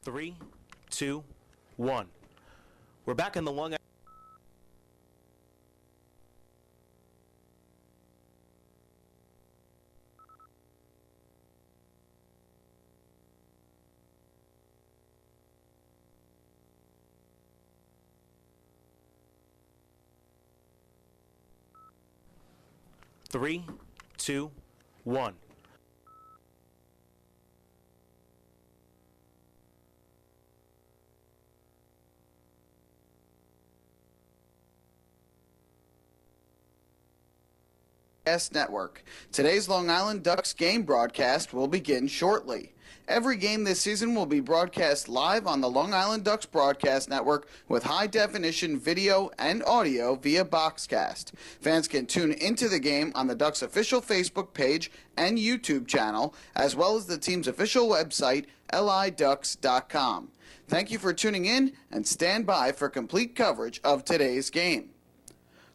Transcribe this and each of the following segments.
3, 2, 1. We're back in the Long Island. Three, two, one. Network. Today's Long Island Ducks game broadcast will begin shortly. Every game this season will be broadcast live on the Long Island Ducks Broadcast Network with high-definition video and audio via Boxcast. Fans can tune into the game on the Ducks' official Facebook page and YouTube channel, as well as the team's official website, liducks.com. Thank you for tuning in, and stand by for complete coverage of today's game.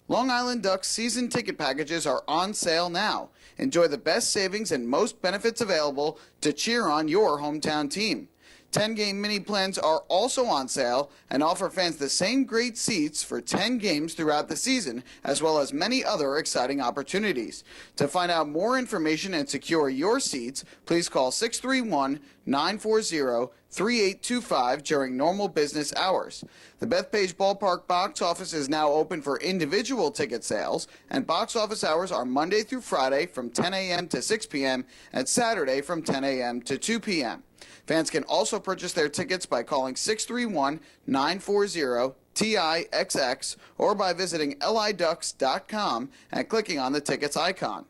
Long Island Ducks season ticket packages are on sale now. Enjoy the best savings and most benefits available to cheer on your hometown team. 10-game mini plans are also on sale and offer fans the same great seats for 10 games throughout the season, as well as many other exciting opportunities. To find out more information and secure your seats, please call 631-940-3825 during normal business hours. The Bethpage Ballpark box office is now open for individual ticket sales, and box office hours are Monday through Friday from 10 a.m. to 6 p.m. and Saturday from 10 a.m. to 2 p.m. Fans can also purchase their tickets by calling 631-940-TIXX or by visiting liducks.com and clicking on the tickets icon.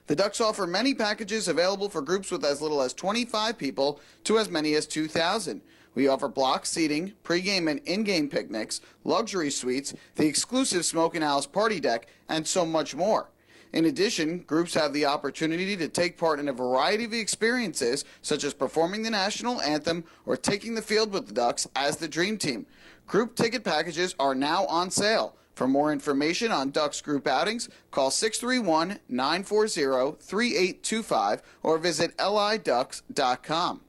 The Ducks offer many packages available for groups with as little as 25 people to as many as 2,000. We offer block seating, pregame and in-game picnics, luxury suites, the exclusive Smokin' Owl's party deck, and so much more. In addition, groups have the opportunity to take part in a variety of experiences, such as performing the national anthem or taking the field with the Ducks as the Dream Team. Group ticket packages are now on sale. For more information on Ducks group outings, call 631-940-3825 or visit liducks.com.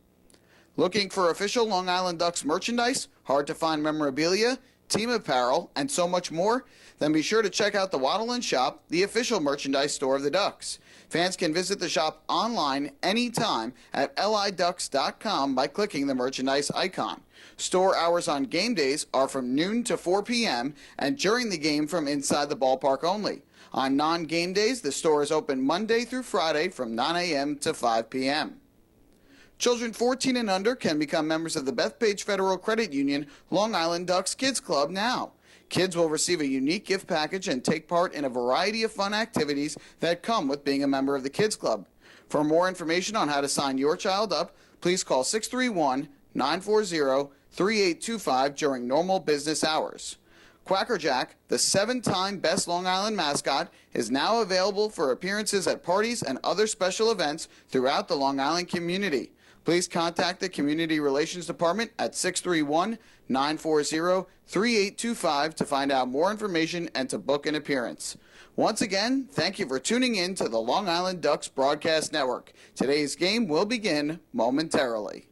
Looking for official Long Island Ducks merchandise, hard-to-find memorabilia, team apparel, and so much more? Then be sure to check out the Waddle & Shop, the official merchandise store of the Ducks. Fans can visit the shop online anytime at liducks.com by clicking the merchandise icon. Store hours on game days are from noon to 4 p.m. and during the game from inside the ballpark only. On non-game days, the store is open Monday through Friday from 9 a.m. to 5 p.m. Children 14 and under can become members of the Bethpage Federal Credit Union Long Island Ducks Kids Club now. Kids will receive a unique gift package and take part in a variety of fun activities that come with being a member of the Kids Club. For more information on how to sign your child up, please call 631-940-3825 during normal business hours. Quacker Jack, the 7-time Best Long Island mascot, is now available for appearances at parties and other special events throughout the Long Island community. Please contact the Community Relations Department at 631-940-3825 to find out more information and to book an appearance. Once again, thank you for tuning in to the Long Island Ducks Broadcast Network. Today's game will begin momentarily.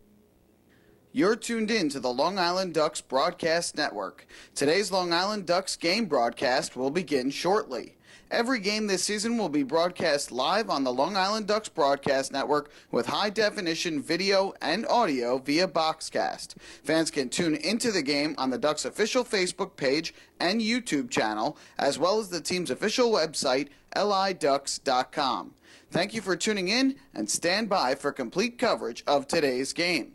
You're tuned in to the Long Island Ducks Broadcast Network. Today's Long Island Ducks game broadcast will begin shortly. Every game this season will be broadcast live on the Long Island Ducks Broadcast Network with high-definition video and audio via Boxcast. Fans can tune into the game on the Ducks' official Facebook page and YouTube channel, as well as the team's official website, liducks.com. Thank you for tuning in, and stand by for complete coverage of today's game.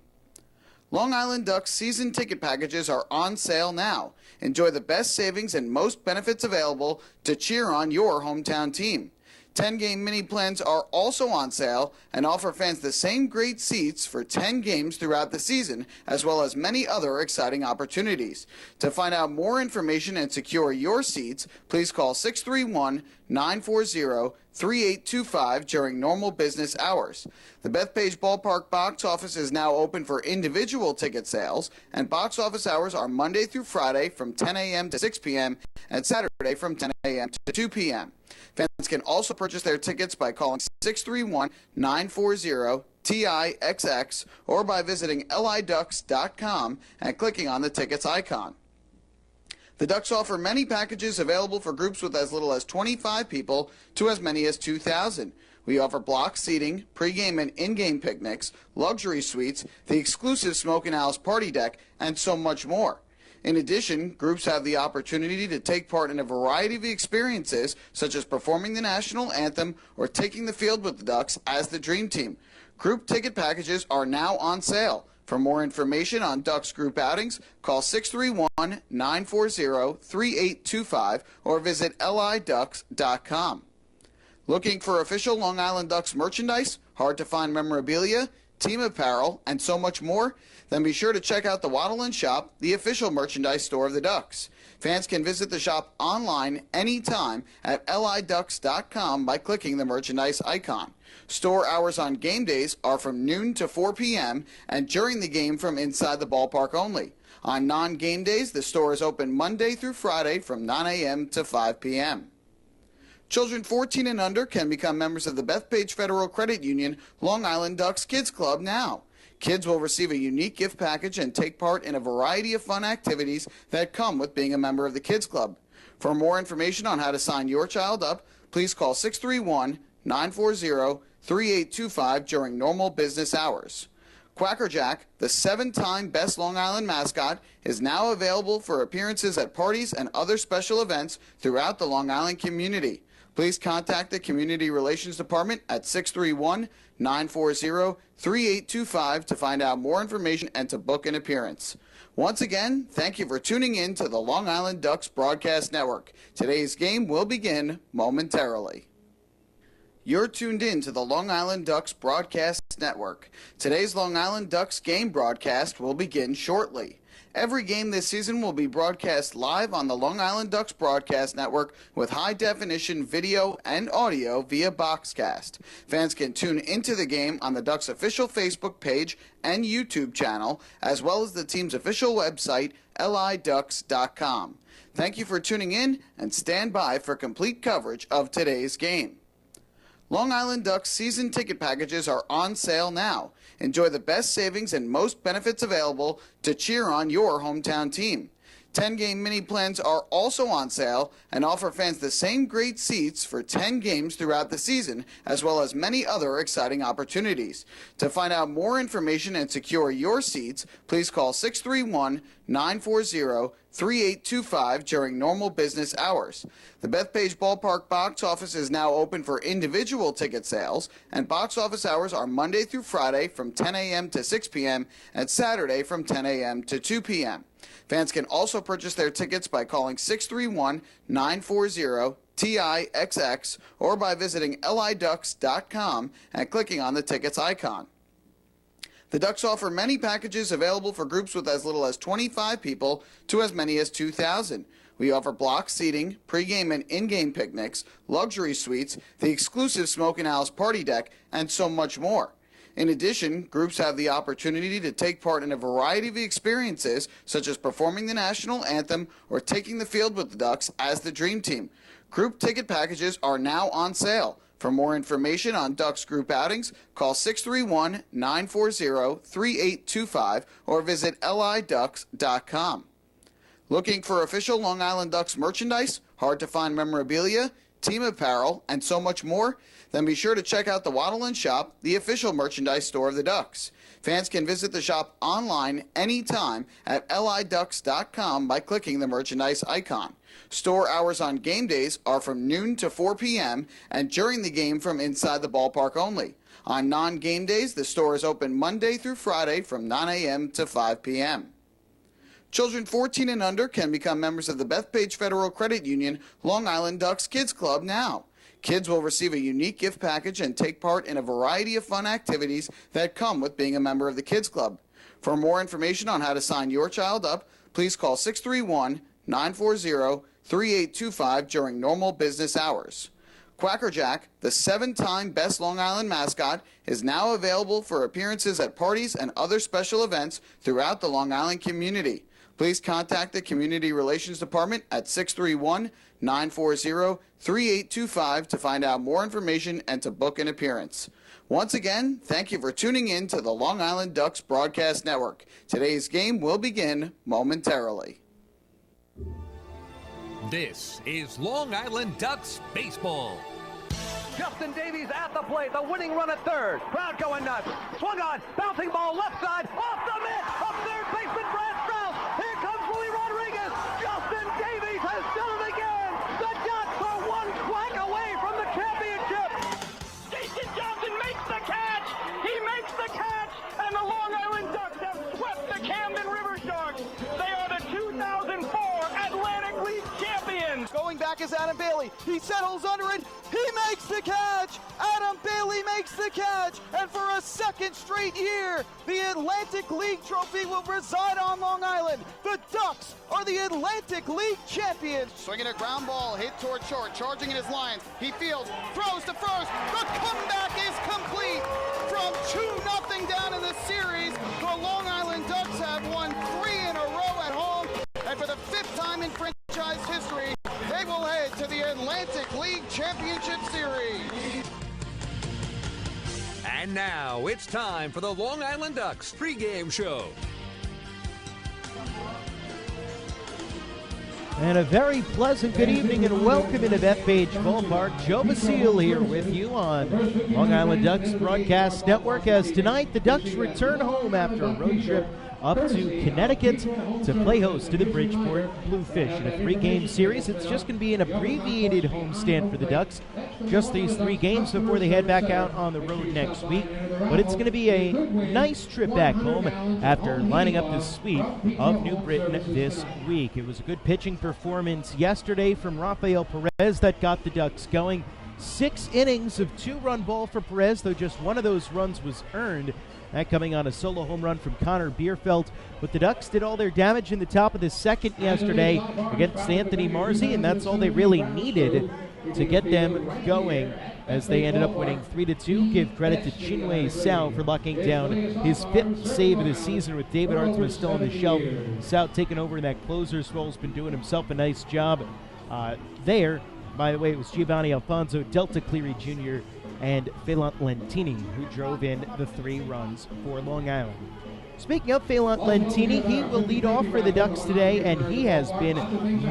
Long Island Ducks season ticket packages are on sale now. Enjoy the best savings and most benefits available to cheer on your hometown team. 10-game mini plans are also on sale and offer fans the same great seats for 10 games throughout the season, as well as many other exciting opportunities. To find out more information and secure your seats, please call 631-940-3825 during normal business hours. The Bethpage Ballpark box office is now open for individual ticket sales, and box office hours are Monday through Friday from 10 a.m. to 6 p.m. and Saturday from 10 a.m. to 2 p.m. Fans can also purchase their tickets by calling 631-940-TIXX TIXX, or by visiting liducks.com and clicking on the tickets icon. The Ducks offer many packages available for groups with as little as 25 people to as many as 2,000. We offer block seating, pregame and in-game picnics, luxury suites, the exclusive Smoke and Owls party deck, and so much more. In addition, groups have the opportunity to take part in a variety of experiences, such as performing the national anthem or taking the field with the Ducks as the Dream Team. Group ticket packages are now on sale. For more information on Ducks group outings, call 631-940-3825 or visit liducks.com. Looking for official Long Island Ducks merchandise, hard-to-find memorabilia, team apparel, and so much more? Then be sure to check out the Waddle & Shop, the official merchandise store of the Ducks. Fans can visit the shop online anytime at liducks.com by clicking the merchandise icon. Store hours on game days are from noon to 4 p.m. and during the game from inside the ballpark only. On non-game days, the store is open Monday through Friday from 9 a.m. to 5 p.m. Children 14 and under can become members of the Bethpage Federal Credit Union Long Island Ducks Kids Club now. Kids will receive a unique gift package and take part in a variety of fun activities that come with being a member of the Kids Club. For more information on how to sign your child up, please call 631-940-3825 during normal business hours. Quacker Jack, the 7-time Best Long Island mascot, is now available for appearances at parties and other special events throughout the Long Island community. Please contact the Community Relations Department at 631-940-3825 to find out more information and to book an appearance. Once again, thank you for tuning in to the Long Island Ducks Broadcast Network. Today's game will begin momentarily. You're tuned in to the Long Island Ducks Broadcast Network. Today's Long Island Ducks game broadcast will begin shortly. Every game this season will be broadcast live on the Long Island Ducks Broadcast Network with high-definition video and audio via Boxcast. Fans can tune into the game on the Ducks' official Facebook page and YouTube channel, as well as the team's official website, liducks.com. Thank you for tuning in, and stand by for complete coverage of today's game. Long Island Ducks season ticket packages are on sale now. Enjoy the best savings and most benefits available to cheer on your hometown team. 10-game mini plans are also on sale and offer fans the same great seats for 10 games throughout the season, as well as many other exciting opportunities. To find out more information and secure your seats, please call 631-940-3825 during normal business hours. The Bethpage Ballpark box office is now open for individual ticket sales, and box office hours are Monday through Friday from 10 a.m. to 6 p.m. and Saturday from 10 a.m. to 2 p.m. Fans can also purchase their tickets by calling 631-940-TIXX or by visiting liducks.com and clicking on the tickets icon. The Ducks offer many packages available for groups with as little as 25 people to as many as 2,000. We offer block seating, pregame and in-game picnics, luxury suites, the exclusive Smoke and Owls party deck, and so much more. In addition, groups have the opportunity to take part in a variety of experiences, such as performing the national anthem or taking the field with the Ducks as the Dream Team. Group ticket packages are now on sale. For more information on Ducks group outings, call 631-940-3825 or visit liducks.com. Looking for official Long Island Ducks merchandise, hard-to-find memorabilia, team apparel, and so much more? Then be sure to check out the Waddle & Shop, the official merchandise store of the Ducks. Fans can visit the shop online anytime at liducks.com by clicking the merchandise icon. Store hours on game days are from noon to 4 p.m. and during the game from inside the ballpark only. On non-game days, the store is open Monday through Friday from 9 a.m. to 5 p.m. Children 14 and under can become members of the Bethpage Federal Credit Union Long Island Ducks Kids Club now. Kids will receive a unique gift package and take part in a variety of fun activities that come with being a member of the Kids Club. For more information on how to sign your child up, please call 631-940-3825 during normal business hours. Quacker Jack, the 7-time Best Long Island mascot, is now available for appearances at parties and other special events throughout the Long Island community. please contact the Community Relations Department at 631-940-3825 to find out more information and to book an appearance. Once again, thank you for tuning in to the Long Island Ducks Broadcast Network. Today's game will begin momentarily. This is Long Island Ducks baseball. Justin Davies at the plate, the winning run at third. Crowd going nuts. Swung on, bouncing ball left side, off the mitt, up third baseman Brad Strauss. Here comes Willie Rodriguez. Justin Davies has done it again. The Ducks are one flag away from the championship. Jason Johnson makes the catch. He makes the catch, and the Long Island Ducks have swept the Camden River Sharks. They are the 2004 Atlantic League champions. Going back is Adam Bailey. He settles under it. He makes the catch! Adam Bailey makes the catch! And for a second straight year, the Atlantic League trophy will reside on Long Island. The Ducks are the Atlantic League champions. Swinging a ground ball, hit toward short, charging in his lines. He fields, throws to first. The comeback is complete. From 2-0 down in the series, the Long Island Ducks have won 3 in a row at home. And for the 5th time in franchise history, they will head to the Atlantic League Championship Series. And now it's time for the Long Island Ducks pregame show. And a very pleasant good evening and welcome into Bethpage Ballpark. Joe Basile here with you on Long Island Ducks Broadcast Network as tonight the Ducks return home after a road trip up to Connecticut to play host to the Bridgeport Bluefish in a 3-game series. It's just going to be an abbreviated homestand for the Ducks. Just these 3 games before they head back out on the road next week. But it's going to be a nice trip back home after lining up the sweep of New Britain this week. It was a good pitching performance yesterday from Rafael Perez that got the Ducks going. 6 innings of 2-run ball for Perez, though just one of those runs was earned. That coming on a solo home run from Connor Bierfeld. But the Ducks did all their damage in the top of the second yesterday against Anthony Marzi, and that's all they really needed to get them going as they ended up winning 3-2. Give credit to Chinwe Sao for locking down his 5th save of the season with David Artsma still on the shelf. Sao taking over in that closer's role, has been doing himself a nice job there. By the way, it was Giovanni Alfonso, Delta Cleary Jr., and Phelan Lentini, who drove in the 3 runs for Long Island. Speaking of Phelan Lentini, he will lead off for the Ducks today, and he has been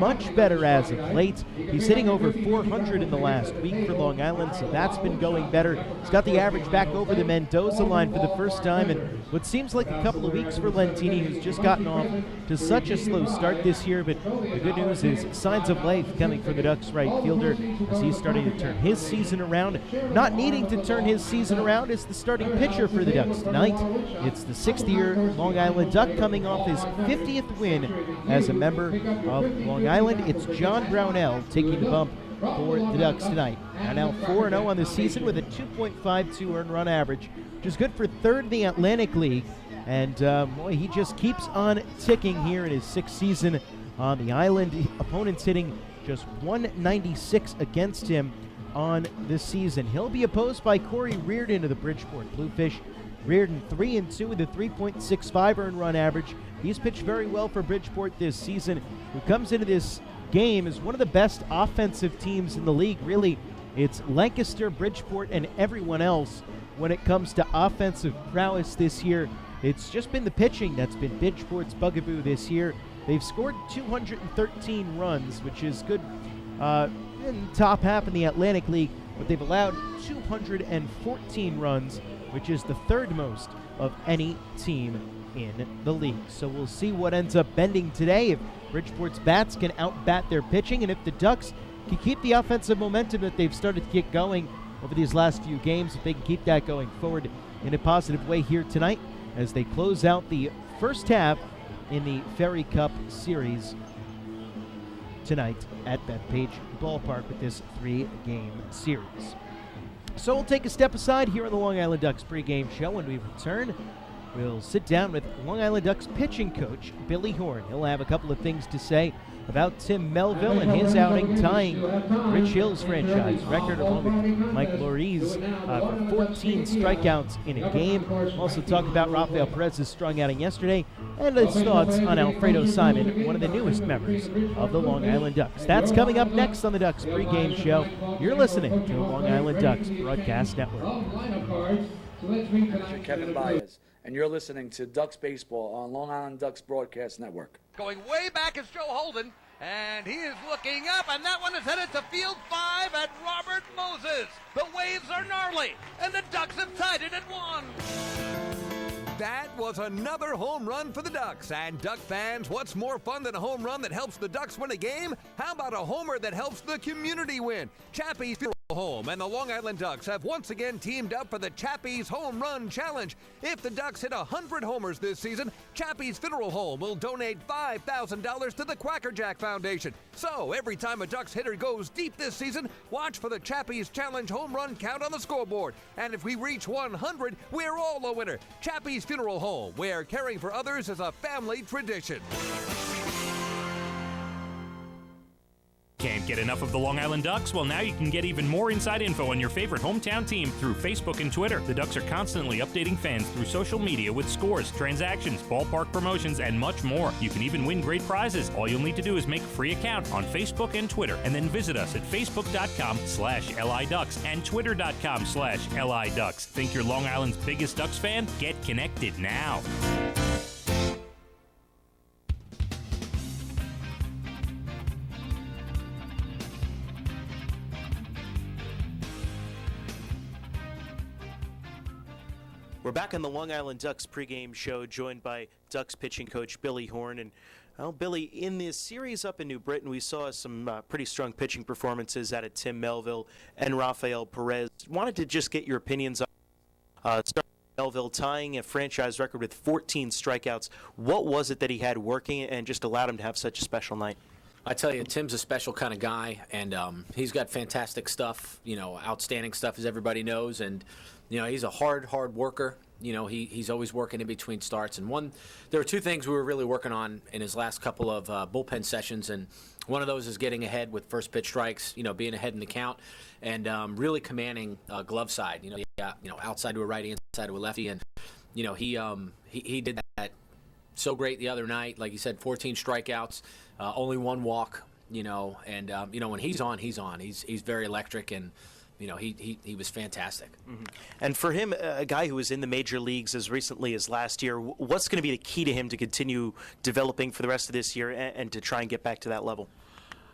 much better as of late. He's hitting over 400 in the last week for Long Island, so that's been going better. He's got the average back over the Mendoza line for the first time in what seems like a couple of weeks for Lentini, who's just gotten off to such a slow start this year. But the good news is signs of life coming from the Ducks right fielder as he's starting to turn his season around. Not needing to turn his season around is the starting pitcher for the Ducks tonight. It's the 6th-year Long Island Duck coming off his 50th win as a member of Long Island. It's John Brownell taking the bump for the Ducks tonight. Now 4-0 on the season with a 2.52 earned run average, which is good for 3rd in the Atlantic League. And boy, he just keeps on ticking here in his 6th season on the island. Opponents hitting just 196 against him on this season. He'll be opposed by Corey Reardon of the Bridgeport Bluefish. Reardon 3-2 with a 3.65 earned run average. He's pitched very well for Bridgeport this season, who comes into this game as one of the best offensive teams in the league. Really, it's Lancaster, Bridgeport, and everyone else when it comes to offensive prowess this year. It's just been the pitching that's been Bridgeport's bugaboo this year. They've scored 213 runs, which is good in the top half in the Atlantic League, but they've allowed 214 runs, which is the 3rd most of any team in the league. So we'll see what ends up bending today, if Bridgeport's bats can outbat their pitching, and if the Ducks can keep the offensive momentum that they've started to get going over these last few games, if they can keep that going forward in a positive way here tonight as they close out the first half in the Ferry Cup Series tonight at Bethpage Ballpark with this 3-game series. So we'll take a step aside here on the Long Island Ducks pregame show. When we return, We'll sit down with Long Island Ducks pitching coach Billy Horn. He'll have a couple of things to say about Tim Melville and his outing tying Rich Hill's franchise record along with Mike Lori's for 14 strikeouts in a game. We'll also talk about Rafael Perez's strong outing yesterday and his thoughts on Alfredo Simon, one of the newest members of the Long Island Ducks. That's coming up next on the Ducks pregame show. You're listening to the Long Island Ducks Broadcast Network. Kevin Baez, and you're listening to Ducks Baseball on Long Island Ducks Broadcast Network. Going way back is Joe Holden, and he is looking up, and that one is headed to field 5 at Robert Moses. The waves are gnarly, and the Ducks have tied it at 1. That was another home run for the Ducks. And Duck fans, what's more fun than a home run that helps the Ducks win a game? How about a homer that helps the community win? Chappie's Funeral Home and the Long Island Ducks have once again teamed up for the Chappie's Home Run Challenge. If the Ducks hit 100 homers this season, Chappie's Funeral Home will donate $5,000 to the Quackerjack Foundation. So every time a Ducks hitter goes deep this season, watch for the Chappie's Challenge home run count on the scoreboard. And if we reach 100, we're all a winner. Chappie's Funeral Home, where caring for others is a family tradition. Can't get enough of the Long Island Ducks? Well, now you can get even more inside info on your favorite hometown team through Facebook and Twitter. The Ducks are constantly updating fans through social media with scores, transactions, ballpark promotions, and much more. You can even win great prizes. All you'll need to do is make a free account on Facebook and Twitter, and then visit us at facebook.com/LIDucks and twitter.com/LIDucks. Think you're Long Island's biggest Ducks fan? Get connected now. We're back on the Long Island Ducks pregame show, joined by Ducks pitching coach Billy Horn. And, well, Billy, in this series up in New Britain, we saw some pretty strong pitching performances out of Tim Melville and Rafael Perez. Wanted to just get your opinions on Melville tying a franchise record with 14 strikeouts. What was it that he had working and just allowed him to have such a special night? I tell you, Tim's a special kind of guy, and he's got fantastic stuff, outstanding stuff, as everybody knows, and he's a hard worker. He's always working in between starts. And there were two things we were really working on in his last couple of bullpen sessions, and one of those is getting ahead with first pitch strikes, being ahead in the count, and really commanding glove side. Outside to a righty, inside to a lefty, and he did that so great the other night. Like you said, 14 strikeouts, only one walk. And when he's on. He's very electric, and he was fantastic. Mm-hmm. And for him, a guy who was in the major leagues as recently as last year, what's going to be the key to him to continue developing for the rest of this year and to try and get back to that level?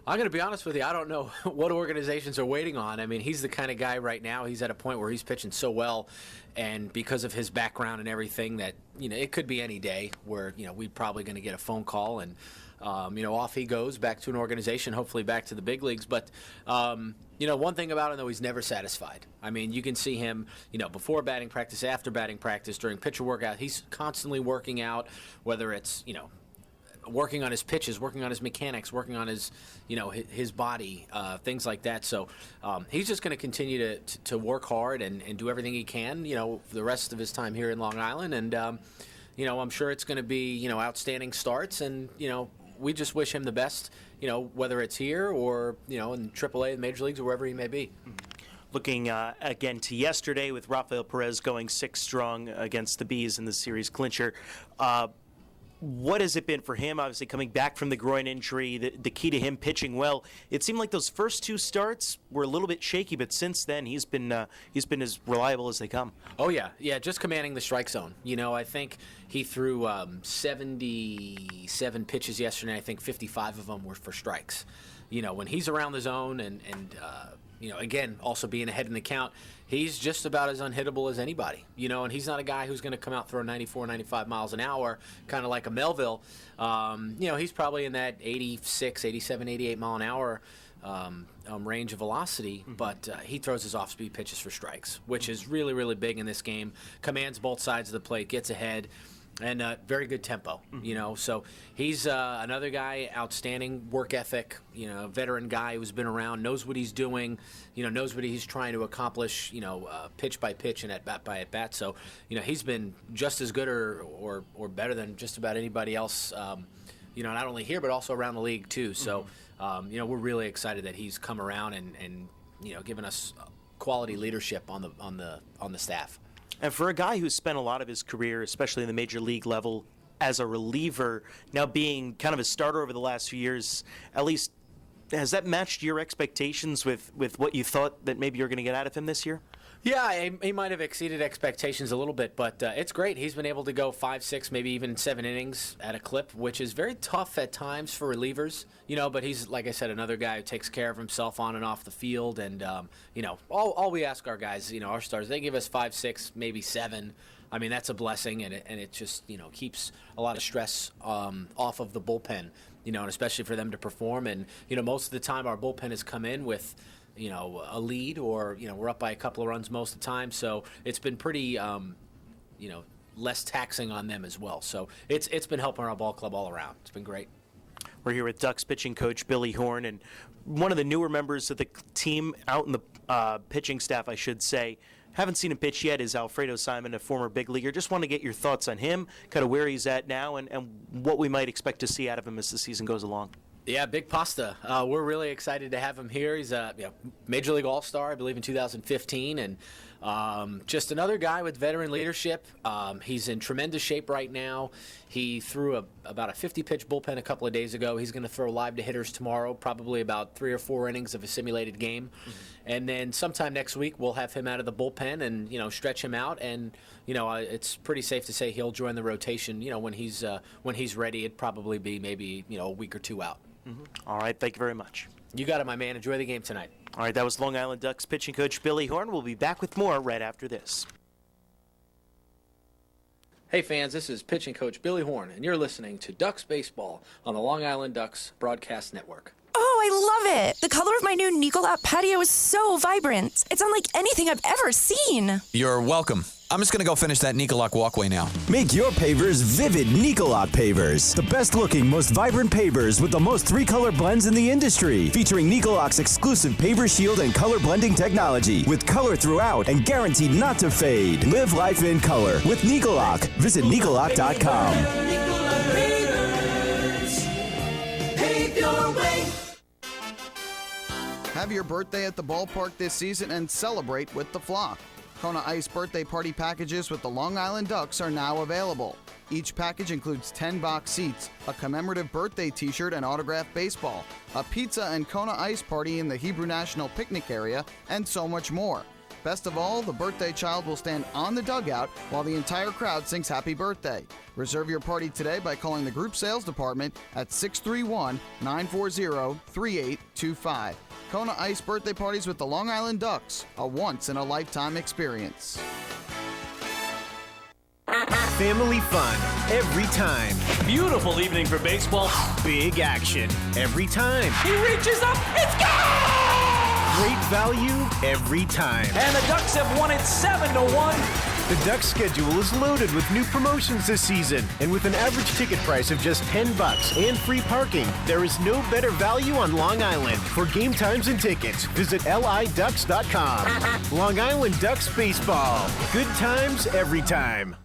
I'm going to be honest with you. I don't know what organizations are waiting on. I mean, he's the kind of guy right now, he's at a point where he's pitching so well, and because of his background and everything, that, it could be any day where, we're probably going to get a phone call and, off he goes back to an organization, hopefully back to the big leagues. But, one thing about him, though, he's never satisfied. I mean, you can see him, before batting practice, after batting practice, during pitcher workout. He's constantly working out, whether it's, working on his pitches, working on his mechanics, working on his, his body, things like that. So he's just going to continue to work hard and do everything he can, for the rest of his time here in Long Island. And, I'm sure it's going to be, outstanding starts. And, we just wish him the best, whether it's here or, in AAA, the major leagues, or wherever he may be. Looking again to yesterday with Rafael Perez going 6 strong against the Bees in the series clincher. What has it been for him, obviously coming back from the groin injury, the key to him pitching well? It seemed like those first 2 starts were a little bit shaky, but since then he's been as reliable as they come. Oh, yeah, just commanding the strike zone. I think he threw 77 pitches yesterday. I think 55 of them were for strikes. When he's around the zone and again, also being ahead in the count, he's just about as unhittable as anybody, and he's not a guy who's going to come out throw 94, 95 miles an hour, kind of like a Melville. He's probably in that 86, 87, 88 mile an hour range of velocity, but he throws his off-speed pitches for strikes, which is really, really big in this game. Commands both sides of the plate, gets ahead. And very good tempo, So he's another guy, outstanding work ethic, veteran guy who's been around, knows what he's doing, knows what he's trying to accomplish, pitch by pitch and at bat by at bat. So, he's been just as good or better than just about anybody else, not only here but also around the league too. So, we're really excited that he's come around and given us quality leadership on the staff. And for a guy who's spent a lot of his career, especially in the major league level, as a reliever, now being kind of a starter over the last few years, at least, has that matched your expectations with what you thought that maybe you're going to get out of him this year? Yeah, he might have exceeded expectations a little bit, but it's great. He's been able to go 5, 6, maybe even 7 innings at a clip, which is very tough at times for relievers, but he's, like I said, another guy who takes care of himself on and off the field. And, all we ask our guys, our stars, they give us 5, 6, maybe 7. I mean, that's a blessing, and it just, keeps a lot of stress off of the bullpen, and especially for them to perform. And, most of the time our bullpen has come in with a lead, or, we're up by a couple of runs most of the time. So it's been pretty, less taxing on them as well. So it's been helping our ball club all around. It's been great. We're here with Ducks pitching coach Billy Horn, and one of the newer members of the team out in the pitching staff, I should say. Haven't seen him pitch yet is Alfredo Simon, a former big leaguer. Just want to get your thoughts on him, kind of where he's at now, and what we might expect to see out of him as the season goes along. Yeah, big pasta. We're really excited to have him here. He's a Major League All-Star, I believe, in 2015, and just another guy with veteran leadership. He's in tremendous shape right now. He threw about a 50-pitch bullpen a couple of days ago. He's going to throw live to hitters tomorrow, probably about 3 or 4 innings of a simulated game. Mm-hmm. And then sometime next week, we'll have him out of the bullpen and, stretch him out. And, it's pretty safe to say he'll join the rotation, when he's ready. It'd probably be maybe, a week or 2 out. Mm-hmm. All right, thank you very much. You got it, my man. Enjoy the game tonight. All right, that was Long Island Ducks pitching coach Billy Horn. We'll be back with more right after this. Hey fans, this is pitching coach Billy Horn, and you're listening to Ducks Baseball on the Long Island Ducks Broadcast Network. Oh, I love it! The color of my new Nicolot patio is so vibrant. It's unlike anything I've ever seen. You're welcome. I'm just going to go finish that Nicolot walkway now. Make your pavers vivid Nicolot pavers. The best looking, most vibrant pavers with the most 3-color blends in the industry. Featuring Nicolot's exclusive paver shield and color blending technology. With color throughout and guaranteed not to fade. Live life in color with Nicolot. Visit Nicolot.com. Pave your way. Have your birthday at the ballpark this season and celebrate with the flock. Kona Ice birthday party packages with the Long Island Ducks are now available. Each package includes 10 box seats, a commemorative birthday t-shirt and autographed baseball, a pizza and Kona Ice party in the Hebrew National Picnic area, and so much more. Best of all, the birthday child will stand on the dugout while the entire crowd sings happy birthday. Reserve your party today by calling the group sales department at 631-940-3825. Kona Ice birthday parties with the Long Island Ducks, a once-in-a-lifetime experience. Family fun every time. Beautiful evening for baseball. Big action every time. He reaches up, it's gone! Great value every time. And the Ducks have won it 7-1. The Ducks schedule is loaded with new promotions this season, and with an average ticket price of just $10 and free parking, there is no better value on Long Island. For game times and tickets, visit liducks.com. Long Island Ducks Baseball. Good times every time.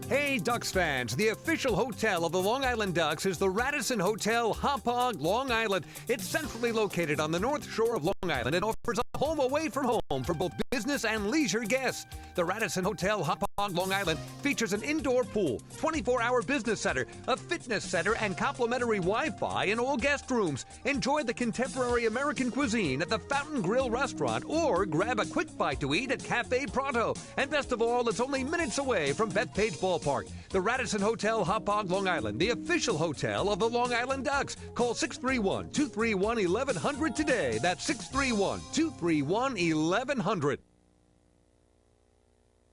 Hey Ducks fans, the official hotel of the Long Island Ducks is the Radisson Hotel Hauppauge, Long Island. It's centrally located on the north shore of Long Island and offers a home away from home for both business and leisure guests. The Radisson Hotel Hauppauge, Long Island features an indoor pool, 24-hour business center, a fitness center, and complimentary Wi-Fi in all guest rooms. Enjoy the contemporary American cuisine at the Fountain Grill restaurant or grab a quick bite to eat at Cafe Pronto. And best of all, it's only minutes away from Bethpage Ballpark. The Radisson Hotel Hauppauge, Long Island, the official hotel of the Long Island Ducks. Call 631-231-1100 today. That's 631-231-1100.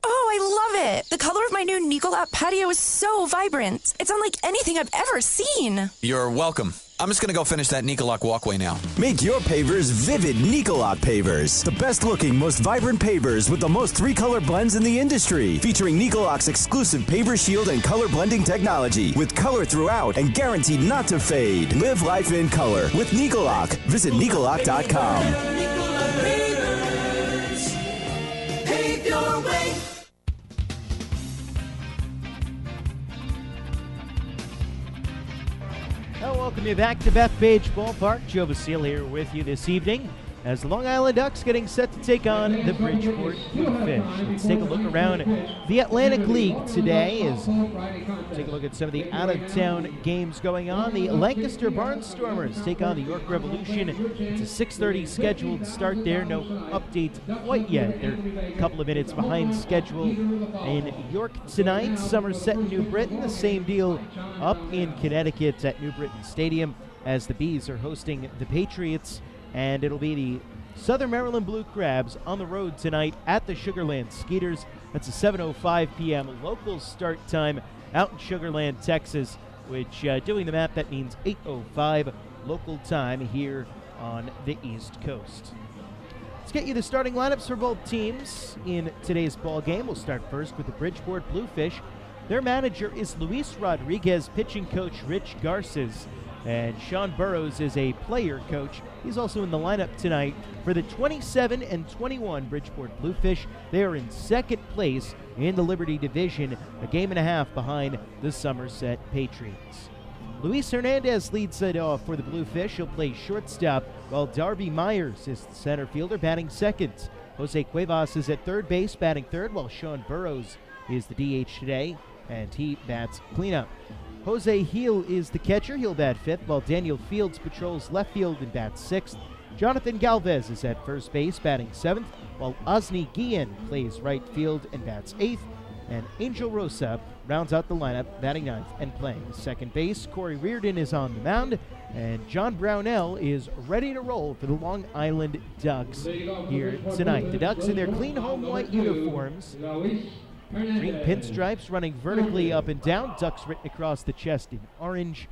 Oh, I love it. The color of my new Nicolat patio is so vibrant. It's unlike anything I've ever seen. You're welcome. I'm just going to go finish that Nicolak walkway now. Make your pavers vivid Nicolak pavers. The best looking, most vibrant pavers with the most 3-color blends in the industry. Featuring Nicolak's exclusive paver shield and color blending technology. With color throughout and guaranteed not to fade. Live life in color with Nicolak. Visit Nicolak.com. Pave your way. Welcome you back to Bethpage Ballpark. Joe Basile here with you this evening as the Long Island Ducks getting set to take on the Bridgeport Bluefish. Let's take a look around the Atlantic League today as take a look at some of the out-of-town games going on. The Lancaster Barnstormers take on the York Revolution. It's a 6:30 scheduled start there. No update quite yet. They're a couple of minutes behind schedule in York tonight. Somerset and New Britain, the same deal up in Connecticut at New Britain Stadium as the Bees are hosting the Patriots. And it'll be the Southern Maryland Blue Crabs on the road tonight at the Sugarland Skeeters. That's a 7:05 p.m. local start time out in Sugarland, Texas, which, doing the math, that means 8:05 local time here on the East Coast. Let's get you the starting lineups for both teams in today's ball game. We'll start first with the Bridgeport Bluefish. Their manager is Luis Rodriguez, pitching coach Rich Garces, and Sean Burrows is a player coach. He's also in the lineup tonight for the 27 and 21 Bridgeport Bluefish. They are in second place in the Liberty Division, a game and a half behind the Somerset Patriots. Luis Hernandez leads it off for the Bluefish. He'll play shortstop, while Darby Myers is the center fielder, batting second. Jose Cuevas is at third base, batting third, while Sean Burrows is the DH today, and he bats cleanup. Jose Heel is the catcher. He'll bat fifth, while Daniel Fields patrols left field and bats sixth. Jonathan Galvez is at first base, batting seventh, while Osni Guillen plays right field and bats eighth. And Angel Rosa rounds out the lineup, batting ninth and playing second base. Corey Reardon is on the mound, and John Brownell is ready to roll for the Long Island Ducks here tonight. The Ducks in their clean home white uniforms. Green pinstripes running vertically up and down, Ducks written across the chest in orange.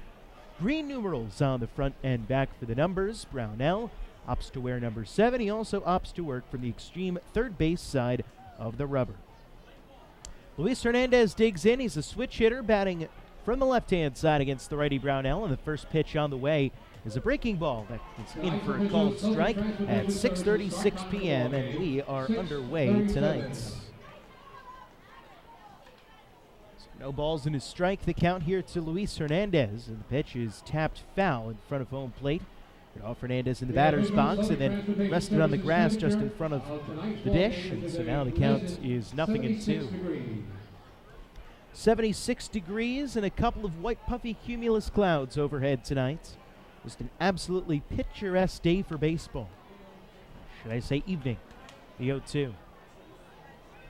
Green numerals on the front and back for the numbers. Brownell opts to wear number 7. He also opts to work from the extreme third base side of the rubber. Luis Hernandez digs in. He's a switch hitter, batting from the left-hand side against the righty Brownell, and the first pitch on the way is a breaking ball that is in for a called strike at 6:36 p.m., and we are underway tonight. No balls in his strike. The count here to Luis Hernandez, and the pitch is tapped foul in front of home plate. Get off Hernandez in the batter's box and then rested on the grass just in front of the dish. And so now the count is 0-2. 76 degrees and a couple of white puffy cumulus clouds overhead tonight. Just an absolutely picturesque day for baseball. Should I say evening? The 0-2.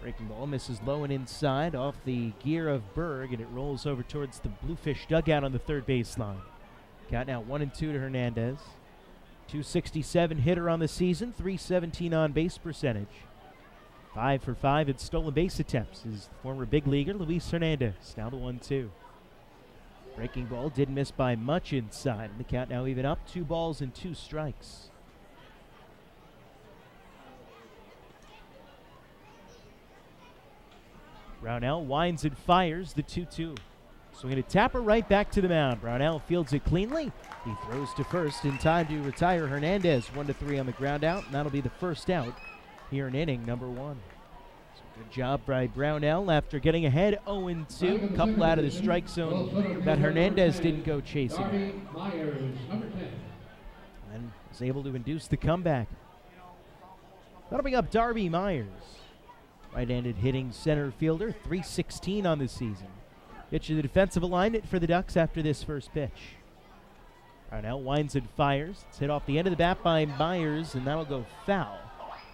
Breaking ball misses low and inside off the gear of Berg, and it rolls over towards the Bluefish dugout on the third baseline. Count now 1-2 to Hernandez. .267 hitter on the season, .317 on base percentage. 5 for 5 in stolen base attempts is the former big leaguer Luis Hernandez. Now the 1-2. Breaking ball did miss by much inside, and the count now even up, 2 balls and 2 strikes. Brownell winds and fires the 2-2. Swinging a tapper right back to the mound. Brownell fields it cleanly. He throws to first in time to retire Hernandez. 1-3 on the ground out, and that'll be the first out here in inning number 1. So good job by Brownell after getting ahead 0-2. A couple out of the strike zone that Hernandez didn't go chasing. And was able to induce the comeback. That'll bring up Darby Myers. Right-handed hitting center fielder, .316 on the season. Pitch to the defensive alignment for the Ducks after this first pitch. Brownell winds and fires. It's hit off the end of the bat by Myers, and that'll go foul.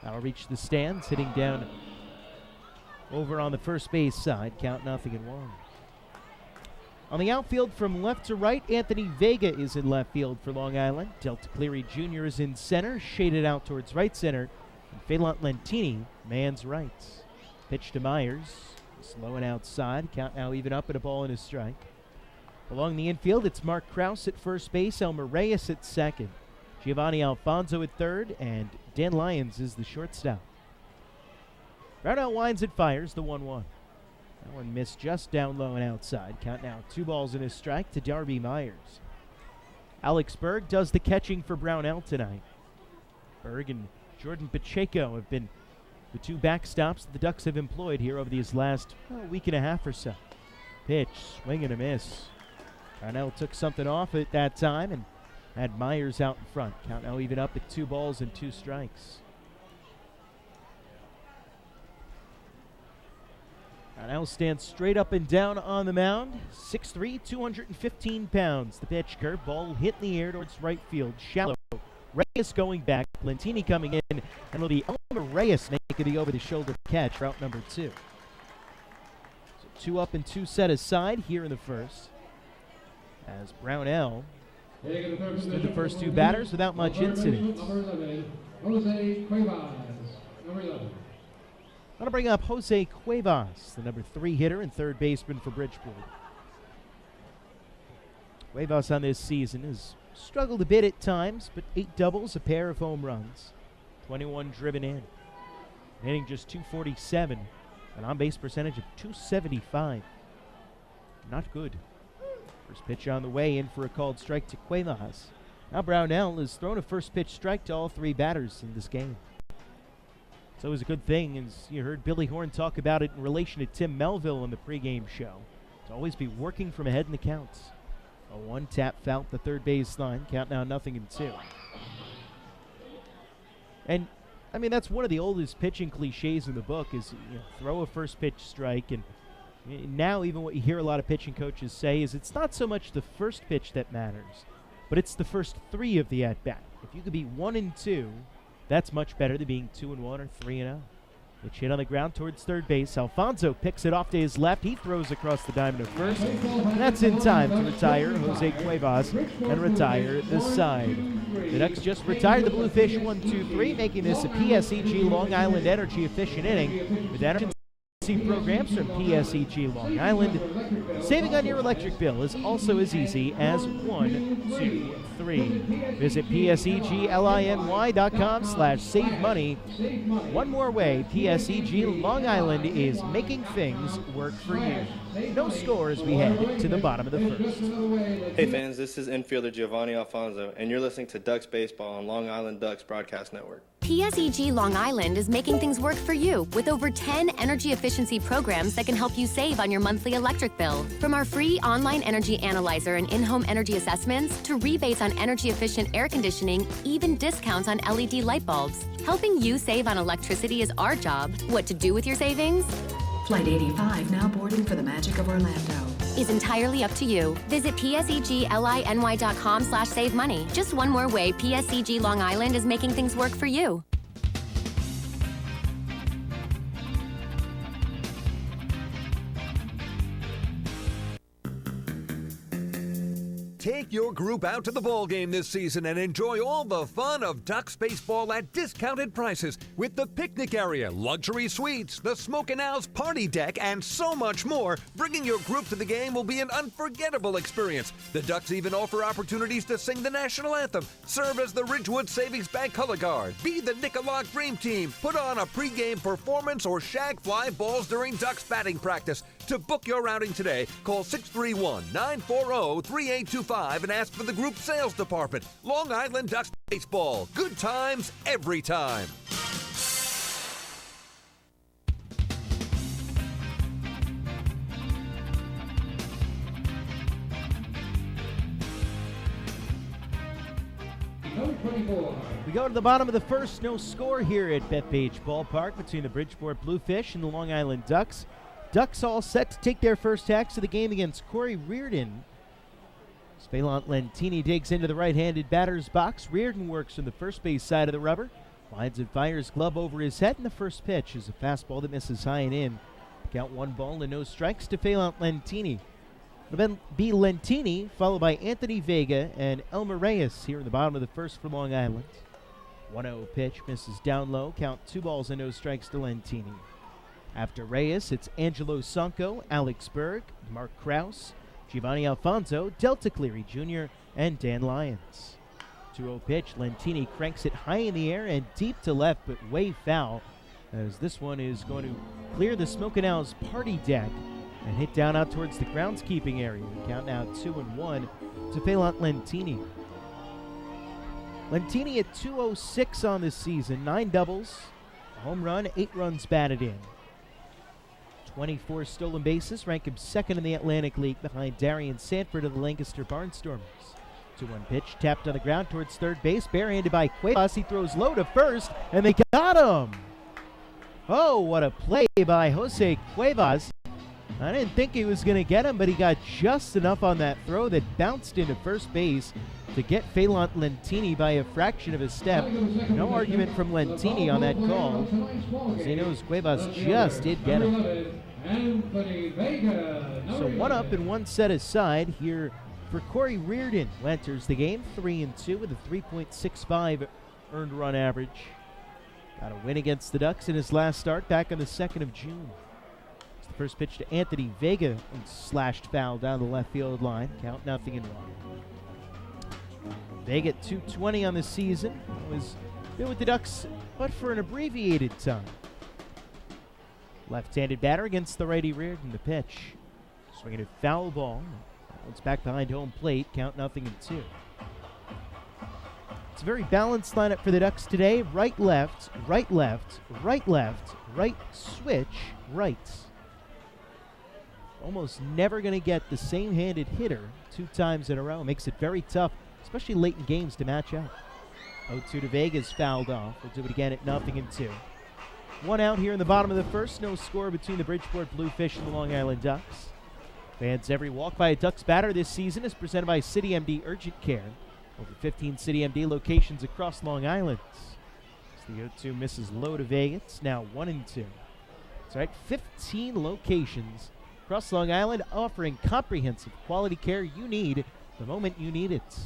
That'll reach the stands, hitting down over on the first base side. Count 0-1. On the outfield from left to right, Anthony Vega is in left field for Long Island. Delta Cleary Jr. is in center, shaded out towards right center. And Phelan Lentini man's right. Pitch to Myers. Slow and outside. Count now even up at a ball and a strike. Along the infield, it's Mark Krause at first base, Elmer Reyes at second, Giovanni Alfonso at third, and Dan Lyons is the shortstop. Brownell winds and fires the 1-1. That one missed just down low and outside. Count now 2 balls and a strike to Darby Myers. Alex Berg does the catching for Brownell tonight. Berg and Jordan Pacheco have been the 2 backstops that the Ducks have employed here over these last week and a half or so. Pitch, swing and a miss. Brownell took something off at that time and had Myers out in front. Count now even up at 2 balls and 2 strikes. Brownell stands straight up and down on the mound. 6'3", 215 pounds. The pitch, curve ball hit in the air towards right field. Shallow. Reyes going back. Lentini coming in. And it'll be Elmer Reyes making the over-the-shoulder catch, route number 2. So 2 up and 2 set aside here in the first. As Brownell stood the first 2 batters without much incident. I'm going to bring up Jose Cuevas, the number 3 hitter and third baseman for Bridgeport. Cuevas on this season has struggled a bit at times, but 8 doubles, a pair of home runs, 21 driven in. Hitting just .247, an on-base percentage of .275. Not good. First pitch on the way, in for a called strike to Cuevas. Now Brownell has thrown a first pitch strike to all 3 batters in this game. It's always a good thing, as you heard Billy Horn talk about it in relation to Tim Melville on the pregame show, to always be working from ahead in the counts. A 1 tap foul at the third base line, count now 0-2. And I mean, that's one of the oldest pitching cliches in the book is throw a first pitch strike. And now even what you hear a lot of pitching coaches say is it's not so much the first pitch that matters, but it's the first 3 of the at-bat. If you could be 1-2, that's much better than being 2-1 or 3-0. Pitch hit on the ground towards third base. Alfonso picks it off to his left. He throws across the diamond of first. And that's in time to retire Jose Cuevas and retire the side. The Ducks just retired the Bluefish 1-2-3, making this a PSEG Long Island Energy efficient inning with energy programs from PSEG Long Island. Saving on your electric bill is also as easy as 1, 2, 3. Visit PSEGLINY.com/save money. One more way, PSEG Long Island is making things work for you. No score as we head to the bottom of the first. Hey fans, this is infielder Giovanni Alfonso, and you're listening to Ducks Baseball on Long Island Ducks Broadcast Network. PSEG Long Island is making things work for you with over 10 energy efficiency programs that can help you save on your monthly electric bill. From our free online energy analyzer and in-home energy assessments to rebates on energy efficient air conditioning, even discounts on LED light bulbs. Helping you save on electricity is our job. What to do with your savings? Flight 85 now boarding for the magic of Orlando. Is entirely up to you. Visit PSEGLINY.com/save money. Just one more way PSEG Long Island is making things work for you. Take your group out to the ball game this season and enjoy all the fun of Ducks baseball at discounted prices with the picnic area, luxury suites, the Smokin' Owl's party deck, and so much more. Bringing your group to the game will be an unforgettable experience. The Ducks even offer opportunities to sing the national anthem, serve as the Ridgewood Savings Bank color guard, be the Nicolak Dream Team, put on a pregame performance, or shag fly balls during Ducks batting practice. To book your outing today, call 631-940-3825 and ask for the group sales department. Long Island Ducks Baseball. Good times every time. We go to the bottom of the first. No score here at Bethpage Ballpark between the Bridgeport Bluefish and the Long Island Ducks. Ducks all set to take their first axe of the game against Corey Reardon. Phelan Lentini digs into the right-handed batter's box. Reardon works from the first base side of the rubber. Winds and fires glove over his head, and the first pitch is a fastball that misses high and in. Count 1 ball and no strikes to Phelan Lentini. It'll then be Lentini, followed by Anthony Vega and Elmer Reyes here in the bottom of the first for Long Island. 1-0 pitch misses down low. Count 2 balls and no strikes to Lentini. After Reyes, it's Angelo Sanko, Alex Berg, Mark Krause, Giovanni Alfonso, Delta Cleary Jr., and Dan Lyons. 2-0 pitch, Lentini cranks it high in the air and deep to left, but way foul, as this one is going to clear the Smoke and Owl's party deck and hit down out towards the groundskeeping area. The count now 2-1 to Phelan Lentini. Lentini at 206 on the season, 9 doubles, a home run, 8 runs batted in. 24 stolen bases, rank him second in the Atlantic League behind Darian Sanford of the Lancaster Barnstormers. 2-1 pitch, tapped on the ground towards third base, barehanded by Cuevas. He throws low to first, and they got him! Oh, what a play by Jose Cuevas. I didn't think he was going to get him, but he got just enough on that throw that bounced into first base to get Phelan Lentini by a fraction of a step. No argument from Lentini on that call. He knows Cuevas just did get him. So 1 up and 1 set aside here for Corey Reardon, who enters the game 3-2 with a 3.65 earned run average. Got a win against the Ducks in his last start back on the 2nd of June. It's the first pitch to Anthony Vega and slashed foul down the left field line. Count 0-1. Vega at 220 on the season. Was been with the Ducks, but for an abbreviated time. Left-handed batter against the righty Reardon. The pitch. Swinging a foul ball. It's back behind home plate. Count 0-2. It's a very balanced lineup for the Ducks today. Right, left, right, left, right, left, right, switch, right. Almost never going to get the same-handed hitter 2 times in a row. Makes it very tough, especially late in games, to match up. 0-2 to Vegas, fouled off. We'll do it again at 0-2. 1 out here in the bottom of the first. No score between the Bridgeport Bluefish and the Long Island Ducks. Fans, every walk by a Ducks batter this season is presented by City MD Urgent Care. Over 15 City MD locations across Long Island. So the 0-2 misses low to Vegas. Now 1-2. That's right, 15 locations across Long Island offering comprehensive quality care you need the moment you need it.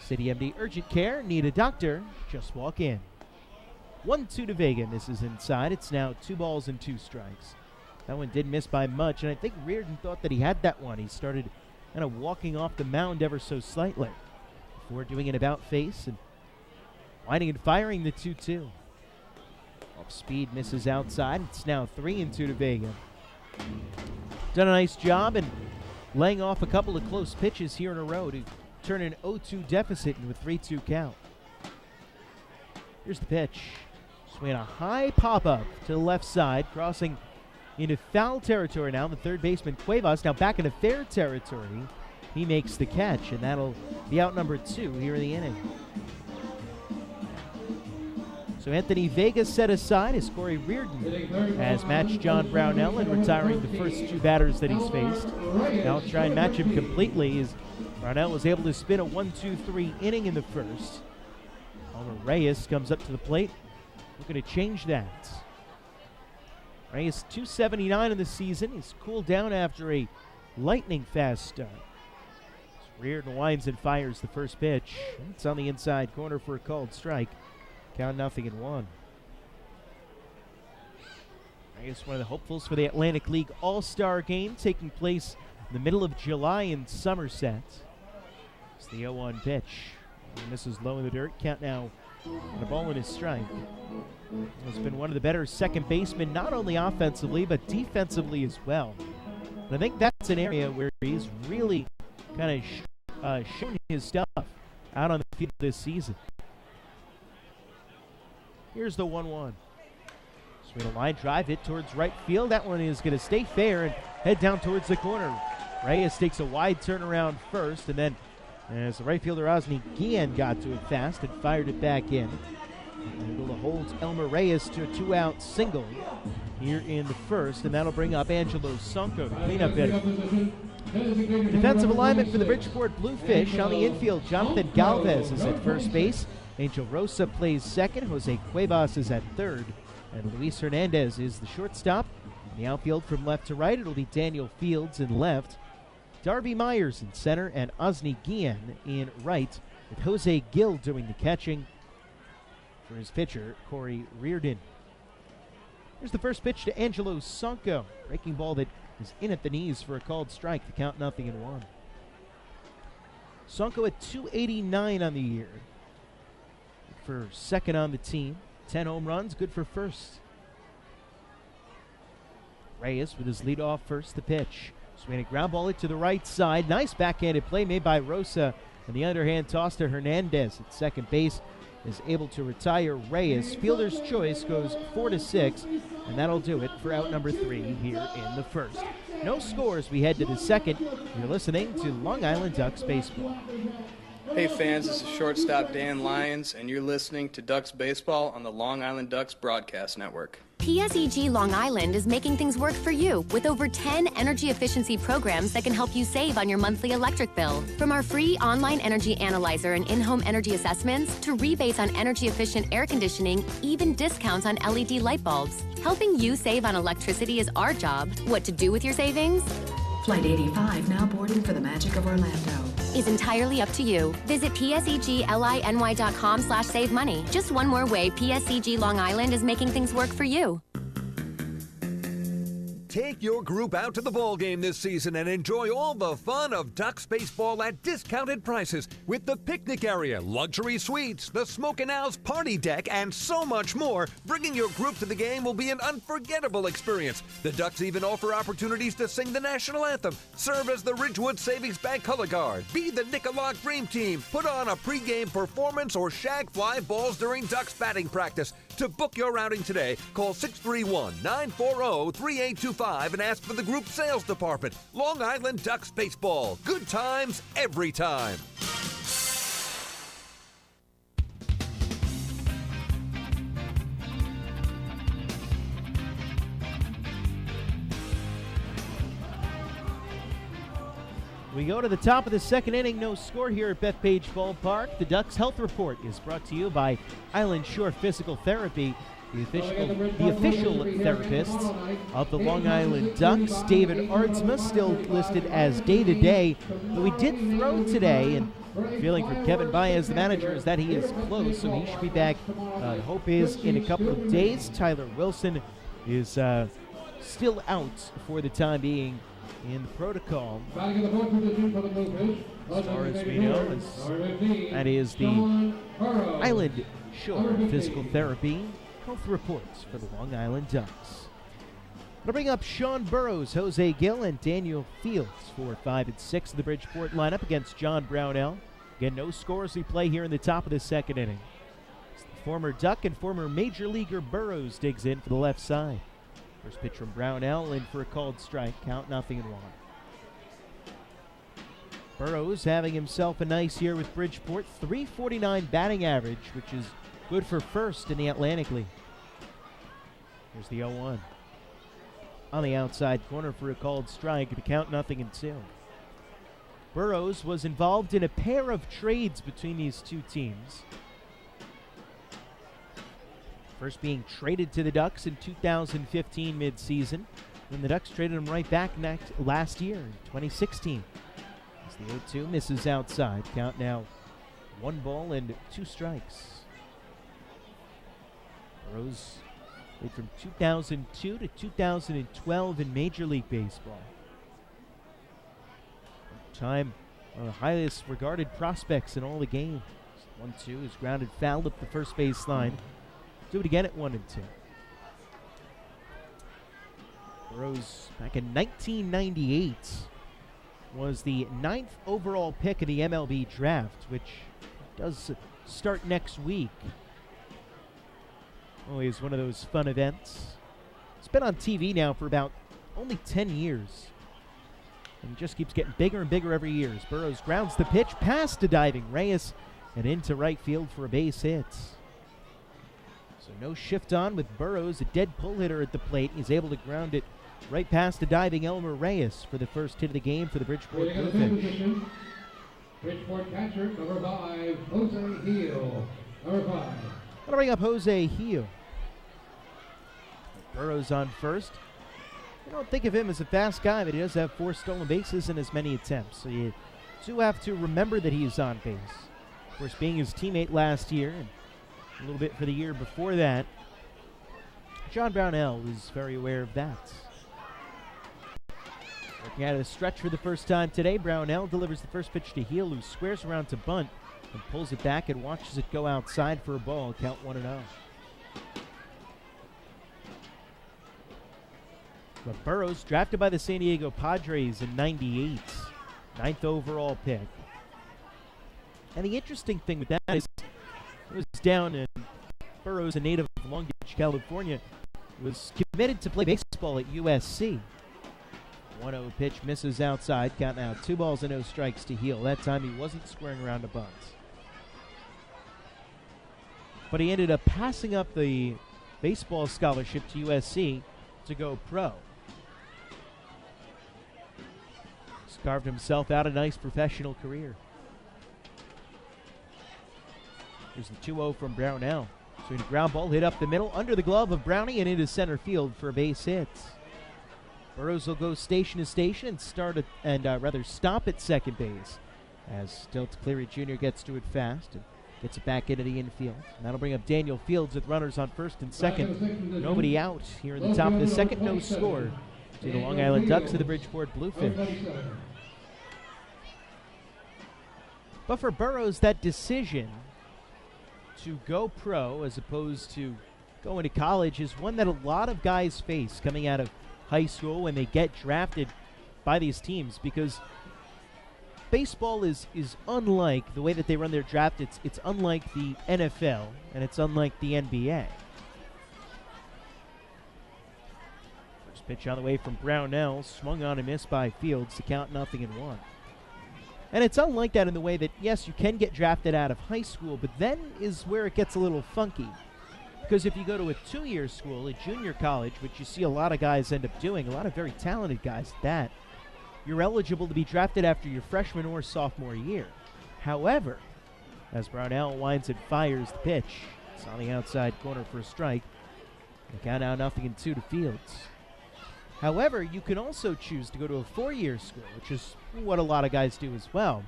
City MD Urgent Care. Need a doctor? Just walk in. 1-2 to Vega. Misses inside. It's now 2 balls and 2 strikes. That one did miss by much, and I think Reardon thought that he had that one. He started kind of walking off the mound ever so slightly before doing an about face and winding and firing the 2-2. Off speed, misses outside. It's now 3-2 to Vega. Done a nice job and laying off a couple of close pitches here in a row to turn an 0-2 deficit into a 3-2 count. Here's the pitch. Swinging a high pop-up to the left side, crossing into foul territory now. The third baseman, Cuevas, now back into fair territory. He makes the catch, and that'll be out number 2 here in the inning. So Anthony Vega set aside as Corey Reardon has matched John Brownell in retiring the first 2 batters that he's faced. Now try and match him completely as Brownell was able to spin a 1-2-3 inning in the first. Palmer Reyes comes up to the plate, looking to change that. Reyes 279 in the season. He's cooled down after a lightning fast start. Reardon winds and fires the first pitch. It's on the inside corner for a called strike. Count 0-1. Reyes, one of the hopefuls for the Atlantic League All-Star Game taking place in the middle of July in Somerset. It's the 0-1 pitch. He misses low in the dirt. Count now on a ball and a strike. He's been one of the better second basemen, not only offensively, but defensively as well. And I think that's an area where he's really kind of shown his stuff out on the field this season. Here's the 1-1. Swing a line drive, hit towards right field. That one is going to stay fair and head down towards the corner. Reyes takes a wide turnaround first, and then as the right fielder Osni Guillen got to it fast and fired it back in. Able to hold Elmer Reyes to a 2-out single here in the first, and that'll bring up Angelo Sanko, the cleanup hitter. Defensive alignment for the Bridgeport Bluefish. On the infield, Jonathan Galvez is at first base. Angel Rosa plays second. Jose Cuevas is at third. And Luis Hernandez is the shortstop. In the outfield from left to right, it'll be Daniel Fields in left, Darby Myers in center, and Osni Guillen in right, with Jose Gill doing the catching for his pitcher, Corey Reardon. Here's the first pitch to Angelo Sonko. Breaking ball that is in at the knees for a called strike. The count 0-1. Sonko at 289 on the year. Good for second on the team. 10 home runs, good for first. Reyes with his leadoff first, the pitch. Swinging a ground ball it to the right side. Nice backhanded play made by Rosa. And the underhand toss to Hernandez at second base is able to retire Reyes. Fielder's choice goes 4-6, and that'll do it for out number 3 here in the first. No scores. We head to the second. You're listening to Long Island Ducks Baseball. Hey fans, this is shortstop Dan Lyons, and you're listening to Ducks Baseball on the Long Island Ducks Broadcast Network. PSEG Long Island is making things work for you with over 10 energy efficiency programs that can help you save on your monthly electric bill. From our free online energy analyzer and in-home energy assessments to rebates on energy-efficient air conditioning, even discounts on LED light bulbs. Helping you save on electricity is our job. What to do with your savings? Flight 85 now boarding for the magic of Orlando. Is entirely up to you. Visit psegly.com/save money. Just one more way PSEG Long Island is making things work for you. Take your group out to the ball game this season and enjoy all the fun of Ducks baseball at discounted prices with the picnic area, luxury suites, the Smokin' Owl's party deck, and so much more. Bringing your group to the game will be an unforgettable experience. The Ducks even offer opportunities to sing the national anthem, serve as the Ridgewood Savings Bank color guard, be the Nicolak Dream Team, put on a pregame performance, or shag fly balls during Ducks batting practice. To book your outing today, call 631-940-3825 and ask for the group sales department. Long Island Ducks Baseball. Good times every time. We go to the top of the second inning. No score here at Bethpage Ballpark. The Ducks Health Report is brought to you by Island Shore Physical Therapy, the official therapists of the Long Island Ducks. David Ardsma still listed as day-to-day, but we did throw today, and feeling from Kevin Baez, the manager, is that he is close, so he should be back. Hope is in a couple of days. Tyler Wilson is still out for the time being in the protocol. As far as we know, that is the Island Shore Physical Therapy Health Reports for the Long Island Ducks. We'll bring up Sean Burrows, Jose Gill, and Daniel Fields for 5 and 6 of the Bridgeport lineup against John Brownell. Again, no scores. We play here in the top of the second inning. The former Duck and former Major Leaguer Burrows digs in for the left side. First pitch from Brownell, in for a called strike. Count 0-1. Burrows having himself a nice year with Bridgeport. .349 batting average, which is good for first in the Atlantic League. Here's the 0-1. On the outside corner for a called strike. The count 0-2. Burrows was involved in a pair of trades between these two teams. First being traded to the Ducks in 2015 midseason. Then the Ducks traded him right back last year in 2016. As the 0-2 misses outside. Count now 1 ball and 2 strikes. Burrows played from 2002 to 2012 in Major League Baseball. Time one of the highest regarded prospects in all the games. 1-2 is grounded foul up the first base line. Do it again at 1-2. Burrows, back in 1998, was the 9th overall pick of the MLB draft, which does start next week. Always one of those fun events. It's been on TV now for about only 10 years. And it just keeps getting bigger and bigger every year. As Burrows grounds the pitch past a diving Reyes and into right field for a base hit. So no shift on with Burrows, a dead pull hitter at the plate. He's able to ground it right past the diving Elmer Reyes for the first hit of the game for the Bridgeport Bluefish. Bridgeport catcher, number 5, Jose Hill. Number 5. I'll bring up Jose Hill. Burrows on first. I don't think of him as a fast guy, but he does have 4 stolen bases in as many attempts. So you do have to remember that he's on base. Of course, being his teammate last year and a little bit for the year before that. John Brownell was very aware of that. Working out of the stretch for the first time today, Brownell delivers the first pitch to Heel, who squares around to bunt and pulls it back and watches it go outside for a ball. Count 1-0. But Burrows, drafted by the San Diego Padres in '98, 9th overall pick. And the interesting thing with that is it was down in Burrows, a native of Long Beach, California, was committed to play baseball at USC. 1-0 pitch misses outside. Count now 2 balls and no strikes to Heel. That time he wasn't squaring around a bunt. But he ended up passing up the baseball scholarship to USC to go pro. He's carved himself out a nice professional career. Here's the 2-0 from Brownell. Swing a ground ball hit up the middle under the glove of Brownie and into center field for a base hit. Burrows will go station to station and stop at second base as Stilt Cleary Jr. gets to it fast and gets it back into the infield. And that'll bring up Daniel Fields with runners on first and second. Nobody out here in the top of the second. No score to the Long Island Ducks to the Bridgeport Bluefish. But for Burrows, that decision to go pro as opposed to going to college is one that a lot of guys face coming out of high school when they get drafted by these teams, because baseball is unlike the way that they run their draft. It's unlike the NFL and it's unlike the NBA. First pitch on the way from Brownell, swung on and missed by Fields to count 0-1. And it's unlike that in the way that, yes, you can get drafted out of high school, but then is where it gets a little funky. Because if you go to a 2-year school, a junior college, which you see a lot of guys end up doing, a lot of very talented guys at that, you're eligible to be drafted after your freshman or sophomore year. However, as Brownell winds and fires the pitch, it's on the outside corner for a strike. The count now 0-2 to Fields. However, you can also choose to go to a 4-year school, which is what a lot of guys do as well.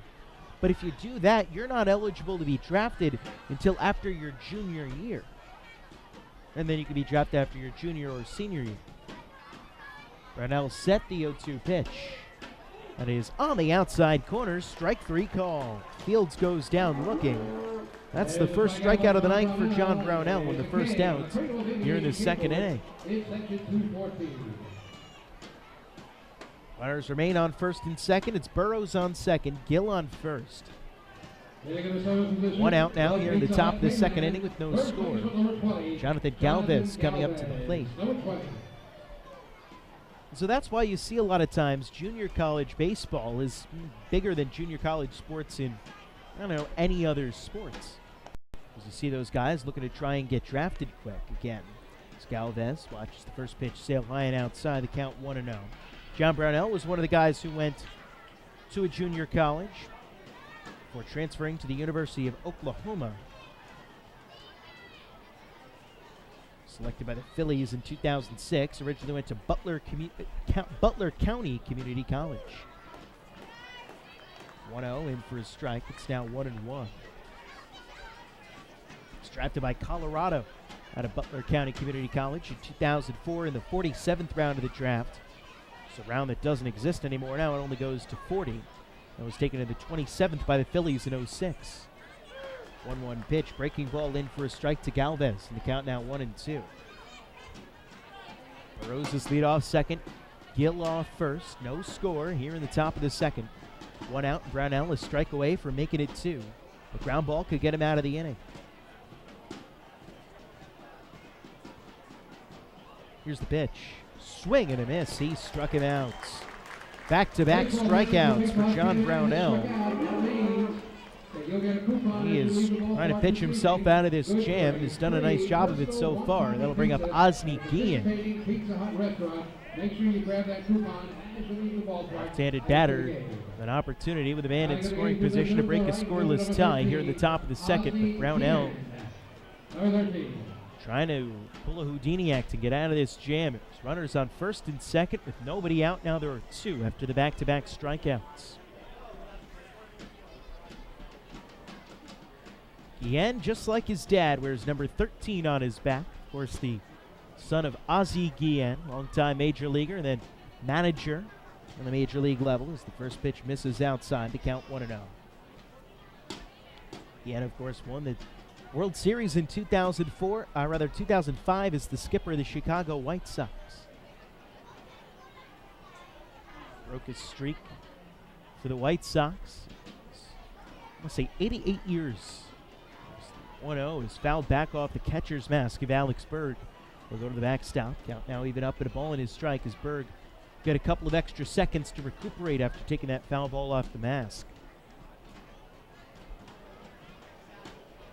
But if you do that, you're not eligible to be drafted until after your junior year. And then you can be drafted after your junior or senior year. Brownell set the 0-2 pitch. That is on the outside corner, strike 3 call. Fields goes down looking. That's the first strikeout of the night for John Brownell with the first out here in the second inning. Runners remain on first and second. It's Burrows on second, Gill on first. 1 out now here in the top of the second inning with no score. Jonathan Galvez coming up to the plate. So that's why you see a lot of times junior college baseball is bigger than junior college sports in, any other sports. As you see those guys looking to try and get drafted quick again. As Galvez watches the first pitch sail high and outside, the count 1-0. John Brownell was one of the guys who went to a junior college before transferring to the University of Oklahoma. Selected by the Phillies in 2006, originally went to Butler County Community College. 1-0 in for a strike. It's now 1-1. He's drafted by Colorado out of Butler County Community College in 2004 in the 47th round of the draft. It's a round that doesn't exist anymore now. It only goes to 40. That was taken in the 27th by the Phillies in 06. 1-1 pitch, breaking ball in for a strike to Galvez, and the count now 1-2. Burrows lead off second, Gill off first. No score here in the top of the second. 1 out, Brownell a strike away from making it 2. The ground ball could get him out of the inning. Here's the pitch. Swing and a miss. He struck him out. Back-to-back strikeouts for John Brownell. He is trying to pitch himself out of this jam. He's done a nice job of it so far. That'll bring up Osni Guillen. Left-handed batter. An opportunity with a man in scoring position to break a scoreless tie here in the top of the second with Brownell trying to pull a Houdini act and get out of this jam. There's runners on first and second with nobody out. Now there are 2 after the back-to-back strikeouts. Guillen, just like his dad, wears number 13 on his back. Of course, the son of Ozzie Guillen, longtime major leaguer and then manager on the major league level, as the first pitch misses outside to count 1-0. Guillen, of course, won the World Series in 2005 as the skipper of the Chicago White Sox. Broke his streak for the White Sox. I want to say 88 years. 1-0 is fouled back off the catcher's mask of Alex Berg. Will go to the backstop. Count now even up at a ball in his strike as Berg got a couple of extra seconds to recuperate after taking that foul ball off the mask.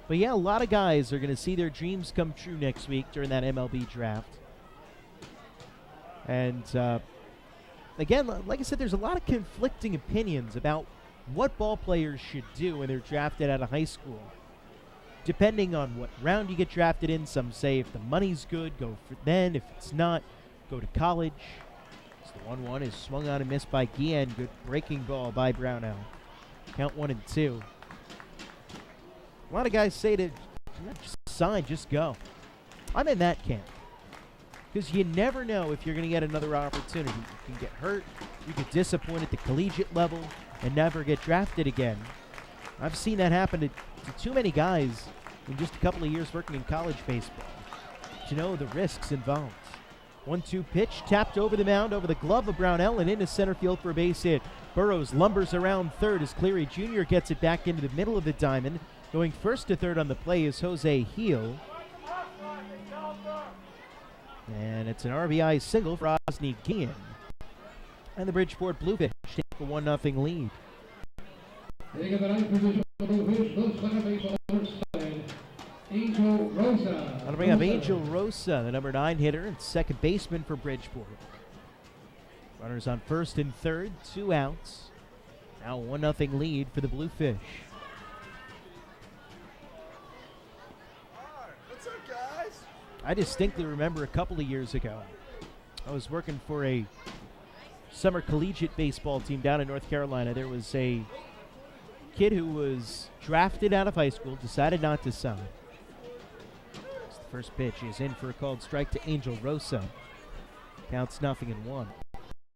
But yeah, a lot of guys are going to see their dreams come true next week during that MLB draft. And again, like I said, there's a lot of conflicting opinions about what ball players should do when they're drafted out of high school. Depending on what round you get drafted in, some say if the money's good, go for then. If it's not, go to college. So the 1-1 is swung on and missed by Guillen. Good breaking ball by Brownell. Count 1-2. A lot of guys say to just sign, just go. I'm in that camp. Because you never know if you're going to get another opportunity. You can get hurt, you get disappointed at the collegiate level, and never get drafted again. I've seen that happen to too many guys in just a couple of years working in college baseball. To know the risks involved. 1-2 pitch, tapped over the mound, over the glove of Brownell, and into center field for a base hit. Burrows lumbers around third as Cleary Jr. gets it back into the middle of the diamond. Going first to third on the play is Jose Heel. And it's an RBI single for Ozzie Guillen. And the Bridgeport Bluefish take a 1-0 lead. Taking the ninth position for the Bluefish, the second base on the side, Angel Rosa. I'll bring up Angel Rosa, the number 9 hitter and second baseman for Bridgeport. Runners on first and third, 2 outs. Now 1-0 lead for the Bluefish. I distinctly remember a couple of years ago, I was working for a summer collegiate baseball team down in North Carolina. There was a kid who was drafted out of high school, decided not to sign. The first pitch is in for a called strike to Angel Rosa. Counts 0-1.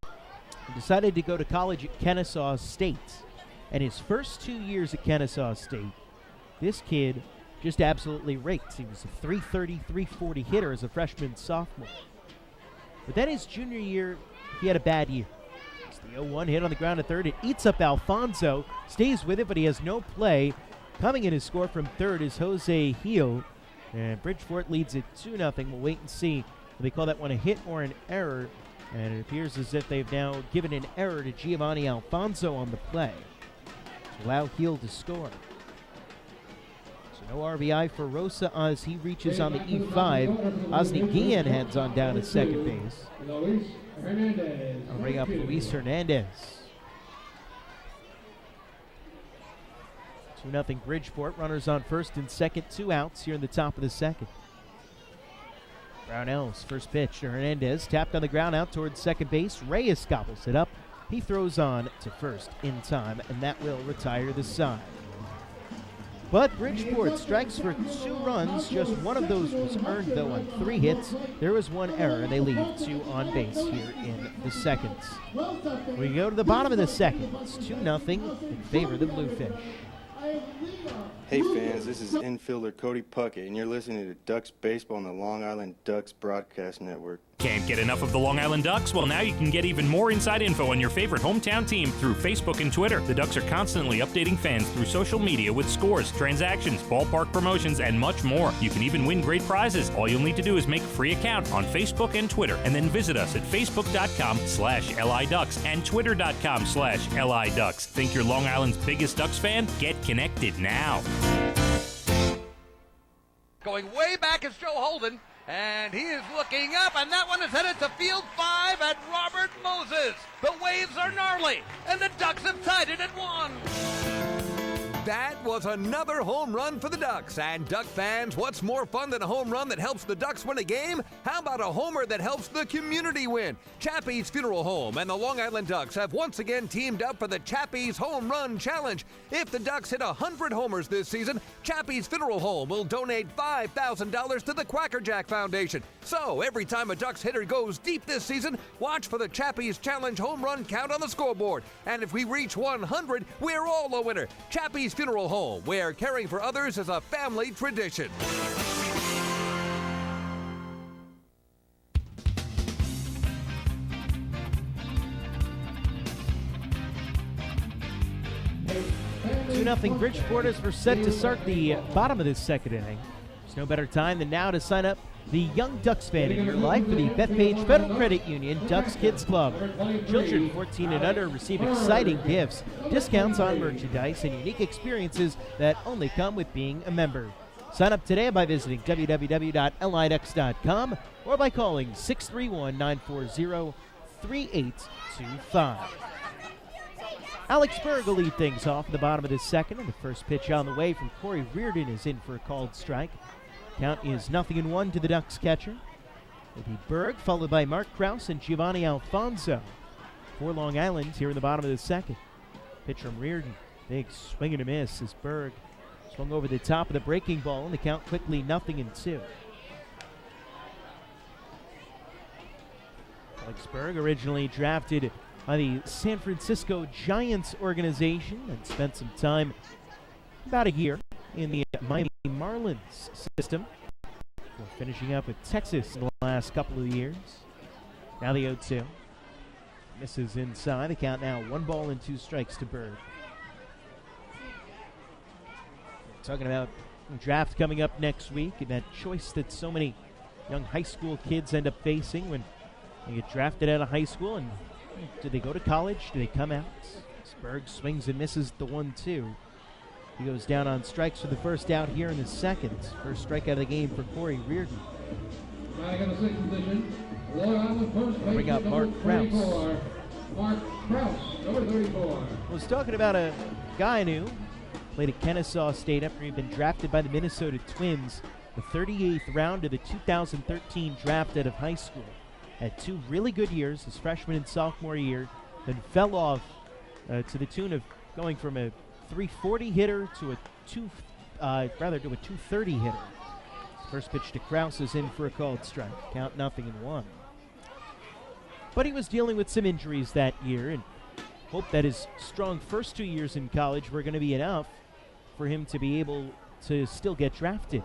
He decided to go to college at Kennesaw State. And his first 2 years at Kennesaw State, this kid just absolutely raked. He was a 330, 340 hitter as a freshman sophomore. But then his junior year, he had a bad year. It's the 0-1 hit on the ground at third. It eats up Alfonso, stays with it, but he has no play. Coming in his score from third is Jose Heel. And Bridgeport leads it 2-0. We'll wait and see if they call that one a hit or an error. And it appears as if they've now given an error to Giovanni Alfonso on the play to allow Heel to score. No RBI for Rosa as he reaches on the E5. Ozzie Guillen heads on down to second base. I'll bring up Luis Hernandez. 2-0 Bridgeport. Runners on first and second. 2 outs here in the top of the second. Brownell's first pitch to Hernandez. Tapped on the ground out towards second base. Reyes gobbles it up. He throws on to first in time, and that will retire the side. But Bridgeport strikes for 2 runs. Just one of those was earned, though, on 3 hits. There was 1 error, and they leave 2 on base here in the second. We go to the bottom of the second. It's 2-0 in favor of the Bluefish. Hey fans, this is infielder Cody Puckett, and you're listening to Ducks Baseball on the Long Island Ducks Broadcast Network. Can't get enough of the Long Island Ducks? Well, now you can get even more inside info on your favorite hometown team through Facebook and Twitter. The Ducks are constantly updating fans through social media with scores, transactions, ballpark promotions, and much more. You can even win great prizes. All you'll need to do is make a free account on Facebook and Twitter, and then visit us at facebook.com/LIDucks and twitter.com/LIDucks. Think you're Long Island's biggest Ducks fan? Get connected now. Going way back is Joe Holden, and he is looking up, and that one is headed to field 5 at Robert Moses. The waves are gnarly, and the Ducks have tied it at 1. That was another home run for the Ducks. And Duck fans, what's more fun than a home run that helps the Ducks win a game? How about a homer that helps the community win? Chappie's Funeral Home and the Long Island Ducks have once again teamed up for the Chappie's Home Run Challenge. If the Ducks hit 100 homers this season, Chappie's Funeral Home will donate $5,000 to the Quackerjack Foundation. So every time a Ducks hitter goes deep this season, watch for the Chappie's Challenge home run count on the scoreboard. And if we reach 100, we're all a winner. Chappie's Funeral Home, where caring for others is a family tradition. Two 2-0 Bridgeport as we're set to start the bottom of this second inning. There's no better time than now to sign up the young Ducks fan in your life for the Bethpage Federal Credit Union Ducks Kids Club. Children 14 and under receive exciting gifts, discounts on merchandise, and unique experiences that only come with being a member. Sign up today by visiting www.lidux.com or by calling 631-940-3825. Alex Berg will lead things off at the bottom of the second, and the first pitch on the way from Corey Reardon is in for a called strike. Count is 0-1 to the Ducks catcher. It'll be Berg, followed by Mark Krause and Giovanni Alfonso. For Long Island here in the bottom of the second. Pitch from Reardon. Big swing and a miss as Berg swung over the top of the breaking ball, and the count quickly 0-2. Alex Berg, originally drafted by the San Francisco Giants organization, and spent some time, about a year, in the Miami Marlins system, before finishing up with Texas in the last couple of years. Now the 0-2. Misses inside. The count now 1-2 strikes to Berg. Talking about draft coming up next week, and that choice that so many young high school kids end up facing when they get drafted out of high school. And do they go to college? Do they come out? Berg swings and misses the 1-2. He goes down on strikes for the first out here in the second. First strikeout of the game for Corey Reardon. Bring up Mark Krause. Mark Krause, number 34. I was talking about a guy I knew, played at Kennesaw State after he'd been drafted by the Minnesota Twins, the 38th round of the 2013 draft out of high school. Had two really good years, his freshman and sophomore year, then fell off to the tune of going from a 340 hitter to a 230 hitter. First pitch to Krause is in for a called strike. Count 0-1. But he was dealing with some injuries that year, and hope that his strong first 2 years in college were going to be enough for him to be able to still get drafted.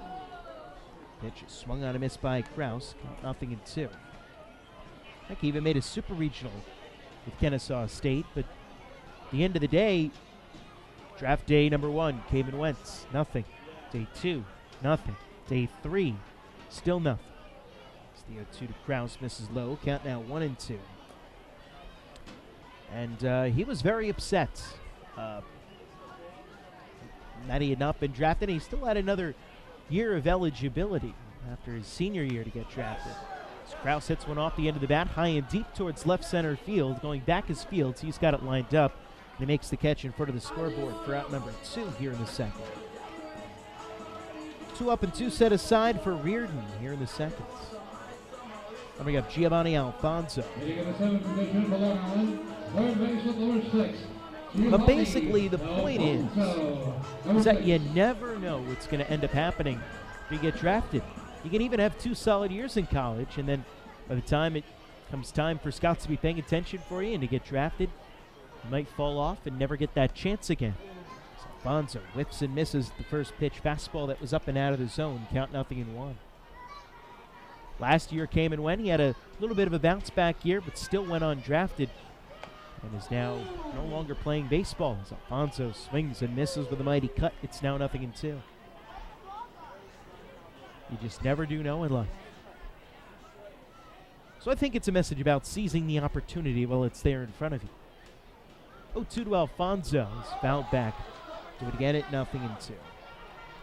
Pitch swung on a miss by Krause. Count 0-2. I think he even made a super regional with Kennesaw State, but at the end of the day, draft day number 1 came and went. Nothing. Day 2, nothing. Day 3, still nothing. It's the 0-2 to Krause, misses low. Count now 1-2. And he was very upset that he had not been drafted. He still had another year of eligibility after his senior year to get drafted. Krause hits one off the end of the bat, high and deep towards left center field. Going back his fields, he's got it lined up. And he makes the catch in front of the scoreboard for out number 2 here in the second. 2 up and 2 set aside for Reardon here in the second. Coming up, Giovanni Alfonso. But basically, the point is that you never know what's going to end up happening if you get drafted. You can even have 2 solid years in college, and then by the time it comes time for scouts to be paying attention for you and to get drafted, you might fall off and never get that chance again. So Alfonso whips and misses the first pitch. Fastball that was up and out of the zone. Count 0-1. Last year came and went. He had a little bit of a bounce back year, but still went undrafted and is now no longer playing baseball. As Alfonso swings and misses with a mighty cut, it's now 0-2. You just never do know in life. So I think it's a message about seizing the opportunity while it's there in front of you. 0-2 to Alfonso. He's fouled back. Do it again at 0-2.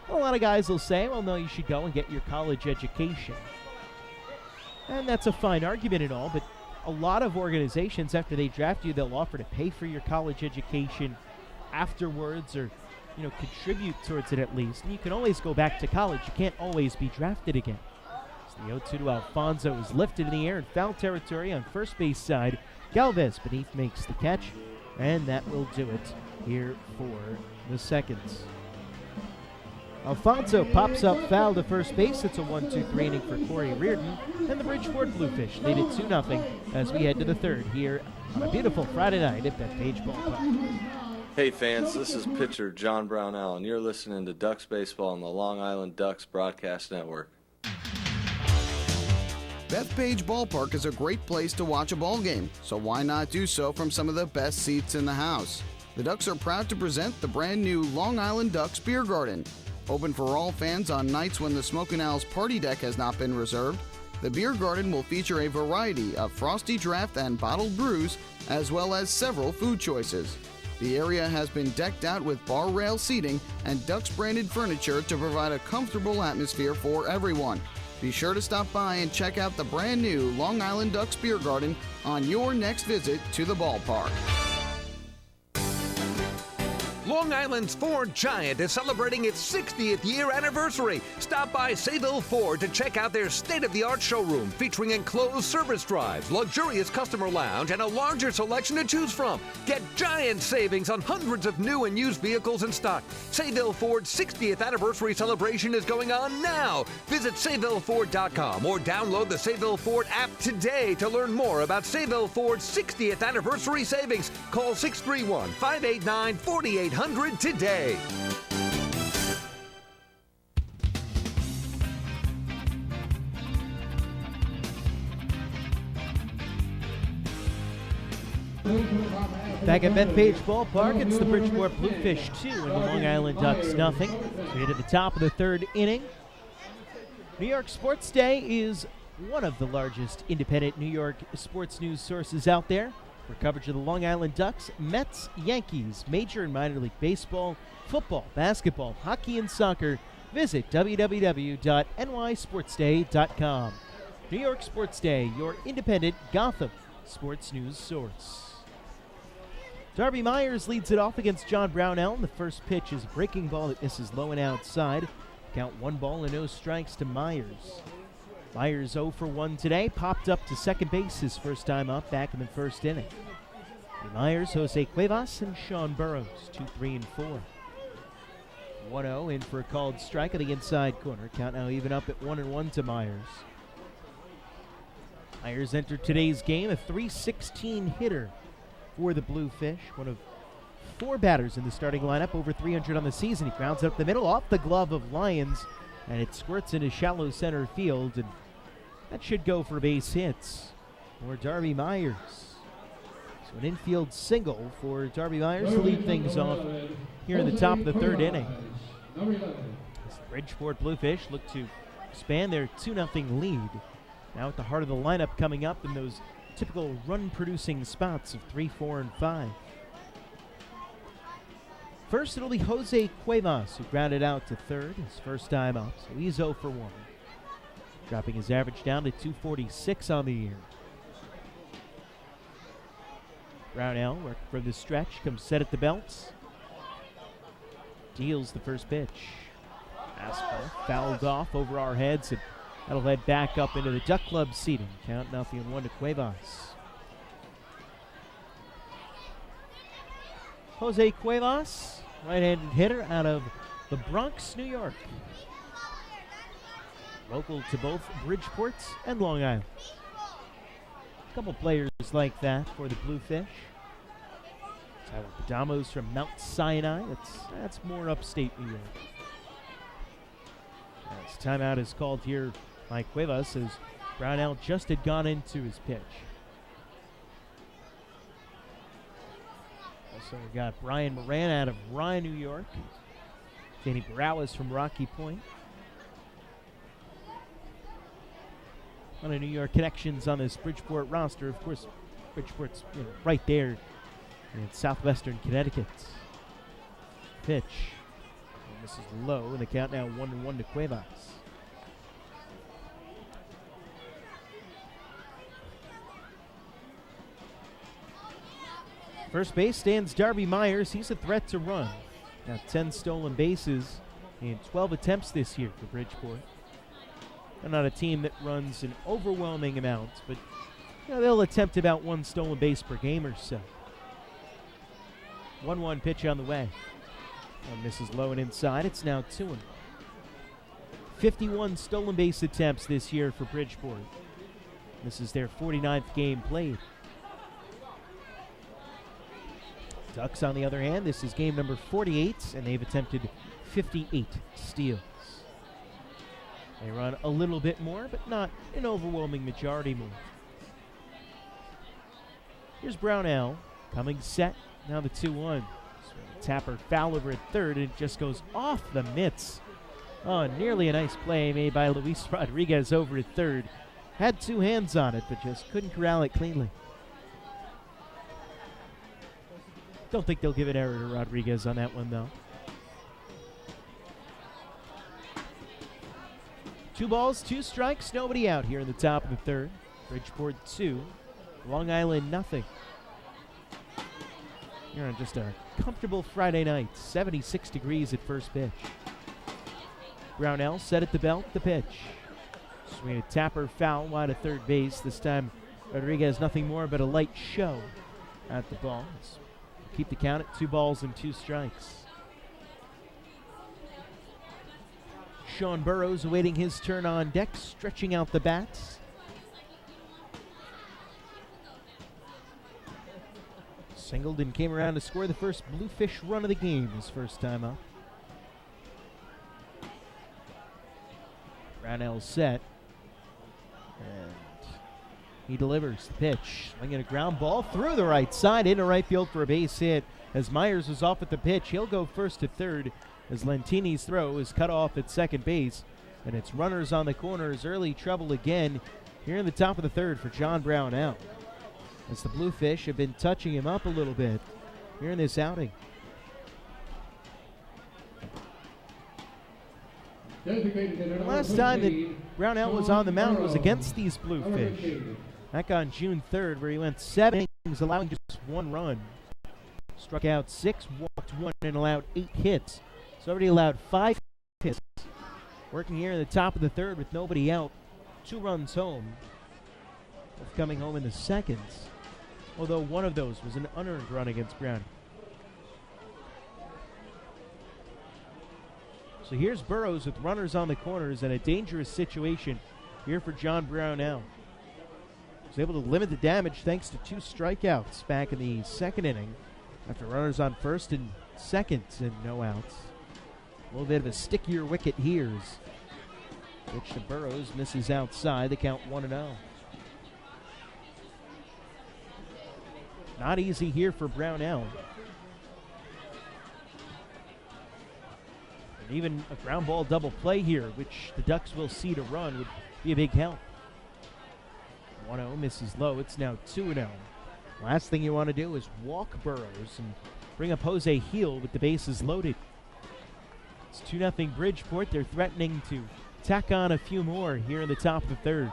A lot of guys will say, well, no, you should go and get your college education. And that's a fine argument and all, but a lot of organizations, after they draft you, they'll offer to pay for your college education afterwards, or contribute towards it at least. And you can always go back to college. You can't always be drafted again. So the 0-2 to Alfonso is lifted in the air in foul territory on first base side. Galvez beneath makes the catch, and that will do it here for the seconds. Alfonso pops up foul to first base. It's a 1-2-3 inning for Corey Reardon, and the Bridgeport Bluefish lead it 2-0 as we head to the third here on a beautiful Friday night at Bethpage Ballpark. Hey fans, this is pitcher John Brownell, and you're listening to Ducks Baseball on the Long Island Ducks Broadcast Network. Bethpage Ballpark is a great place to watch a ball game, so why not do so from some of the best seats in the house? The Ducks are proud to present the brand new Long Island Ducks Beer Garden. Open for all fans on nights when the Smokin' Owl's party deck has not been reserved, the Beer Garden will feature a variety of frosty draft and bottled brews, as well as several food choices. The area has been decked out with bar rail seating and Ducks branded furniture to provide a comfortable atmosphere for everyone. Be sure to stop by and check out the brand new Long Island Ducks Beer Garden on your next visit to the ballpark. Long Island's Ford Giant is celebrating its 60th year anniversary. Stop by Sayville Ford to check out their state-of-the-art showroom featuring enclosed service drives, luxurious customer lounge, and a larger selection to choose from. Get giant savings on hundreds of new and used vehicles in stock. Sayville Ford's 60th anniversary celebration is going on now. Visit SayvilleFord.com or download the Sayville Ford app today to learn more about Sayville Ford's 60th anniversary savings. Call 631-589-4800 today. Back at Bethpage Ballpark, it's the Bridgeport Bluefish 2 and the Long Island Ducks nothing. So we're at the top of the third inning. New York Sports Day is one of the largest independent New York sports news sources out there. For coverage of the Long Island Ducks, Mets, Yankees, Major and Minor League Baseball, football, basketball, hockey, and soccer, visit www.nysportsday.com. New York Sports Day, your independent Gotham sports news source. Darby Myers leads it off against John Brownell. The first pitch is a breaking ball that misses low and outside. Count 1 ball and no strikes to Myers. Myers 0 for 1 today, popped up to second base his first time up back in the first inning. Myers, Jose Cuevas, and Sean Burrows, 2, 3, and 4. 1-0 in for a called strike at the inside corner. Count now even up at 1-1 to Myers. Myers entered today's game a .316 hitter for the Bluefish, one of 4 batters in the starting lineup, over 300 on the season. He grounds it up the middle off the glove of Lyons, and it squirts into shallow center field, and that should go for base hits for Darby Myers. So an infield single for Darby Myers to lead things off here in the top of the third inning. As the Bridgeport Bluefish look to expand their 2-0 lead. Now at the heart of the lineup coming up in those typical run-producing spots of 3, 4, and 5. First, it'll be Jose Cuevas, who grounded out to third, his first time up, so he's 0 for 1. Dropping his average down to .246 on the year. Brownell, working from the stretch, comes set at the belts. Deals the first pitch. Fastball fouled off over our heads, and that'll head back up into the Duck Club seating. Count 0-1 to Cuevas. Jose Cuevas, right-handed hitter out of the Bronx, New York. Local to both Bridgeport and Long Island. A couple players like that for the Bluefish. Tyler Padamos from Mount Sinai. That's more upstate New York. As timeout is called here by Cuevas as Brownell just had gone into his pitch. Also we got Brian Moran out of Rye, New York. Danny Borales from Rocky Point. A lot of New York connections on this Bridgeport roster. Of course, Bridgeport's right there in southwestern Connecticut. Pitch. And this is low, and the count now 1-1 to Cuevas. First base stands Darby Myers. He's a threat to run. Now 10 stolen bases in 12 attempts this year for Bridgeport. They're not a team that runs an overwhelming amount, but they'll attempt about 1 stolen base per game or so. 1-1 pitch on the way. Misses low and inside. It's now 2-1. 51 stolen base attempts this year for Bridgeport. This is their 49th game played. Ducks, on the other hand, this is game number 48, and they've attempted 58 steals. They run a little bit more, but not an overwhelming majority more. Here's Brownell coming set. Now the 2-1. Tapper foul over at third, and it just goes off the mitts. Oh, nearly a nice play made by Luis Rodriguez over at third. Had 2 hands on it, but just couldn't corral it cleanly. Don't think they'll give an error to Rodriguez on that one, though. 2 balls, 2 strikes, nobody out here in the top of the third. Bridgeport 2, Long Island nothing. You're on just a comfortable Friday night, 76 degrees at first pitch. Brownell set at the belt, the pitch. Swing a Tapper foul wide of third base. This time Rodriguez nothing more but a light show at the ball. Let's keep the count at 2 balls and 2 strikes. Sean Burrows awaiting his turn on deck, stretching out the bats. Singled and came around to score the first Bluefish run of the game his first time up. Brownell set. And he delivers the pitch. Swinging a ground ball through the right side into right field for a base hit. As Myers was off at the pitch, he'll go first to third as Lentini's throw is cut off at second base. And it's runners on the corners. Early trouble again here in the top of the third for John Brownell, as the Bluefish have been touching him up a little bit here in this outing. Last time that Brownell was on the mound was against these Bluefish. Back on June 3rd, where he went 7 innings, allowing just 1 run. Struck out 6, walked 1, and allowed 8 hits. So already allowed 5 hits. Working here in the top of the third with nobody out. 2 runs home. Both coming home in the seconds, although one of those was an unearned run against Brown. So here's Burrows with runners on the corners and a dangerous situation here for John Brownell. Was able to limit the damage thanks to 2 strikeouts back in the second inning after runners on first and second and no outs. A little bit of a stickier wicket here. Pitch to Burrows, misses outside. The count 1-0. Not easy here for Brownell. And even a ground ball double play here, which the Ducks will see to run, would be a big help. 1-0 misses low. It's now 2-0. Last thing you want to do is walk Burrows and bring up Jose Heel with the bases loaded. It's 2-0 Bridgeport. They're threatening to tack on a few more here in the top of the third.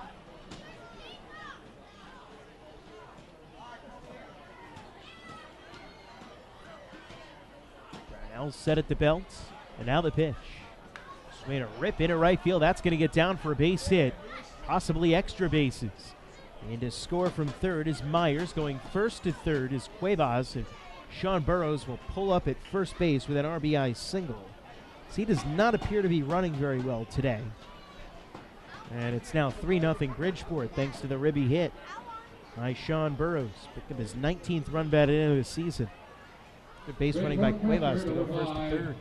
Brownell set at the belt, and now the pitch. Swing a rip into right field. That's going to get down for a base hit, possibly extra bases. And to score from third is Myers. Going first to third is Cuevas, and Sean Burrows will pull up at first base with an RBI single. So he does not appear to be running very well today. And it's now 3-0 Bridgeport thanks to the ribby hit by Sean Burrows. Picked up his 19th run batted into the season. Good base running by Cuevas to go first to third.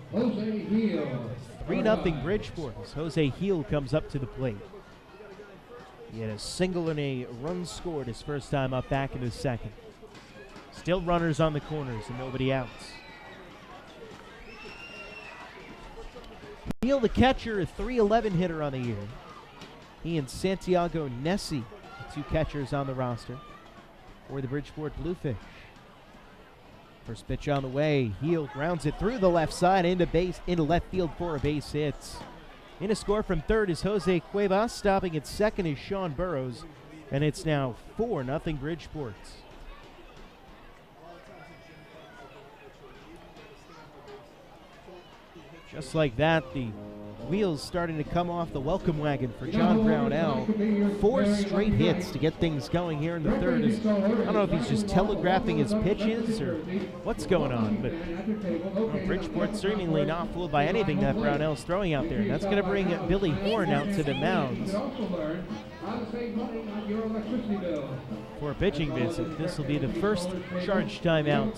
3-0 Bridgeport as Jose Heel comes up to the plate. He had a single and a run scored his first time up back in the second. Still runners on the corners and nobody outs. Heel, the catcher, a .311 hitter on the year. He and Santiago Nessie, the 2 catchers on the roster for the Bridgeport Bluefish. First pitch on the way. Heel grounds it through the left side into left field for a base hit. In a score from third is Jose Cuevas. Stopping at second is Sean Burrows. And it's now 4-0 Bridgeport. Just like that, the wheels starting to come off the welcome wagon for John Brownell. 4 straight hits to get things going here in the third. I don't know if he's just telegraphing his pitches or what's going on, but Bridgeport seemingly not fooled by anything that Brownell's throwing out there. And that's going to bring Billy Horn out to the mound for a pitching visit. This will be the first charge timeout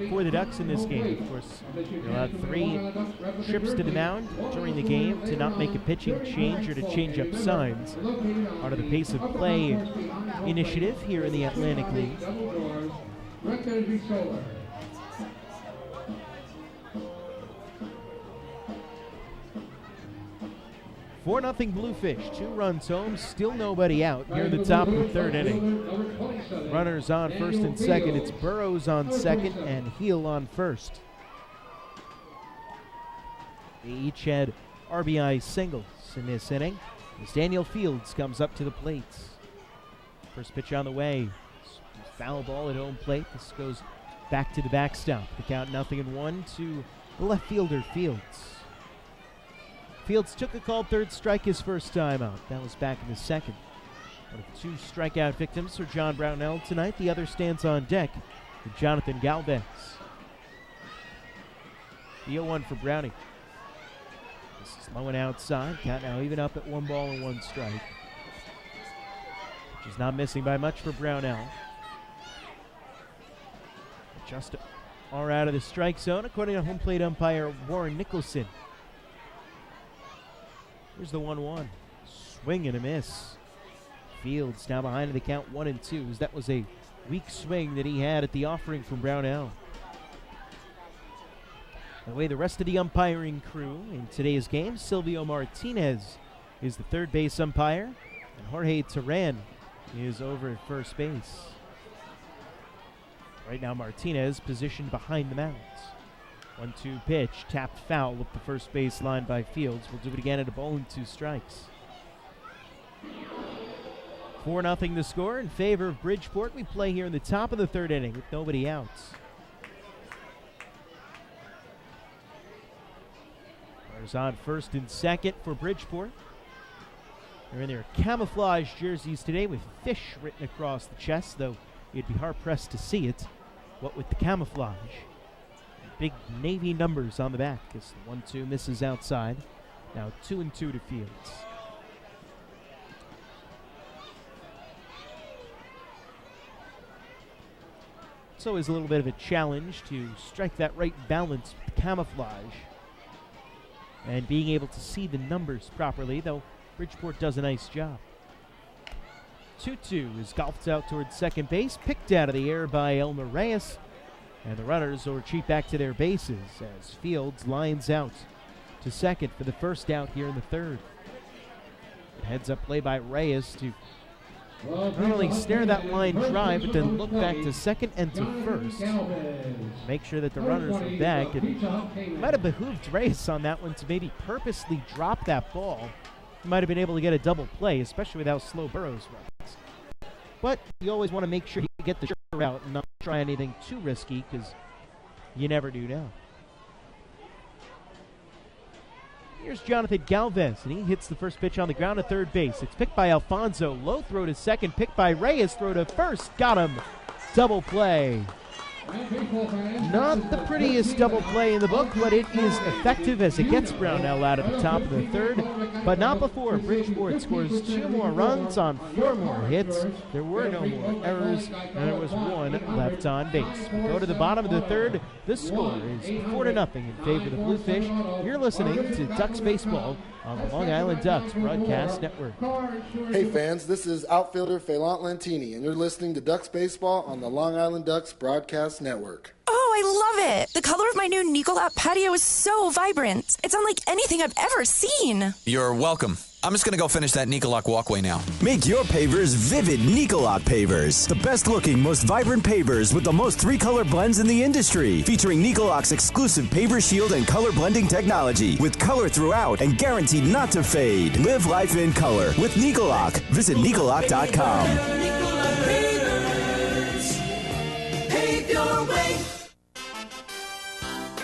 for the Ducks in this game. Of course, they'll have 3 trips to the mound during the game to not make a pitching change or to change up signs. Part of the pace of play initiative here in the Atlantic League. 4-0 Bluefish, 2 runs home, still nobody out here at the top of the third inning. Runners on first and second. It's Burrows on second and Heel on first. They each had RBI singles in this inning as Daniel Fields comes up to the plate. First pitch on the way. Foul ball at home plate. This goes back to the backstop. The count 0-1 to the left fielder Fields. Fields took a called third strike his first time out. That was back in the second. One of 2 strikeout victims for John Brownell tonight. The other stands on deck with Jonathan Galvez. The 0-1 for Brownie. This is low and outside. Count now even up at 1 ball and 1 strike. Which is not missing by much for Brownell. Just are out of the strike zone according to home plate umpire Warren Nicholson. Here's the 1-1. Swing and a miss. Fields now behind in the count 1-2 as that was a weak swing that he had at the offering from Brownell. The way the rest of the umpiring crew in today's game, Silvio Martinez is the third base umpire, and Jorge Terran is over at first base. Right now Martinez positioned behind the mound. 1-2 pitch, tapped foul up the first base line by Fields. We'll do it again at 1-2 strikes. 4-0 the score in favor of Bridgeport. We play here in the top of the third inning with nobody out. Runners on first and second for Bridgeport. They're in their camouflage jerseys today with fish written across the chest, though you'd be hard-pressed to see it. What with the camouflage? Big navy numbers on the back as the 1-2 misses outside. Now 2-2 to Fields. It's always a little bit of a challenge to strike that right balance with camouflage and being able to see the numbers properly, though Bridgeport does a nice job. 2-2 is golfed out towards second base, picked out of the air by Elmer Reyes. And the runners will retreat back to their bases as Fields lines out to second for the first out here in the third. It heads up play by Reyes to not only snare that line dry, but then look back to second and to first. Make sure that the runners are back. It might have behooved Reyes on that one to maybe purposely drop that ball. He might have been able to get a double play, especially with how slow Burrows runs. But you always want to make sure you get the sure out and not try anything too risky because you never do know. Here's Jonathan Galvez, and he hits the first pitch on the ground at third base. It's picked by Alfonso. Low throw to second, picked by Reyes. Throw to first. Got him. Double play. Not the prettiest double play in the book, but it is effective as it gets Brownell out at the top of the third. But not before Bridgeport scores 2 more runs on 4 more hits. There were no more errors, and there was 1 left on base. We go to the bottom of the third. The score is 4-0 in favor of the Bluefish. You're listening to Ducks Baseball on the Long Island Ducks Broadcast Network. Hey fans, this is outfielder Phelant Lantini, and you're listening to Ducks Baseball on the Long Island Ducks Broadcast Network. Oh, I love it. The color of my new Nicolot patio is so vibrant. It's unlike anything I've ever seen. You're welcome. I'm just going to go finish that Nicolot walkway now. Make your pavers vivid Nicolot pavers. The best looking, most vibrant pavers with the most 3-color blends in the industry. Featuring Nicolot's exclusive paver shield and color blending technology. With color throughout and guaranteed not to fade. Live life in color with Nicolot. Visit Nicolot.com. Pave your way.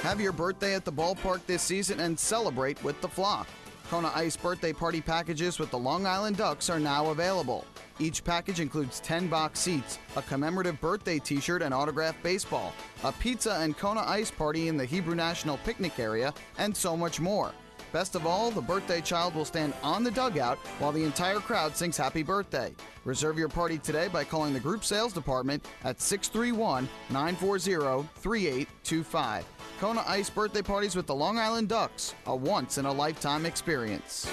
Have your birthday at the ballpark this season and celebrate with the flock. Kona Ice birthday party packages with the Long Island Ducks are now available. Each package includes 10 box seats, a commemorative birthday t-shirt and autographed baseball, a pizza and Kona Ice party in the Hebrew National Picnic area, and so much more. Best of all, the birthday child will stand on the dugout while the entire crowd sings happy birthday. Reserve your party today by calling the group sales department at 631-940-3825. Kona Ice birthday parties with the Long Island Ducks, a once-in-a-lifetime experience.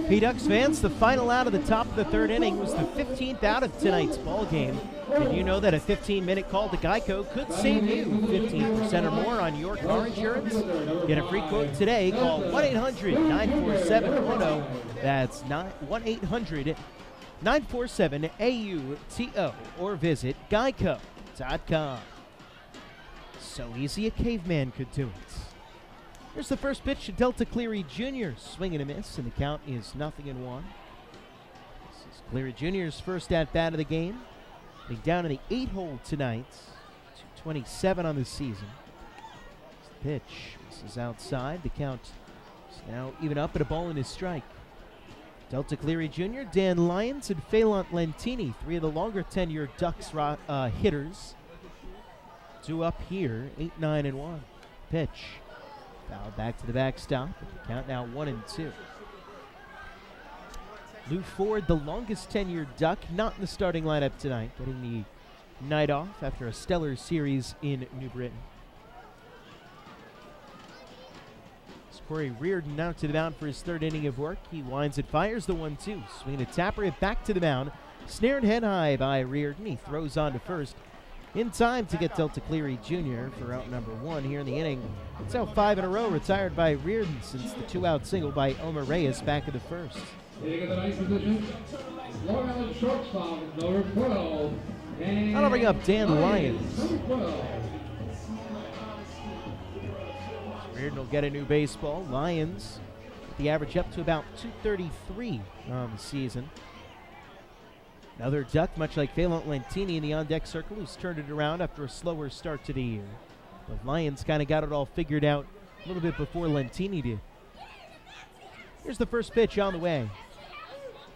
P-Ducks fans, the final out of the top of the third inning was the 15th out of tonight's ball game. Did you know that a 15-minute call to Geico could save you 15% or more on your car insurance? Get a free quote today. Call 1-800-947-10. That's 1-800-947-AUTO or visit geico.com. So easy a caveman could do it. Here's the first pitch to Delta Cleary Jr. Swing and a miss, and the count is 0-1. This is Cleary Jr.'s first at-bat of the game. Being down in the 8-hole tonight. 227 on the season. The pitch. This is outside. The count is now even up at a ball and a strike. Delta Cleary Jr., Dan Lyons, and Phelan Lentini, three of the longer tenured Ducks hitters. Two up here, 8-9-1. Pitch. Foul back to the backstop. Count now 1-2. Lou Ford, the longest tenured Duck, not in the starting lineup tonight, getting the night off after a stellar series in New Britain. It's Corey Reardon now to the mound for his third inning of work. He winds it, fires the 1-2. Swinging a tapper it back to the mound. Snared head high by Reardon. He throws on to first. In time to get Delta Cleary Jr. for out number 1 here in the inning. It's out 5 in a row, retired by Reardon since the 2-out single by Elmer Reyes back in the first. I'll bring up Dan Lyons. Reardon will get a new baseball. Lyons, the average up to about 233 on the season. Another Duck, much like Phelan Lentini in the on-deck circle, who's turned it around after a slower start to the year. The Lions kind of got it all figured out a little bit before Lentini did. Here's the first pitch on the way.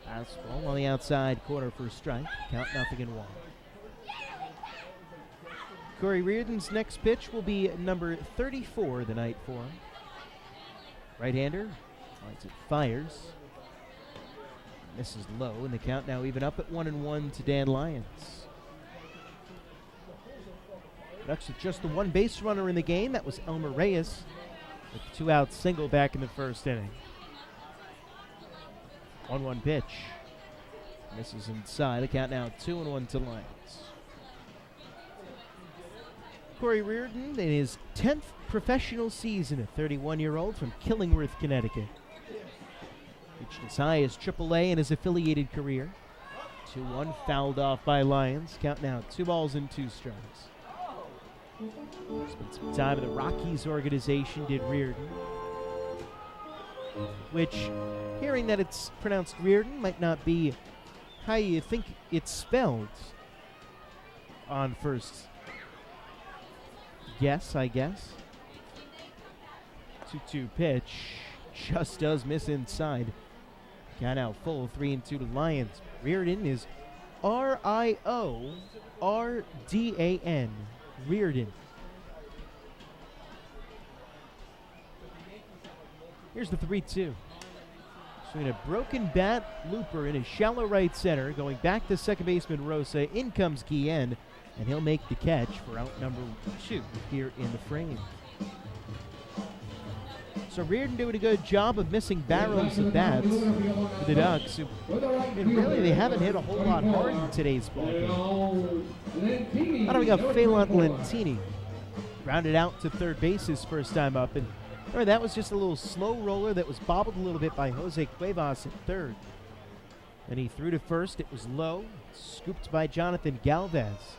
Fastball on the outside corner for a strike. Count 0-1. Corey Reardon's next pitch will be number 34 the night for him. Right-hander, lines it, fires. This is low, and the count now even up at 1-1 to Dan Lyons. Ducks with just the one base runner in the game. That was Elmer Reyes with a 2-out single back in the first inning. 1-1 pitch. Misses inside. The count now 2-1 to Lyons. Corey Reardon in his 10th professional season, a 31-year-old from Killingworth, Connecticut. Reached as high as AAA in his affiliated career. 2-1 fouled off by Lyons. Count now 2 balls and 2 strikes. Spent some time in the Rockies organization, did Reardon. Which, hearing that it's pronounced Reardon, might not be how you think it's spelled on first guess, I guess. 2-2 pitch. Just does miss inside. Count out full, 3-2 to Lyons. Reardon is R-I-O-R-D-A-N. Reardon. Here's the 3-2. Swinging a broken bat looper in his shallow right center. Going back to second baseman Rosa. In comes Guillen, and he'll make the catch for out number 2 here in the frame. So Reardon doing a good job of missing barrels of bats for the Ducks. And really, they haven't hit a whole lot hard in today's ball game. How do we got Phelan Lentini? Grounded out to third base his first time up. And that was just a little slow roller that was bobbled a little bit by Jose Cuevas at third. And he threw to first. It was low. Scooped by Jonathan Galvez.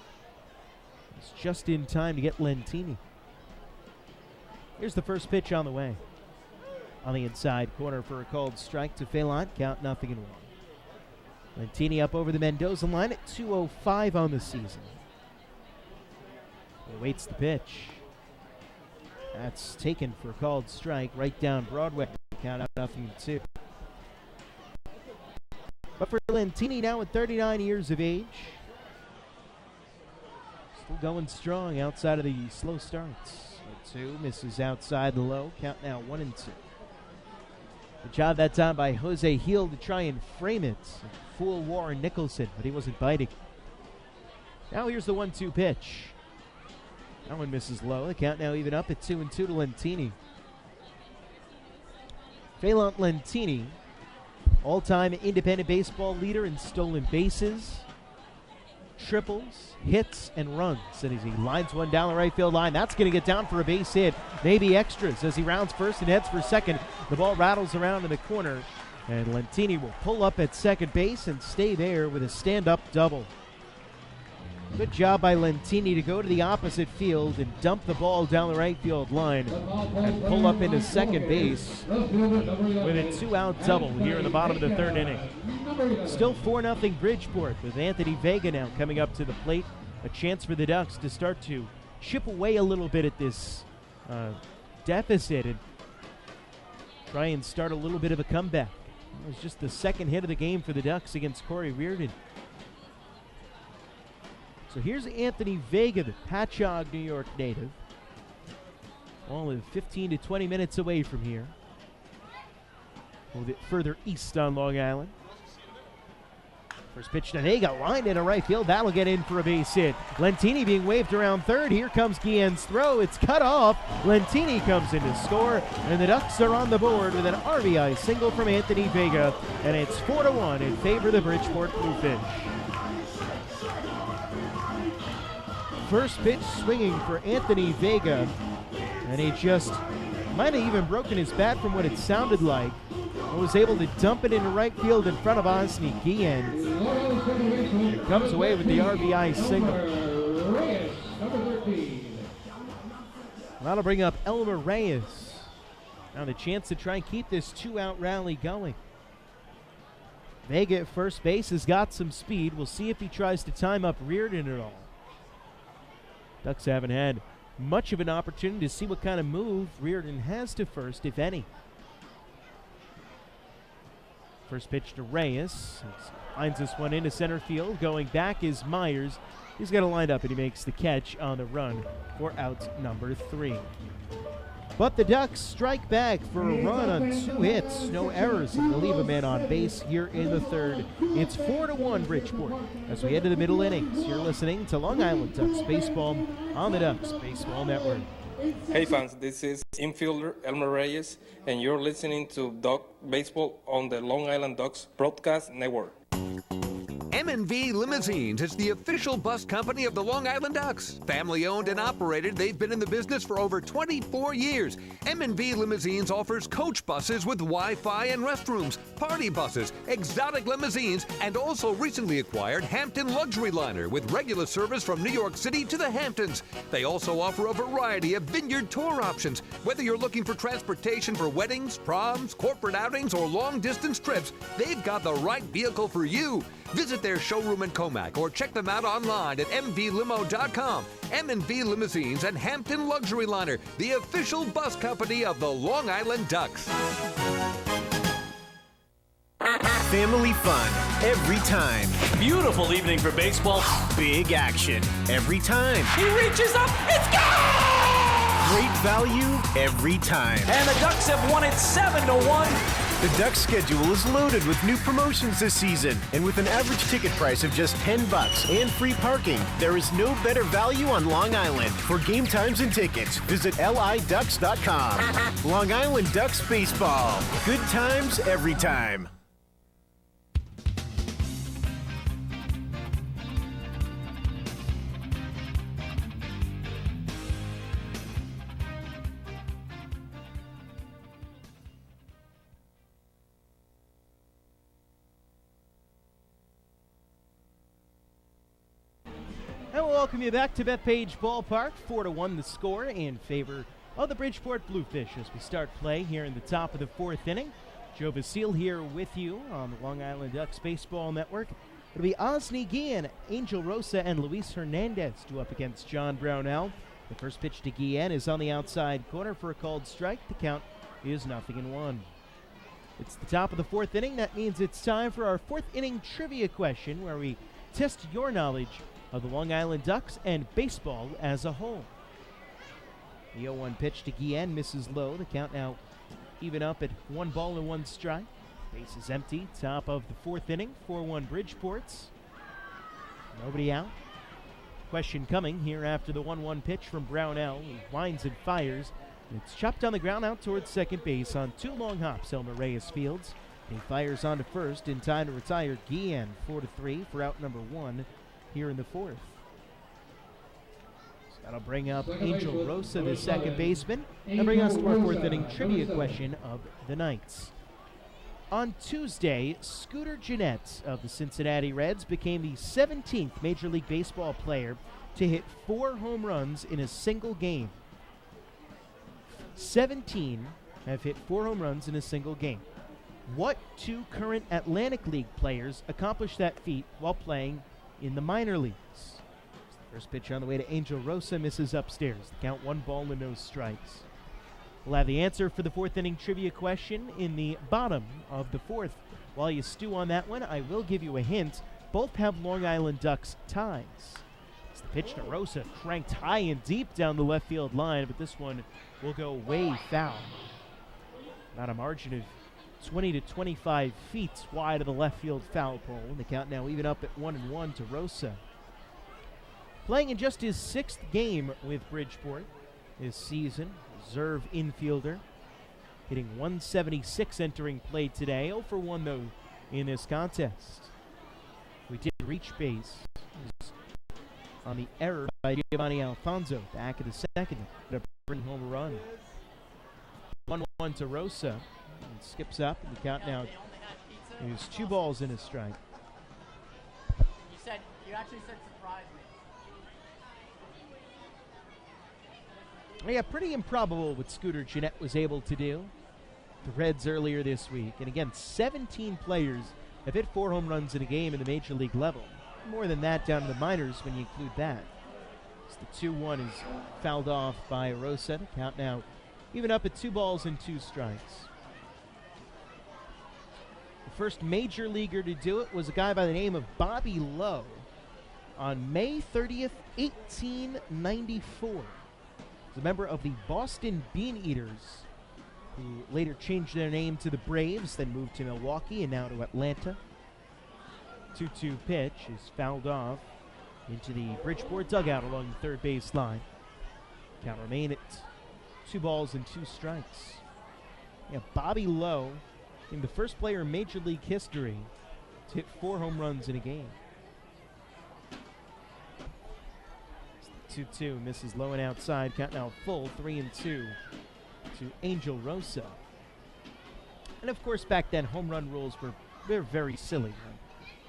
It's just in time to get Lentini. Here's the first pitch on the way. On the inside corner for a called strike to Phelan. Count 0-1. Lentini up over the Mendoza line at 2:05 on the season. Awaits the pitch. That's taken for a called strike right down Broadway. Count out 0-2. But for Lentini now at 39 years of age, still going strong outside of the slow starts. 2 misses outside the low. Count now 1-2. The job that time by Jose Heel to try and frame it. Fool Warren Nicholson, but he wasn't biting. Now here's the 1-2 pitch. That one misses low. The count now even up at 2-2 to Lentini. Phelan Lentini, all-time independent baseball leader in stolen bases, triples, hits, and runs. And as he lines one down the right field line, that's going to get down for a base hit. Maybe extras as he rounds first and heads for second. The ball rattles around in the corner, and Lentini will pull up at second base and stay there with a stand-up double. Good job by Lentini to go to the opposite field and dump the ball down the right field line and pull up into second base with a 2-out double here in the bottom of the third inning. Still 4-0 Bridgeport with Anthony Vega now coming up to the plate. A chance for the Ducks to start to chip away a little bit at this deficit and try and start a little bit of a comeback. It was just the second hit of the game for the Ducks against Corey Reardon. So here's Anthony Vega, the Patchogue, New York native. Only 15 to 20 minutes away from here. A little bit further east on Long Island. First pitch to Vega, lined in a right field. That'll get in for a base hit. Lentini being waved around third. Here comes Guillen's throw. It's cut off. Lentini comes in to score, and the Ducks are on the board with an RBI single from Anthony Vega, and it's 4-1 in favor of the Bridgeport Bluefish. First pitch swinging for Anthony Vega, and he just might have even broken his bat from what it sounded like. Was able to dump it into right field in front of Osni Guillen. It comes away with the RBI single. That'll bring up Elmer Reyes. Now the chance to try and keep this 2-out rally going. Vega at first base has got some speed. We'll see if he tries to time up Reardon at all. Ducks haven't had much of an opportunity to see what kind of move Reardon has to first, if any. First pitch to Reyes. Lines this one into center field. Going back is Myers. He's got it lined up, and he makes the catch on the run for out number 3. But the Ducks strike back for a run on 2 hits. No errors, and they'll leave a man on base here in the third. It's 4-1 Bridgeport as we head to the middle innings. You're listening to Long Island Ducks Baseball on the Ducks Baseball Network. Hey fans, this is infielder Elmer Reyes, and you're listening to Duck Baseball on the Long Island Ducks Broadcast Network. M&V Limousines is the official bus company of the Long Island Ducks. Family owned and operated, they've been in the business for over 24 years. M&V Limousines offers coach buses with Wi-Fi and restrooms, party buses, exotic limousines, and also recently acquired Hampton Luxury Liner with regular service from New York City to the Hamptons. They also offer a variety of vineyard tour options. Whether you're looking for transportation for weddings, proms, corporate outings, or long-distance trips, they've got the right vehicle for you. Visit their showroom in Comac or check them out online at mvlimo.com. M&V Limousines and Hampton Luxury Liner, the official bus company of the Long Island Ducks. Family fun every time. Beautiful evening for baseball. Big action every time. He reaches up, it's gone! Great value every time. And the Ducks have won it 7-1. The Ducks schedule is loaded with new promotions this season, and with an average ticket price of just $10 and free parking, there is no better value on Long Island. For game times and tickets, visit liducks.com. Long Island Ducks Baseball. Good times every time. And we'll welcome you back to Bethpage Ballpark. 4-1 the score in favor of the Bridgeport Bluefish as we start play here in the top of the fourth inning. Joe Vasile here with you on the Long Island Ducks Baseball Network. It'll be Osni Guillen, Angel Rosa, and Luis Hernandez due up against John Brownell. The first pitch to Guillen is on the outside corner for a called strike. The count is 0-1. It's the top of the fourth inning. That means it's time for our fourth inning trivia question where we test your knowledge of the Long Island Ducks and baseball as a whole. The 0-1 pitch to Guillen misses low. The count now even up at 1-1 strike. Base is empty. Top of the fourth inning. 4-1 Bridgeport's. Nobody out. Question coming here after the 1-1 pitch from Brownell. He winds and fires. It's chopped on the ground out towards second base on 2 long hops. Elmer Reyes fields. He fires on to first in time to retire Guillen 4-3 for out number 1 here in the fourth. That'll bring up Angel Rosa, the second baseman, and bring us to our fourth inning trivia question of the night. On Tuesday, Scooter Gennett of the Cincinnati Reds became the 17th Major League Baseball player to hit 4 home runs in a single game. 17 have hit 4 home runs in a single game. What 2 current Atlantic League players accomplished that feat while playing in the minor leagues? First pitch on the way to Angel Rosa misses upstairs. The count 1 no strikes. We'll have the answer for the fourth inning trivia question in the bottom of the fourth. While you stew on that one, I will give you a hint. Both have Long Island Ducks ties. It's the pitch to Rosa, cranked high and deep down the left field line, but this one will go way foul. About a margin of 20 to 25 feet wide of the left field foul pole. And the count now even up at 1-1 to Rosa. Playing in just his 6th game with Bridgeport this season, reserve infielder, hitting 176 entering play today. 0 for 1 though in this contest. We did reach base on the error by Giovanni Alfonso back in the second to bring home a run. 1-1 to Rosa. And skips up, and the count now is 2 balls and a strike. You actually said surprise me. Yeah, pretty improbable what Scooter Gennett was able to do. The Reds earlier this week. And again, 17 players have hit 4 home runs in a game in the major league level. More than that down in the minors when you include that. So the 2-1 is fouled off by Rosa. The count now even up at 2 balls and 2 strikes. The first major leaguer to do it was a guy by the name of Bobby Lowe on May 30th, 1894. He's a member of the Boston Bean Eaters, who later changed their name to the Braves, then moved to Milwaukee and now to Atlanta. 2-2 pitch is fouled off into the Bridgeport dugout along the third base line. Count remain at 2 balls and 2 strikes. Yeah, Bobby Lowe, the first player in Major League history to hit 4 home runs in a game. 2-2 misses low and outside. Count now full 3-2 to Angel Rosa. And of course, back then, home run rules were very silly.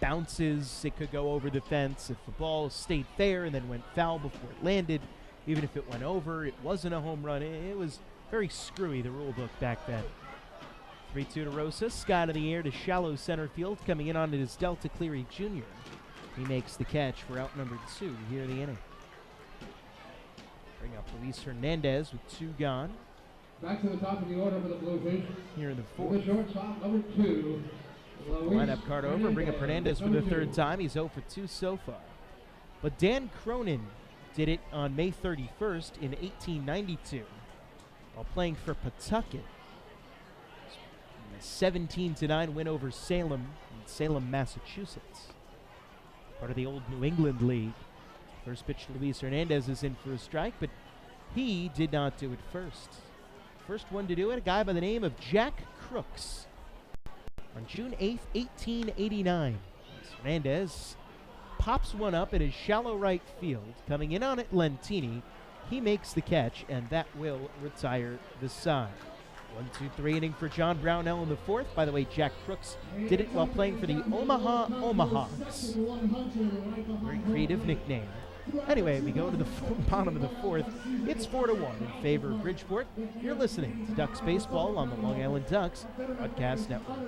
Bounces, it could go over the fence. If the ball stayed fair and then went foul before it landed, even if it went over, it wasn't a home run. It was very screwy, the rule book back then. 3-2 to Rosa. Sky to the air to shallow center field. Coming in on it is Delta Cleary Jr. He makes the catch for out number 2 here in the inning. Bring up Luis Hernandez with 2 gone. Back to the top of the order for the Bluefish. Here in the fourth. The shortstop, number 2. Lineup card over. Bring up Hernandez for the 3rd time. He's 0 for 2 so far. But Dan Cronin did it on May 31st in 1892 while playing for Pawtucket. 17-9 win over Salem in Salem, Massachusetts. Part of the old New England League. First pitch to Luis Hernandez is in for a strike, but he did not do it first. First one to do it, a guy by the name of Jack Crooks. On June 8th, 1889, Hernandez pops one up in his shallow right field. Coming in on it, Lentini. He makes the catch, and that will retire the side. 1-2-3 inning for John Brownell in the fourth. By the way, Jack Crooks did it while playing for the Omaha Omahawks. Very creative nickname. Anyway, we go to the bottom of the fourth. It's 4-1 in favor of Bridgeport. You're listening to Ducks Baseball on the Long Island Ducks Broadcast Network.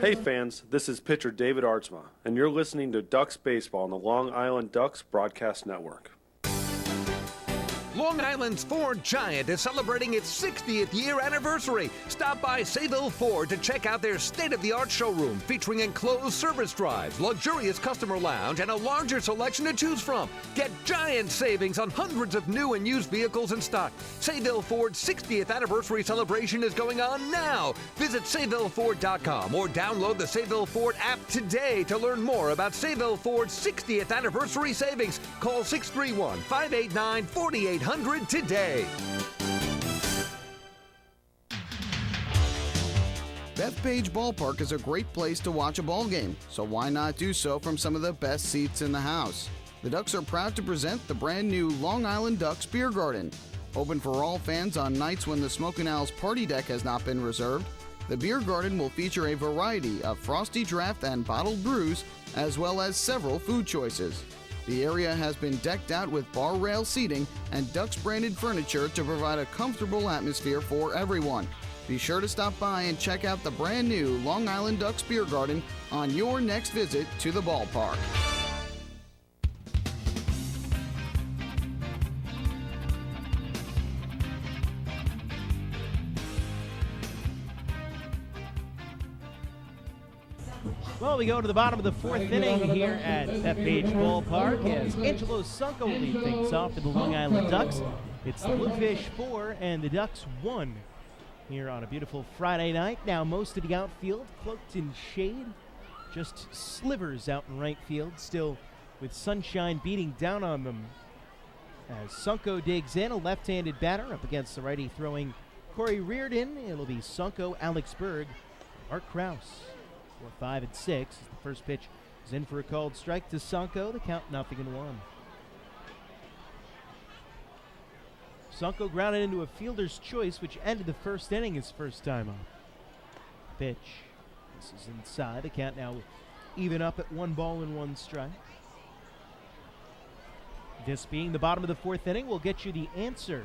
Hey fans, this is pitcher David Artsma, and you're listening to Ducks Baseball on the Long Island Ducks Broadcast Network. Long Island's Ford Giant is celebrating its 60th year anniversary. Stop by Sayville Ford to check out their state-of-the-art showroom featuring enclosed service drives, luxurious customer lounge, and a larger selection to choose from. Get giant savings on hundreds of new and used vehicles in stock. Sayville Ford's 60th anniversary celebration is going on now. Visit SayvilleFord.com or download the Sayville Ford app today to learn more about Sayville Ford's 60th anniversary savings. Call 631-589-4800 today. Bethpage Ballpark is a great place to watch a ball game, so why not do so from some of the best seats in the house? The Ducks are proud to present the brand new Long Island Ducks Beer Garden. Open for all fans on nights when the Smokin' Owl's party deck has not been reserved, the Beer Garden will feature a variety of frosty draft and bottled brews, as well as several food choices. The area has been decked out with bar rail seating and Ducks branded furniture to provide a comfortable atmosphere for everyone. Be sure to stop by and check out the brand new Long Island Ducks Beer Garden on your next visit to the ballpark. Well, we go to the bottom of the fourth inning here at Bethpage Ballpark as Angelo Sunko will lead things off for the Long Island Ducks. It's the Bluefish 4 and the Ducks 1 here on a beautiful Friday night. Now most of the outfield cloaked in shade, just slivers out in right field, still with sunshine beating down on them. As Sunko digs in, a left-handed batter up against the righty throwing Corey Reardon. It'll be Sunko, Alex Berg, Art Krause. 4, 5, and 6. The first pitch is in for a called strike to Sunko. The count 0-1. Sunko grounded into a fielder's choice, which ended the first inning his first time up. Pitch. This is inside. The count now even up at 1-1 strike. This being the bottom of the fourth inning, we'll get you the answer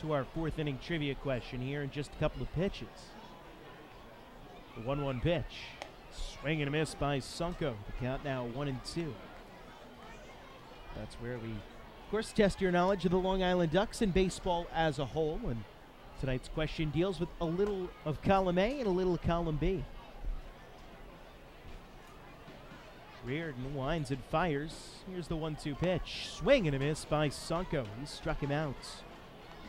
to our fourth inning trivia question here in just a couple of pitches. The 1-1 pitch. Swing and a miss by Sunko. The count now 1-2. That's where we, of course, test your knowledge of the Long Island Ducks and baseball as a whole. And tonight's question deals with a little of column A and a little of column B. Reardon winds and fires. Here's the 1-2 pitch. Swing and a miss by Sunko. He struck him out.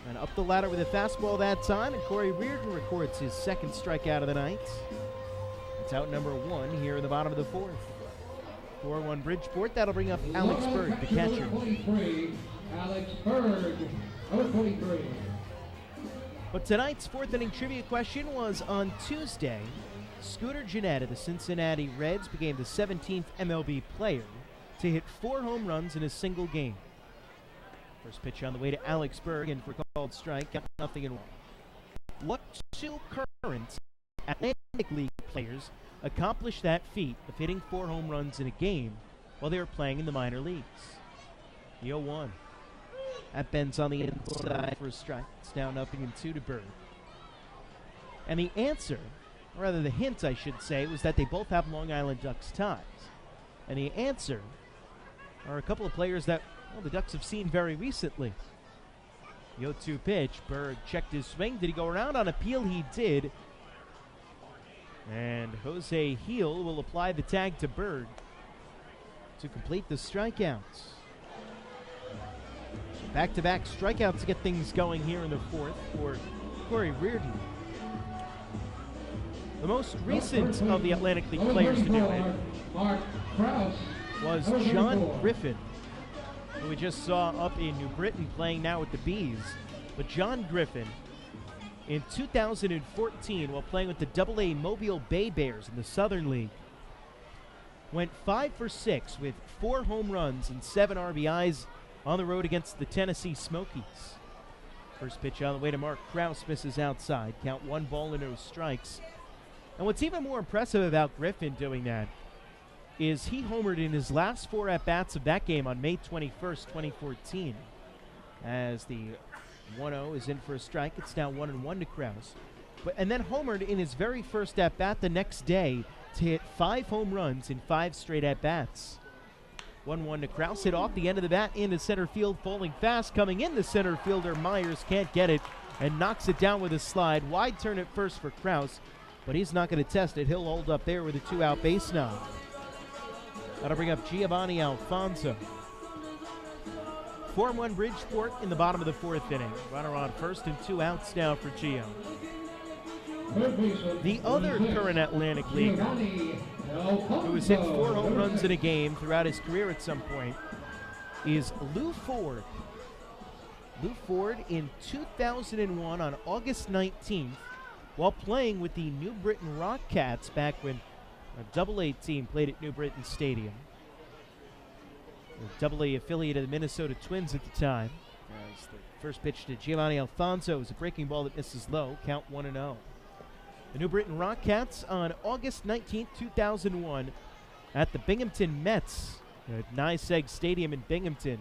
And up the ladder with a fastball that time, and Corey Reardon records his second strikeout of the night. It's out number 1 here in the bottom of the fourth. 4-1 Bridgeport. That'll bring up Alex Berg, the catcher. 23, Alex Berg, number 23. But tonight's fourth inning trivia question was on Tuesday. Scooter Gennett of the Cincinnati Reds became the 17th MLB player to hit 4 home runs in a single game. First pitch on the way to Alex Berg, and for called strike, got 0-1. What 2 current Atlantic League players accomplished that feat of hitting 4 home runs in a game while they were playing in the minor leagues? The 0-1. That bends on the inside for a strike. It's now 0-2 to Berg. And the answer, or rather the hint I should say, was that they both have Long Island Ducks ties. And the answer are a couple of players that, well, the Ducks have seen very recently. The 0-2 pitch. Berg checked his swing. Did he go around on appeal? He did. And Jose Heel will apply the tag to Berg to complete the strikeouts. Back-to-back strikeouts to get things going here in the fourth for Corey Reardon. The most recent of the Atlantic League players to do it was John Griffin, who we just saw up in New Britain playing now with the Bees. But John Griffin, in 2014, while playing with the AA Mobile Bay Bears in the Southern League, went 5 for 6 with 4 home runs and 7 RBIs on the road against the Tennessee Smokies. First pitch on the way to Mark Krause misses outside. Count 1-0 strikes. And what's even more impressive about Griffin doing that is he homered in his last 4 at-bats of that game on May 21st, 2014. As the 1-0 is in for a strike, it's now 1-1 to Krause. And then homered in his very first at-bat the next day to hit 5 home runs in 5 straight at-bats. 1-1 to Krause, hit off the end of the bat into center field, falling fast. Coming in, the center fielder Myers can't get it and knocks it down with a slide. Wide turn at first for Krause, but he's not going to test it. He'll hold up there with a 2-out base now. That'll bring up Giovanni Alfonso. 4-1 Bridgeport in the bottom of the 4th inning. Runner on first and 2 outs now for Gio. The other current Atlantic Leaguer who has hit 4 home runs in a game throughout his career at some point is Lou Ford. Lou Ford in 2001 on August 19th while playing with the New Britain Rockcats back when a Double-A team played at New Britain Stadium. The Double-A affiliate of the Minnesota Twins at the time. As the first pitch to Giovanni Alfonso is a breaking ball that misses low, count 1-0. The New Britain Rockcats on August 19th, 2001 at the Binghamton Mets at NYSEG Stadium in Binghamton.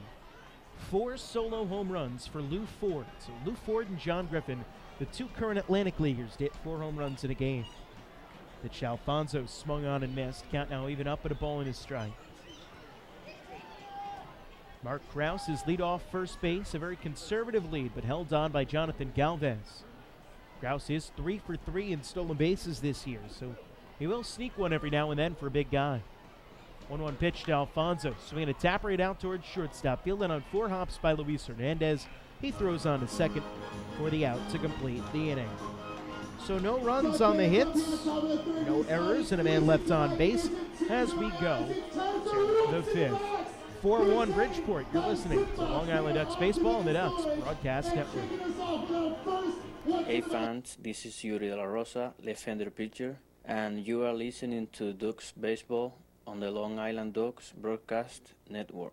4 solo home runs for Lou Ford. So Lou Ford and John Griffin, the 2 current Atlantic Leaguers, hit 4 home runs in a game. Pitch Alfonso swung on and missed. Count now even up at a ball and a strike. Mark Krause is leadoff first base, a very conservative lead, but held on by Jonathan Galvez. Krause is 3 for 3 in stolen bases this year, so he will sneak one every now and then for a big guy. 1-1 pitch to Alfonso, swinging a tap right out towards shortstop, fielded on 4 hops by Luis Hernandez. He throws on to second for the out to complete the inning. So no runs on the hits, no errors, and a man left on base as we go to the 5th. 4-1 Bridgeport. You're listening to Long Island Ducks Baseball on the Ducks Broadcast Network. Hey fans, this is Yuri De La Rosa, left-hander pitcher, and you are listening to Ducks Baseball on the Long Island Ducks Broadcast Network.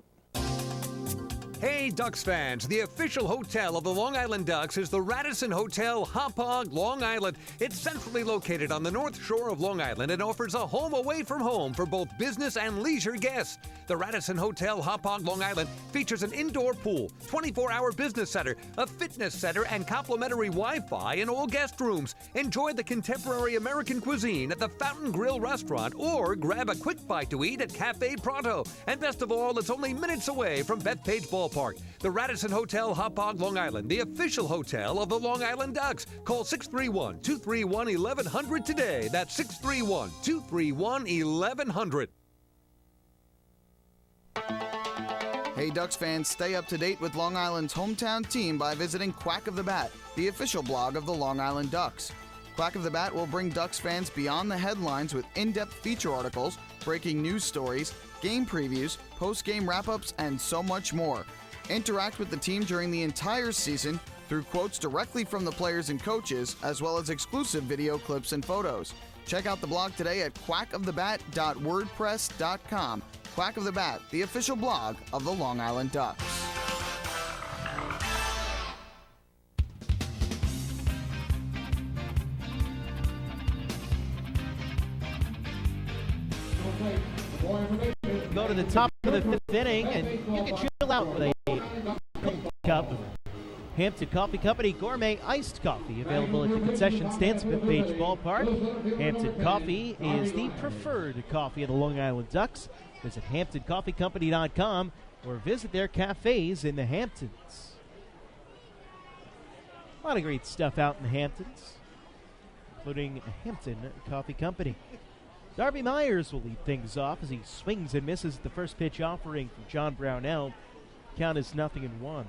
Hey Ducks fans, the official hotel of the Long Island Ducks is the Radisson Hotel, Hauppauge, Long Island. It's centrally located on the North Shore of Long Island and offers a home away from home for both business and leisure guests. The Radisson Hotel, Hauppauge, Long Island features an indoor pool, 24-hour business center, a fitness center, and complimentary Wi-Fi in all guest rooms. Enjoy the contemporary American cuisine at the Fountain Grill restaurant or grab a quick bite to eat at Cafe Pronto. And best of all, it's only minutes away from Bethpage Ballpark. The Radisson Hotel, Hauppauge, Long Island, the official hotel of the Long Island Ducks. Call 631-231-1100 today. That's 631-231-1100. Hey Ducks fans, stay up to date with Long Island's hometown team by visiting Quack of the Bat, the official blog of the Long Island Ducks. Quack of the Bat will bring Ducks fans beyond the headlines with in-depth feature articles, breaking news stories, game previews, post-game wrap-ups, and so much more. Interact with the team during the entire season through quotes directly from the players and coaches, as well as exclusive video clips and photos. Check out the blog today at quackofthebat.wordpress.com. Quack of the Bat, the official blog of the Long Island Ducks. Go to the top of the 5th inning, and you can chill out with a cup of Hampton Coffee Company Gourmet Iced Coffee, available at the concession stands at Bethpage Ballpark. Hampton Coffee is the preferred coffee of the Long Island Ducks. Visit HamptonCoffeeCompany.com or visit their cafes in the Hamptons. A lot of great stuff out in the Hamptons, including Hampton Coffee Company. Darby Myers will lead things off as he swings and misses at the first pitch offering from John Brownell. Count is 0-1.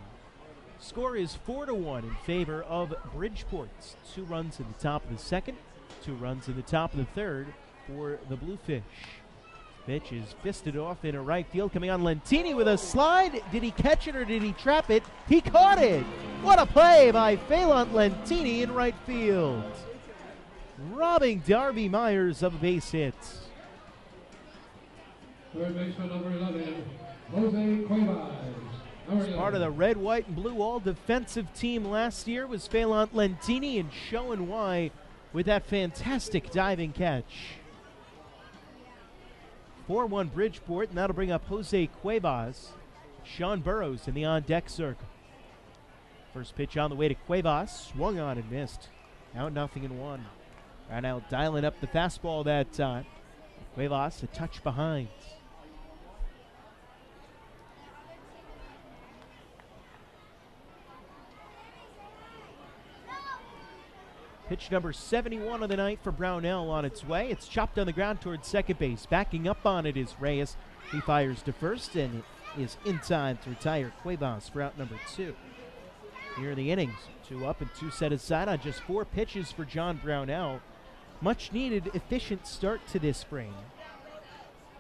Score is 4-1 in favor of Bridgeport. 2 runs in the top of the 2nd, 2 runs in the top of the 3rd for the Bluefish. Pitch is fisted off in a right field. Coming on, Lentini with a slide. Did he catch it or did he trap it? He caught it! What a play by Phelan Lentini in right field, robbing Darby Myers of a base hit. Third baseman number 11, Jose Cuevas. As part of the red, white, and blue all-defensive team last year was Phelan Lentini, and showing why with that fantastic diving catch. 4-1 Bridgeport, and that'll bring up Jose Cuevas. Sean Burrows in the on-deck circle. First pitch on the way to Cuevas, swung on and missed. Out 0-1. Brownell dialing up the fastball that time. Cuevas a touch behind. Pitch number 71 of the night for Brownell on its way. It's chopped on the ground towards second base. Backing up on it is Reyes. He fires to first and is in time to retire Cuevas for out number 2. Here are the innings. 2 up and 2 set aside on just 4 pitches for John Brownell. Much needed efficient start to this spring,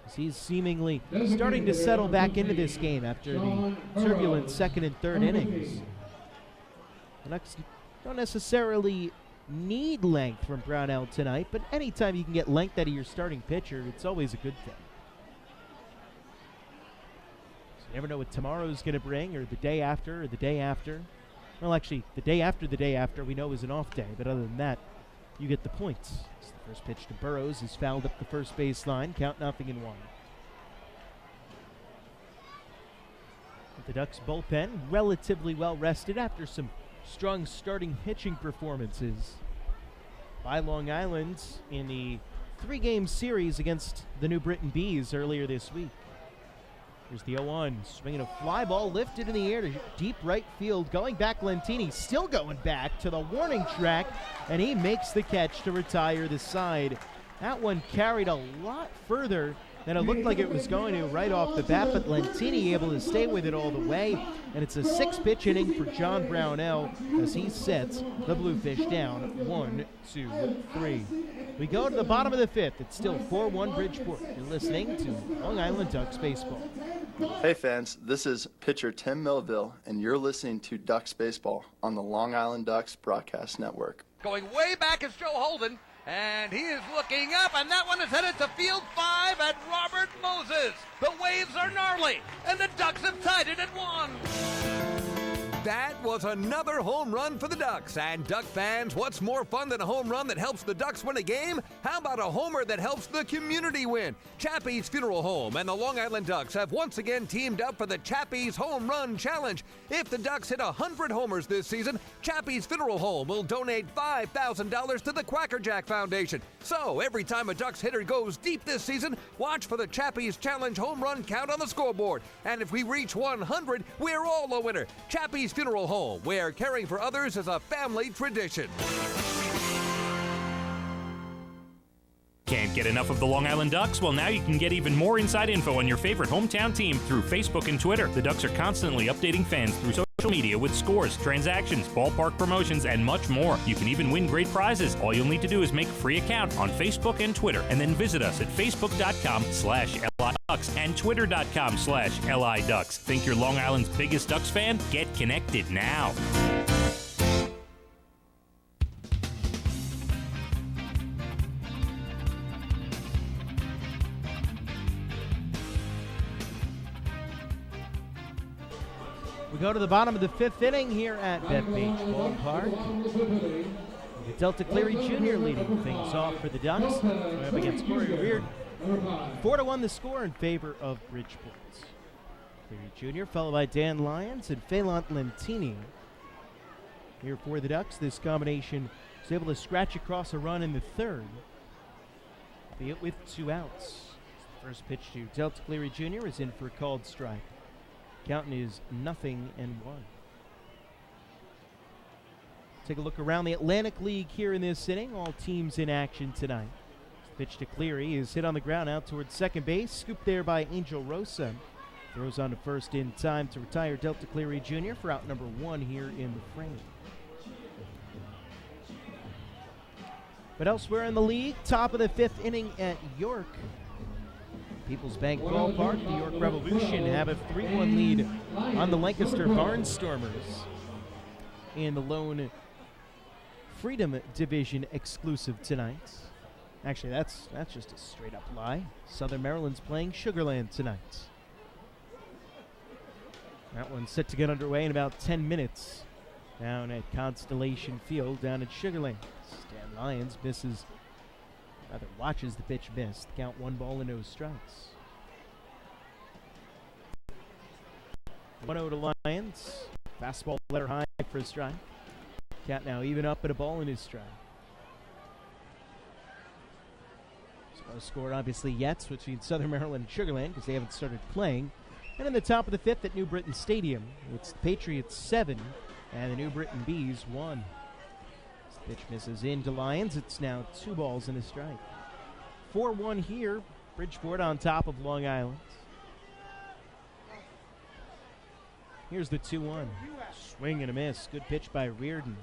as he's seemingly starting to settle back into this game after the turbulent second and third innings. The Ducks don't necessarily need length from Brownell tonight, but anytime you can get length out of your starting pitcher, it's always a good thing. So you never know what tomorrow's going to bring, or the day after, or the day after. Well, actually, the day after we know is an off day, but other than that, you get the points. It's the first pitch to Burrows is fouled up the first base line. Count 0-1. The Ducks bullpen relatively well rested after some strong starting pitching performances by Long Island in the 3-game series against the New Britain Bees earlier this week. Here's the 0-1, swinging a fly ball lifted in the air to deep right field. Going back, Lentini still going back to the warning track, and he makes the catch to retire the side. That one carried a lot further than it looked like it was going to right off the bat, but Lentini able to stay with it all the way, and it's a 6-pitch inning for John Brownell as he sets the Bluefish down 1-2-3. We go to the bottom of the 5th. It's still 4-1 Bridgeport. You're listening to Long Island Ducks baseball. Hey fans, this is pitcher Tim Melville, and you're listening to Ducks baseball on the Long Island Ducks Broadcast Network. Going way back is Joe Holden, and he is looking up, and that one is headed to field 5 at Robert Moses. The waves are gnarly, and the Ducks have tied it at 1. That was another home run for the Ducks. And Duck fans, what's more fun than a home run that helps the Ducks win a game? How about a homer that helps the community win? Chappie's Funeral Home and the Long Island Ducks have once again teamed up for the Chappie's Home Run Challenge. If the Ducks hit 100 homers this season, Chappie's Funeral Home will donate $5,000 to the Quackerjack Foundation. So every time a Ducks hitter goes deep this season, watch for the Chappie's Challenge home run count on the scoreboard. And if we reach 100, we're all a winner. Chappie's Funeral Home, where caring for others is a family tradition. Can't get enough of the Long Island Ducks? Well, now you can get even more inside info on your favorite hometown team through Facebook and Twitter. The Ducks are constantly updating fans through social media with scores, transactions, ballpark promotions, and much more. You can even win great prizes. All you'll need to do is make a free account on Facebook and Twitter, and then visit us at facebook.com/LIDucks and twitter.com/LIDucks. Think you're Long Island's biggest Ducks fan? Get connected now. We go to the bottom of the 5th inning here at Bethpage Ballpark. With Delta Cleary Jr. leading things off for the Ducks. Up against Corey Reard. 4-1 the score in favor of Bridgeport. Cleary Jr. followed by Dan Lyons and Phelan Lentini. Here for the Ducks, this combination was able to scratch across a run in the 3rd, albeit with 2 outs. First pitch to Delta Cleary Jr. is in for a called strike. Counting is 0-1. Take a look around the Atlantic League here in this inning. All teams in action tonight. Pitch to Cleary is hit on the ground out towards second base. Scooped there by Angel Rosa. Throws on to first in time to retire Delta Cleary Jr. for out number 1 here in the frame. But elsewhere in the league, top of the 5th inning at York. People's Bank Ballpark, the York Revolution have a 3-1 lead on the Lancaster Barnstormers in the lone Freedom Division exclusive tonight. Actually, that's just a straight-up lie. Southern Maryland's playing Sugarland tonight. That one's set to get underway in about 10 minutes down at Constellation Field down at Sugarland. Dan Lyons watches the pitch miss. Count 1 ball and no strikes. 1-0 to Lions. Fastball let her high for a strike. Count now even up at a ball in his stride. So no score obviously yet between Southern Maryland and Sugar Land because they haven't started playing. And in the top of the fifth at New Britain Stadium, it's the Patriots 7 and the New Britain Bees 1. This pitch misses into Lions. It's now 2 balls and a strike. 4-1 here. Bridgeport on top of Long Island. Here's the 2-1. Swing and a miss. Good pitch by Reardon.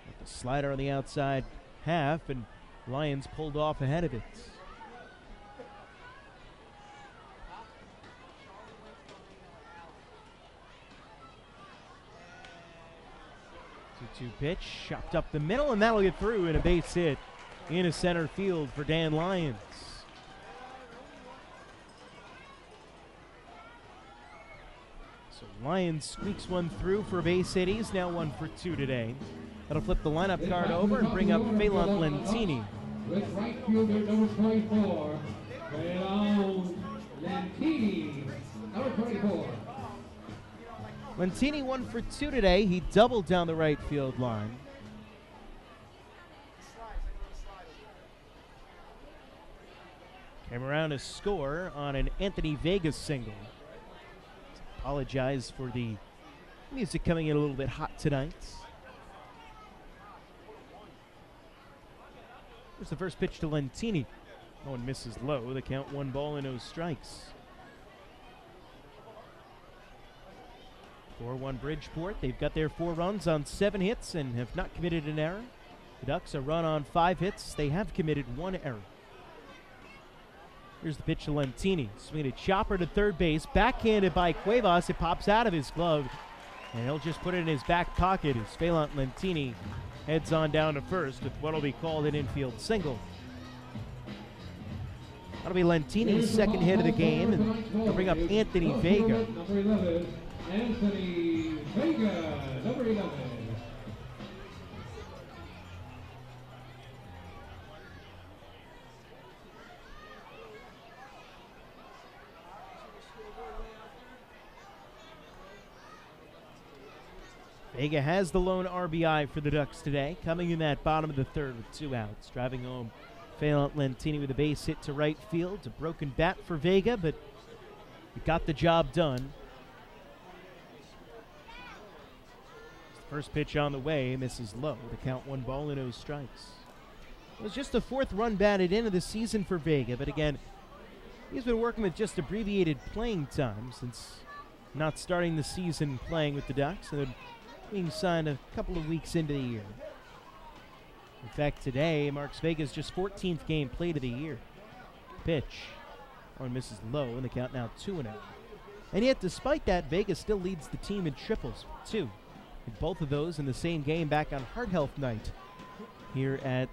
With the slider on the outside half, and Lions pulled off ahead of it. 2-2 pitch, chopped up the middle, and that'll get through in a base hit into center field for Dan Lyons. So Lyons squeaks one through for a base hit. He's now 1 for 2 today. That'll flip the lineup card over and bring up Phelan Lentini. With right fielder number 24, Phelan Lentini, number 24. Lentini 1 for 2 today. He doubled down the right field line. Came around to score on an Anthony Vega single. Apologize for the music coming in a little bit hot tonight. Here's the first pitch to Lentini. No one misses low. The count 1 ball and no strikes. 4-1 Bridgeport. They've got their 4 runs on 7 hits and have not committed an error. The Ducks a run on 5 hits. They have committed 1 error. Here's the pitch to Lentini. Swinging a chopper to third base. Backhanded by Cuevas. It pops out of his glove. And he'll just put it in his back pocket as Phelan Lentini heads on down to first with what will be called an infield single. That'll be Lentini's second hit of the game, and they'll bring up Anthony Vega. Number 11, Anthony Vega, number 11. Vega has the lone RBI for the Ducks today, coming in that bottom of the third with 2 outs. Driving home Phelan Lentini with a base hit to right field. A broken bat for Vega, but he got the job done. First pitch on the way, misses low. The count 1 ball and no strikes. It was just the 4th run batted into the season for Vega, but again, he's been working with just abbreviated playing time since not starting the season playing with the Ducks and being signed a couple of weeks into the year. In fact, today marks Vega's just 14th game played of the year. Pitch on misses low, and the count now 2-0. And yet, despite that, Vega still leads the team in triples, 2. And both of those in the same game back on Heart Health Night here at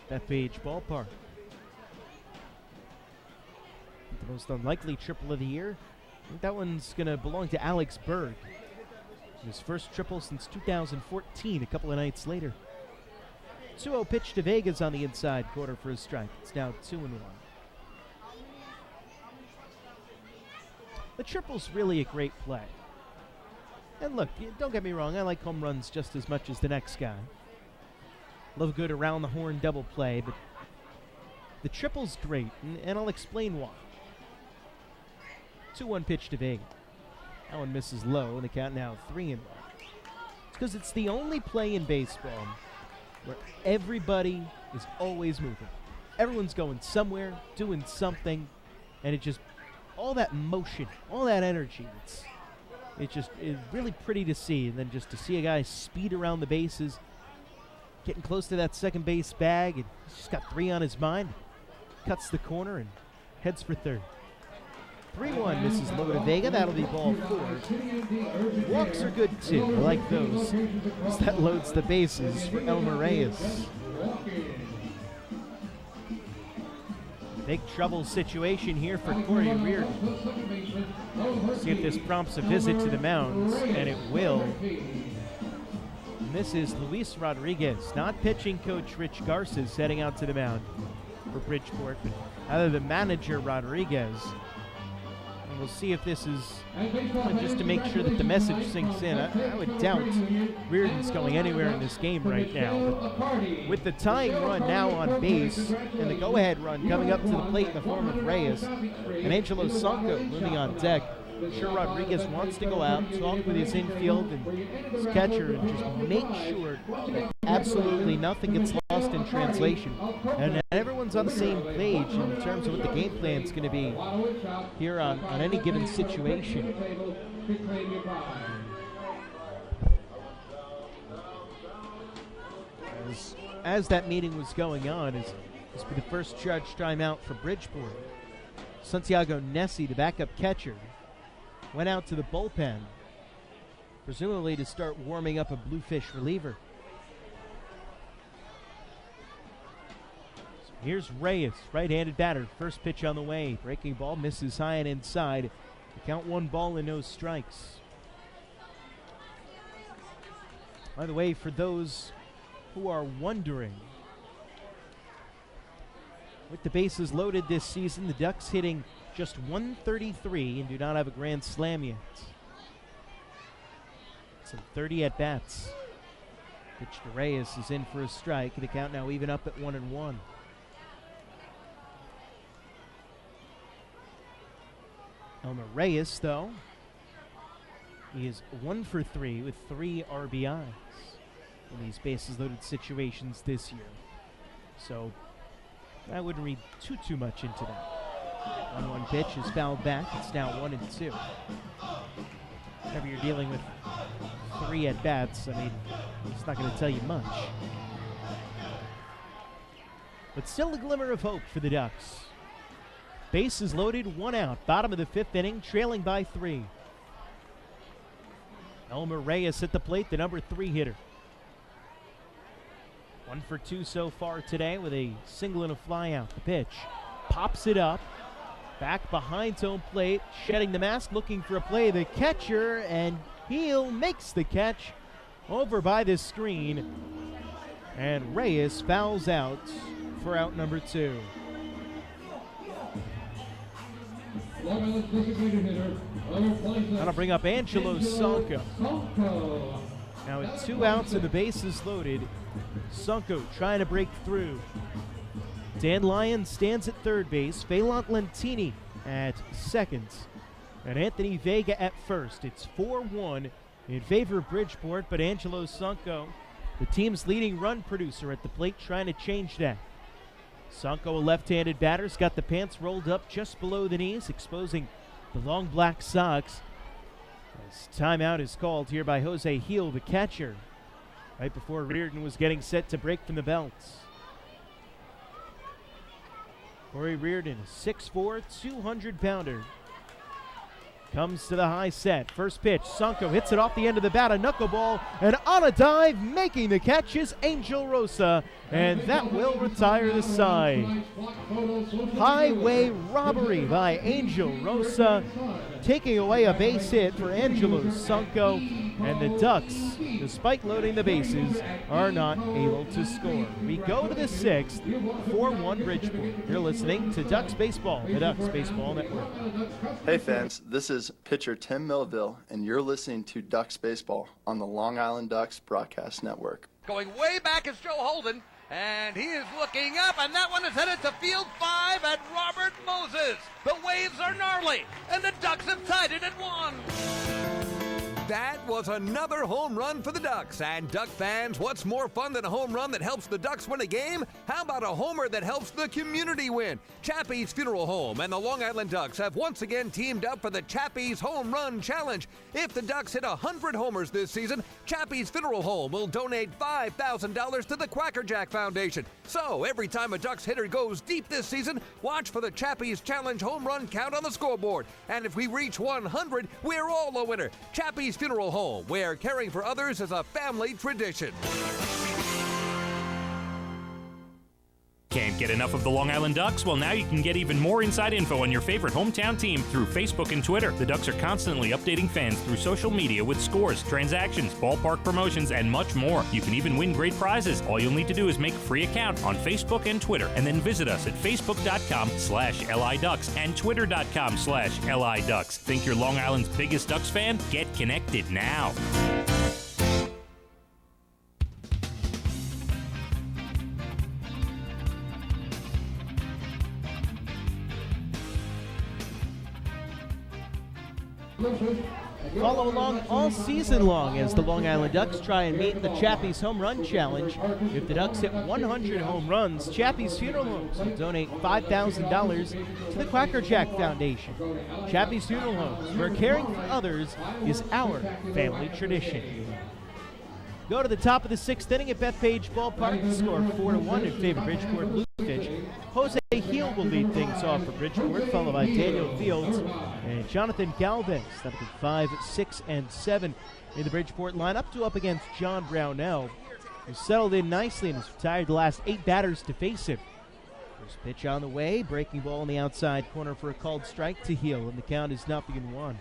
Bethpage Ballpark. The most unlikely triple of the year, I think that one's going to belong to Alex Berg. His first triple since 2014, a couple of nights later. 2-0 pitch to Vegas on the inside corner for a strike. It's now 2-1. The triple's really a great play. And look, don't get me wrong, I like home runs just as much as the next guy. Love good around the horn double play, but the triple's great, and I'll explain why. 2-1 pitch to Vega. That one misses low, and the count now 3-1. It's because it's the only play in baseball where everybody is always moving. Everyone's going somewhere, doing something, and it just, all that motion, all that energy, it's really pretty to see. And then just to see a guy speed around the bases, getting close to that second base bag, and he's just got 3 on his mind, cuts the corner and heads for third. 3-1 misses low to Vega. That'll be ball 4. Walks are good too. I like those. That loads the bases for Elmer Reyes. Big trouble situation here for Corey Reardon. See if this prompts a visit to the mound, and it will. And this is Luis Rodriguez, not pitching coach Rich Garces, heading out to the mound for Bridgeport, but either the manager Rodriguez. And we'll see if this is just to make sure that the message sinks in. I would doubt Reardon's going anywhere in this game right now. But with the tying run now on base and the go-ahead run coming up to the plate in the form of Reyes and Angelo Sanco looming on deck, I'm sure Rodriguez wants to go out, talk with his infield and his catcher and just make sure that absolutely nothing gets lost in translation. And that everyone's on the same page in terms of what the game plan is going to be here on any given situation. As that meeting was going on, this will be the first charge timeout for Bridgeport. Santiago Nessie, the backup catcher, went out to the bullpen, presumably to start warming up a Bluefish reliever. So here's Reyes, right-handed batter. First pitch on the way. Breaking ball misses high and inside. The count 1 ball and no strikes. By the way, for those who are wondering, with the bases loaded this season, the Ducks hitting just 133 and do not have a grand slam yet. Some 30 at-bats. Pitch to Reyes is in for a strike. The count now even up at 1-1. Elmer Reyes, though, he is 1 for 3 with 3 RBIs in these bases loaded situations this year. So I wouldn't read too much into that. 1-1 pitch is fouled back. It's now 1-2. Whenever you're dealing with 3 at-bats, I mean, it's not going to tell you much. But still a glimmer of hope for the Ducks. Bases loaded, 1 out. Bottom of the 5th inning, trailing by 3. Elmer Reyes at the plate, the number 3 hitter. 1 for 2 so far today with a single and a fly out. The pitch pops it up. Back behind home plate, shedding the mask, looking for a play. The catcher, and Heel makes the catch over by the screen. And Reyes fouls out for out number 2. That'll bring up Angelo Sanco. Now with 2 outs and the bases loaded, Sanco trying to break through. Dan Lyon stands at third base, Phelan Lentini at second, and Anthony Vega at first. It's 4-1 in favor of Bridgeport, but Angelo Sanco, the team's leading run producer at the plate, trying to change that. Sanco, a left-handed batter, has got the pants rolled up just below the knees, exposing the long black socks. As timeout is called here by Jose Heel, the catcher, right before Reardon was getting set to break from the belts. Corey Reardon, 6'4", 200-pounder. Comes to the high set. First pitch, Sanco hits it off the end of the bat, a knuckleball, and on a dive, making the catch is Angel Rosa, and that will retire the side. Highway robbery by Angel Rosa, taking away a base hit for Angelo Sanco, and the Ducks, despite loading the bases, are not able to score. We go to the 6th, 4-1 Bridgeport. You're listening to Ducks Baseball, the Ducks Baseball Network. Hey fans, this is pitcher Tim Melville, and you're listening to Ducks Baseball on the Long Island Ducks Broadcast Network. Going way back is Joe Holden, and he is looking up, and that one is headed to field 5 at Robert Moses. The waves are gnarly, and the Ducks have tied it at 1. That was another home run for the Ducks. And Duck fans, what's more fun than a home run that helps the Ducks win a game? How about a homer that helps the community win? Chappie's Funeral Home and the Long Island Ducks have once again teamed up for the Chappie's Home Run Challenge. If the Ducks hit 100 homers this season, Chappie's Funeral Home will donate $5,000 to the Quackerjack Foundation. So every time a Ducks hitter goes deep this season, watch for the Chappie's Challenge home run count on the scoreboard. And if we reach 100, we're all a winner. Chappie's Funeral Home, where caring for others is a family tradition. Can't get enough of the Long Island Ducks? Well, now you can get even more inside info on your favorite hometown team through Facebook and Twitter. The Ducks are constantly updating fans through social media with scores, transactions, ballpark promotions, and much more. You can even win great prizes. All you'll need to do is make a free account on Facebook and Twitter, and then visit us at facebook.com/LIDucks and twitter.com/LIDucks. Think you're Long Island's biggest Ducks fan? Get connected now. Follow along all season long as the Long Island Ducks try and meet the Chappie's Home Run Challenge. If the Ducks hit 100 home runs, Chappie's Funeral Homes will donate $5,000 to the Quacker Jack Foundation. Chappie's Funeral Homes, where caring for others is our family tradition. Go to the top of the sixth inning at Bethpage Ballpark. The score 4-1 in favor of Bridgeport Bluefish. Jose Heel will lead things off for Bridgeport, followed by Daniel Fields and Jonathan Galvez. That'll be 5, 6, and 7 in the Bridgeport lineup. Up against John Brownell, who settled in nicely and has retired the last 8 batters to face him. First pitch on the way, breaking ball in the outside corner for a called strike to Heel, and the count is 0-1.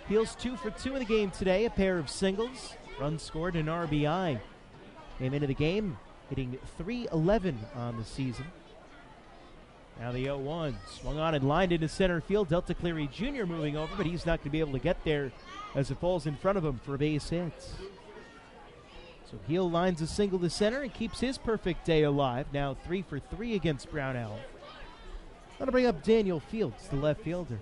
Heel's 2 for 2 in the game today, a pair of singles. Runs scored, an RBI. Came into the game hitting .311 on the season. Now the 0-1. Swung on and lined into center field. Delta Cleary Jr. moving over, but he's not going to be able to get there as it falls in front of him for a base hit. So Heel lines a single to center and keeps his perfect day alive. Now 3 for 3 against Brownell. That'll bring up Daniel Fields, the left fielder.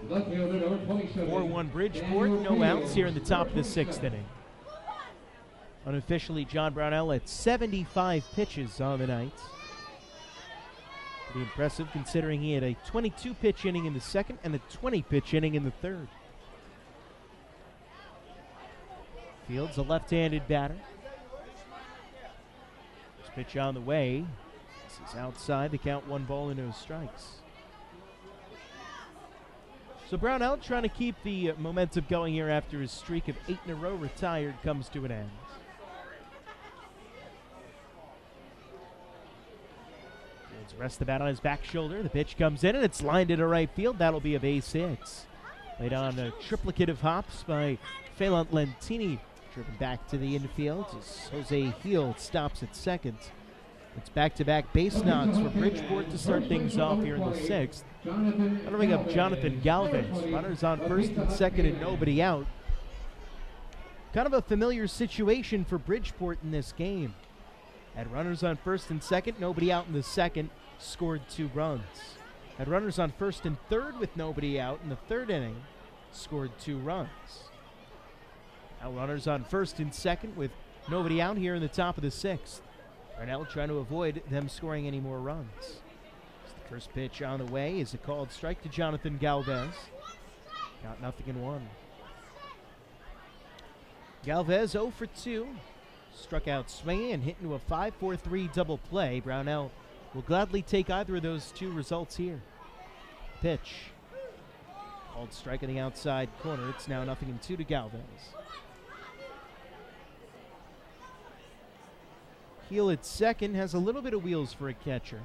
4-1 Bridgeport, no outs here in the top of the sixth inning. Unofficially, John Brownell at 75 pitches on the night. Pretty impressive considering he had a 22-pitch inning in the second and a 20-pitch inning in the third. Fields, a left-handed batter. First pitch on the way. This is outside. The count 1 no strikes. So Brownell trying to keep the momentum going here after his streak of 8 in a row retired comes to an end. Fields rests the bat on his back shoulder. The pitch comes in and it's lined into right field. That'll be a base hit. Laid on a triplicate of hops by Phelan Lentini. Driven back to the infield as Jose Heel stops at second. It's back-to-back base knocks for Bridgeport to start things off here in the sixth. That'll bring up Jonathan Galvez. Runners on first and second and nobody out. Kind of a familiar situation for Bridgeport in this game. Had runners on first and second, nobody out in the second, scored 2 runs. Had runners on first and third with nobody out in the third inning, scored 2 runs. Now runners on first and second with nobody out here in the top of the sixth. Brownell trying to avoid them scoring any more runs. The first pitch on the way is a called strike to Jonathan Galvez. Got 0-1. Galvez 0 for 2. Struck out swinging and hit into a 5-4-3 double play. Brownell will gladly take either of those 2 results here. Pitch. Called strike in the outside corner. It's now 0-2 to Galvez. Heel at second, has a little bit of wheels for a catcher.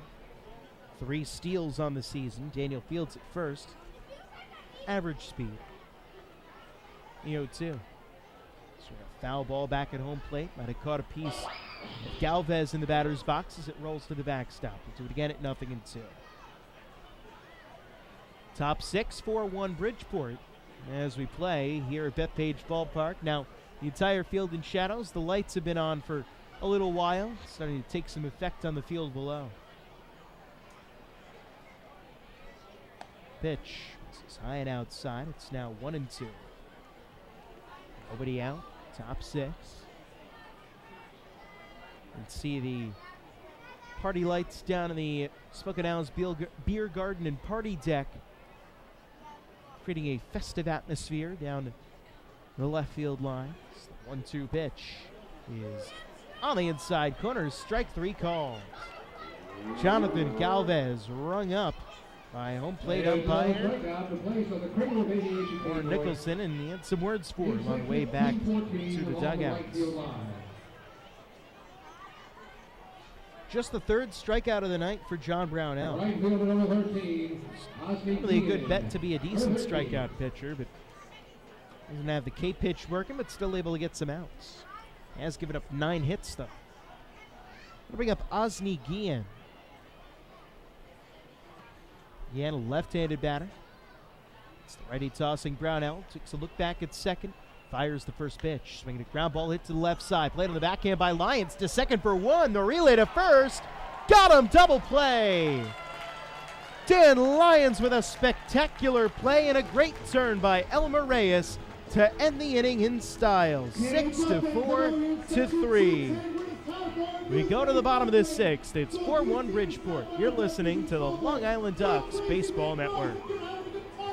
3 steals on the season. Daniel Fields at first. Average speed. 0-2. Sort of foul ball back at home plate. Might have caught a piece of Galvez in the batter's box as it rolls to the backstop. We'll do it again at 0-2. Top 6, 4-1 Bridgeport as we play here at Bethpage Ballpark. Now, the entire field in shadows. The lights have been on for a little while, starting to take some effect on the field below. Pitch. This is high and outside. It's now 1-2. Nobody out. Top 6. And see the party lights down in the Smokin' Owl's Beer Garden and Party Deck, creating a festive atmosphere down the left field line. The 1-2 pitch is on the inside corner. Strike 3 called. Jonathan Galvez rung up by home plate umpire Warren Nicholson, and he had some words for him on the way back to the dugouts. Just the third strikeout of the night for John Brownell. Right fielder number 13, Osby Really a good Guillen. bet to be a decent strikeout pitcher, but doesn't have the K-pitch working, but still able to get some outs. Has given up 9 hits, though. We'll bring up Osby Guillen. Guillen, a left-handed batter. It's the righty tossing Brownell. Takes a look back at second. Fires the first pitch. Swinging a ground ball hit to the left side. Played on the backhand by Lyons to second for 1. The relay to first. Got him. Double play. Dan Lyons with a spectacular play and a great turn by Elmer Reyes to end the inning in style. 6-4 to 3. We go to the bottom of the 6th. It's 4-1 Bridgeport. You're listening to the Long Island Ducks Baseball Network.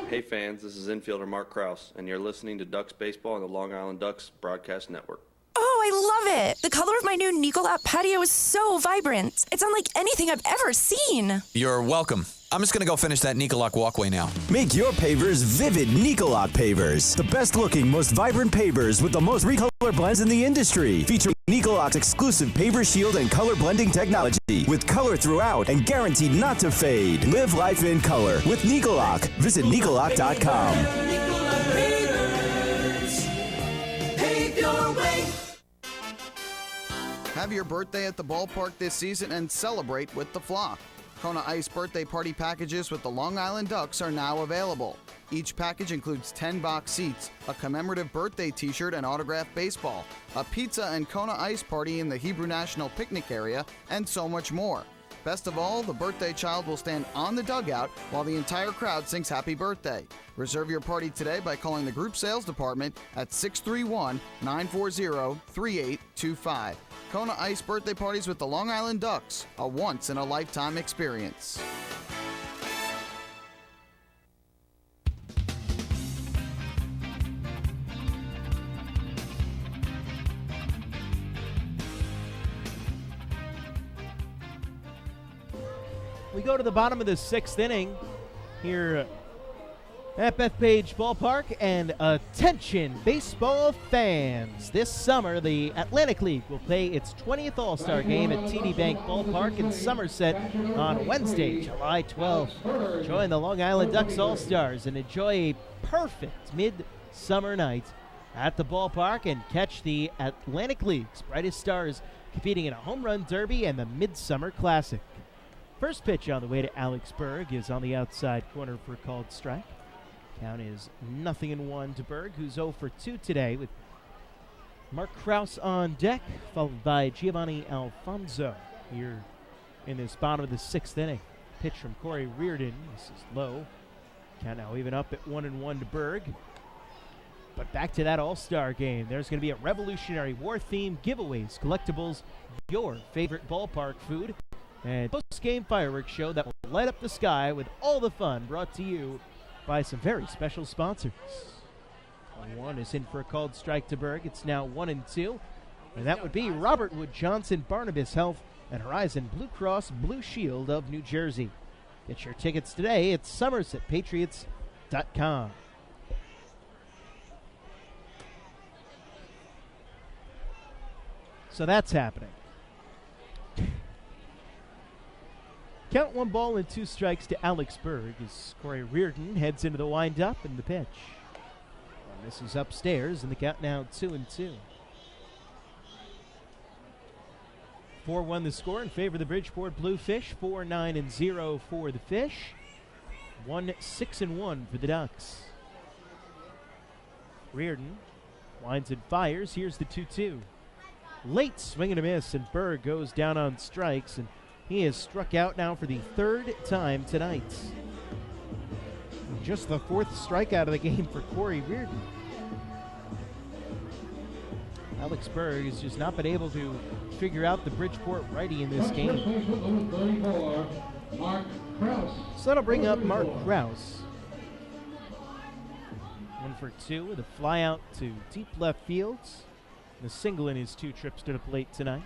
Hey fans, this is infielder Mark Krause, and you're listening to Ducks Baseball on the Long Island Ducks Broadcast Network. Oh, I love it! The color of my new Nicolot patio is so vibrant. It's unlike anything I've ever seen. You're welcome. I'm just going to go finish that Nicolot walkway now. Make your pavers vivid Nicolot pavers. The best looking, most vibrant pavers with the most three color blends in the industry. Featuring Nicolot's exclusive paver shield and color blending technology. With color throughout and guaranteed not to fade. Live life in color with Nicolot. Visit Nicolot.com. Pave your way. Have your birthday at the ballpark this season and celebrate with the flock. Kona Ice birthday party packages with the Long Island Ducks are now available. Each package includes 10 box seats, a commemorative birthday t-shirt and autographed baseball, a pizza and Kona Ice party in the Hebrew National Picnic area, and so much more. Best of all, the birthday child will stand on the dugout while the entire crowd sings happy birthday. Reserve your party today by calling the group sales department at 631-940-3825. Kona Ice birthday parties with the Long Island Ducks, a once-in-a-lifetime experience. We go to the bottom of the 6th inning here at Bethpage Ballpark, and attention baseball fans. This summer, the Atlantic League will play its 20th All-Star game at TD Bank Ballpark in Somerset on Wednesday, July 12th. Join the Long Island Ducks All-Stars and enjoy a perfect mid-summer night at the ballpark and catch the Atlantic League's brightest stars competing in a home run derby and the Midsummer Classic. First pitch on the way to Alex Berg is on the outside corner for a called strike. Count is 0-1 to Berg, who's 0 for 2 today, with Mark Krause on deck, followed by Giovanni Alfonso here in this bottom of the 6th inning. Pitch from Corey Reardon. This is low. Count now even up at 1-1 to Berg. But back to that All-Star game. There's going to be a Revolutionary War theme, giveaways, collectibles, your favorite ballpark food, and post-game fireworks show that will light up the sky with all the fun brought to you by some very special sponsors. 1 is in for a called strike to Berg. It's now 1-2. And that would be Robert Wood Johnson, Barnabas Health, and Horizon Blue Cross Blue Shield of New Jersey. Get your tickets today at SomersetPatriots.com. So that's happening. Count 1 ball and 2 strikes to Alex Berg as Corey Reardon heads into the windup and the pitch. And this is upstairs, and the count now 2-2. 4-1 the score in favor of the Bridgeport Bluefish. 4-9-0 for the Fish. 1-6-1 for the Ducks. Reardon winds and fires. Here's the 2-2. Late swing and a miss, and Berg goes down on strikes, and he has struck out now for the 3rd time tonight. Just the 4th strikeout of the game for Corey Reardon. Alex Berg has just not been able to figure out the Bridgeport righty in this game. So that'll bring up Mark Krause. 1 for 2 with a fly out to deep left field. And a single in his 2 trips to the plate tonight.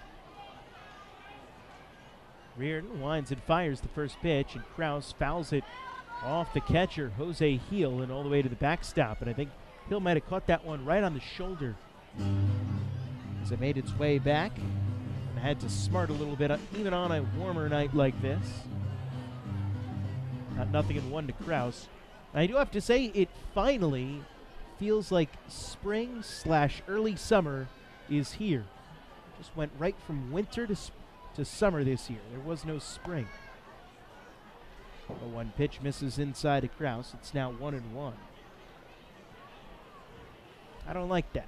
Reardon winds and fires the first pitch, and Krause fouls it off the catcher, Jose Heel, and all the way to the backstop. And I think Hill might have caught that one right on the shoulder as it made its way back. and had to smart a little bit, even on a warmer night like this. Not nothing in one to Kraus. I do have to say, it finally feels like spring / early summer is here. Just went right from winter to summer this year. There was no spring. The one pitch misses inside to Kraus. It's now 1-1. I don't like that.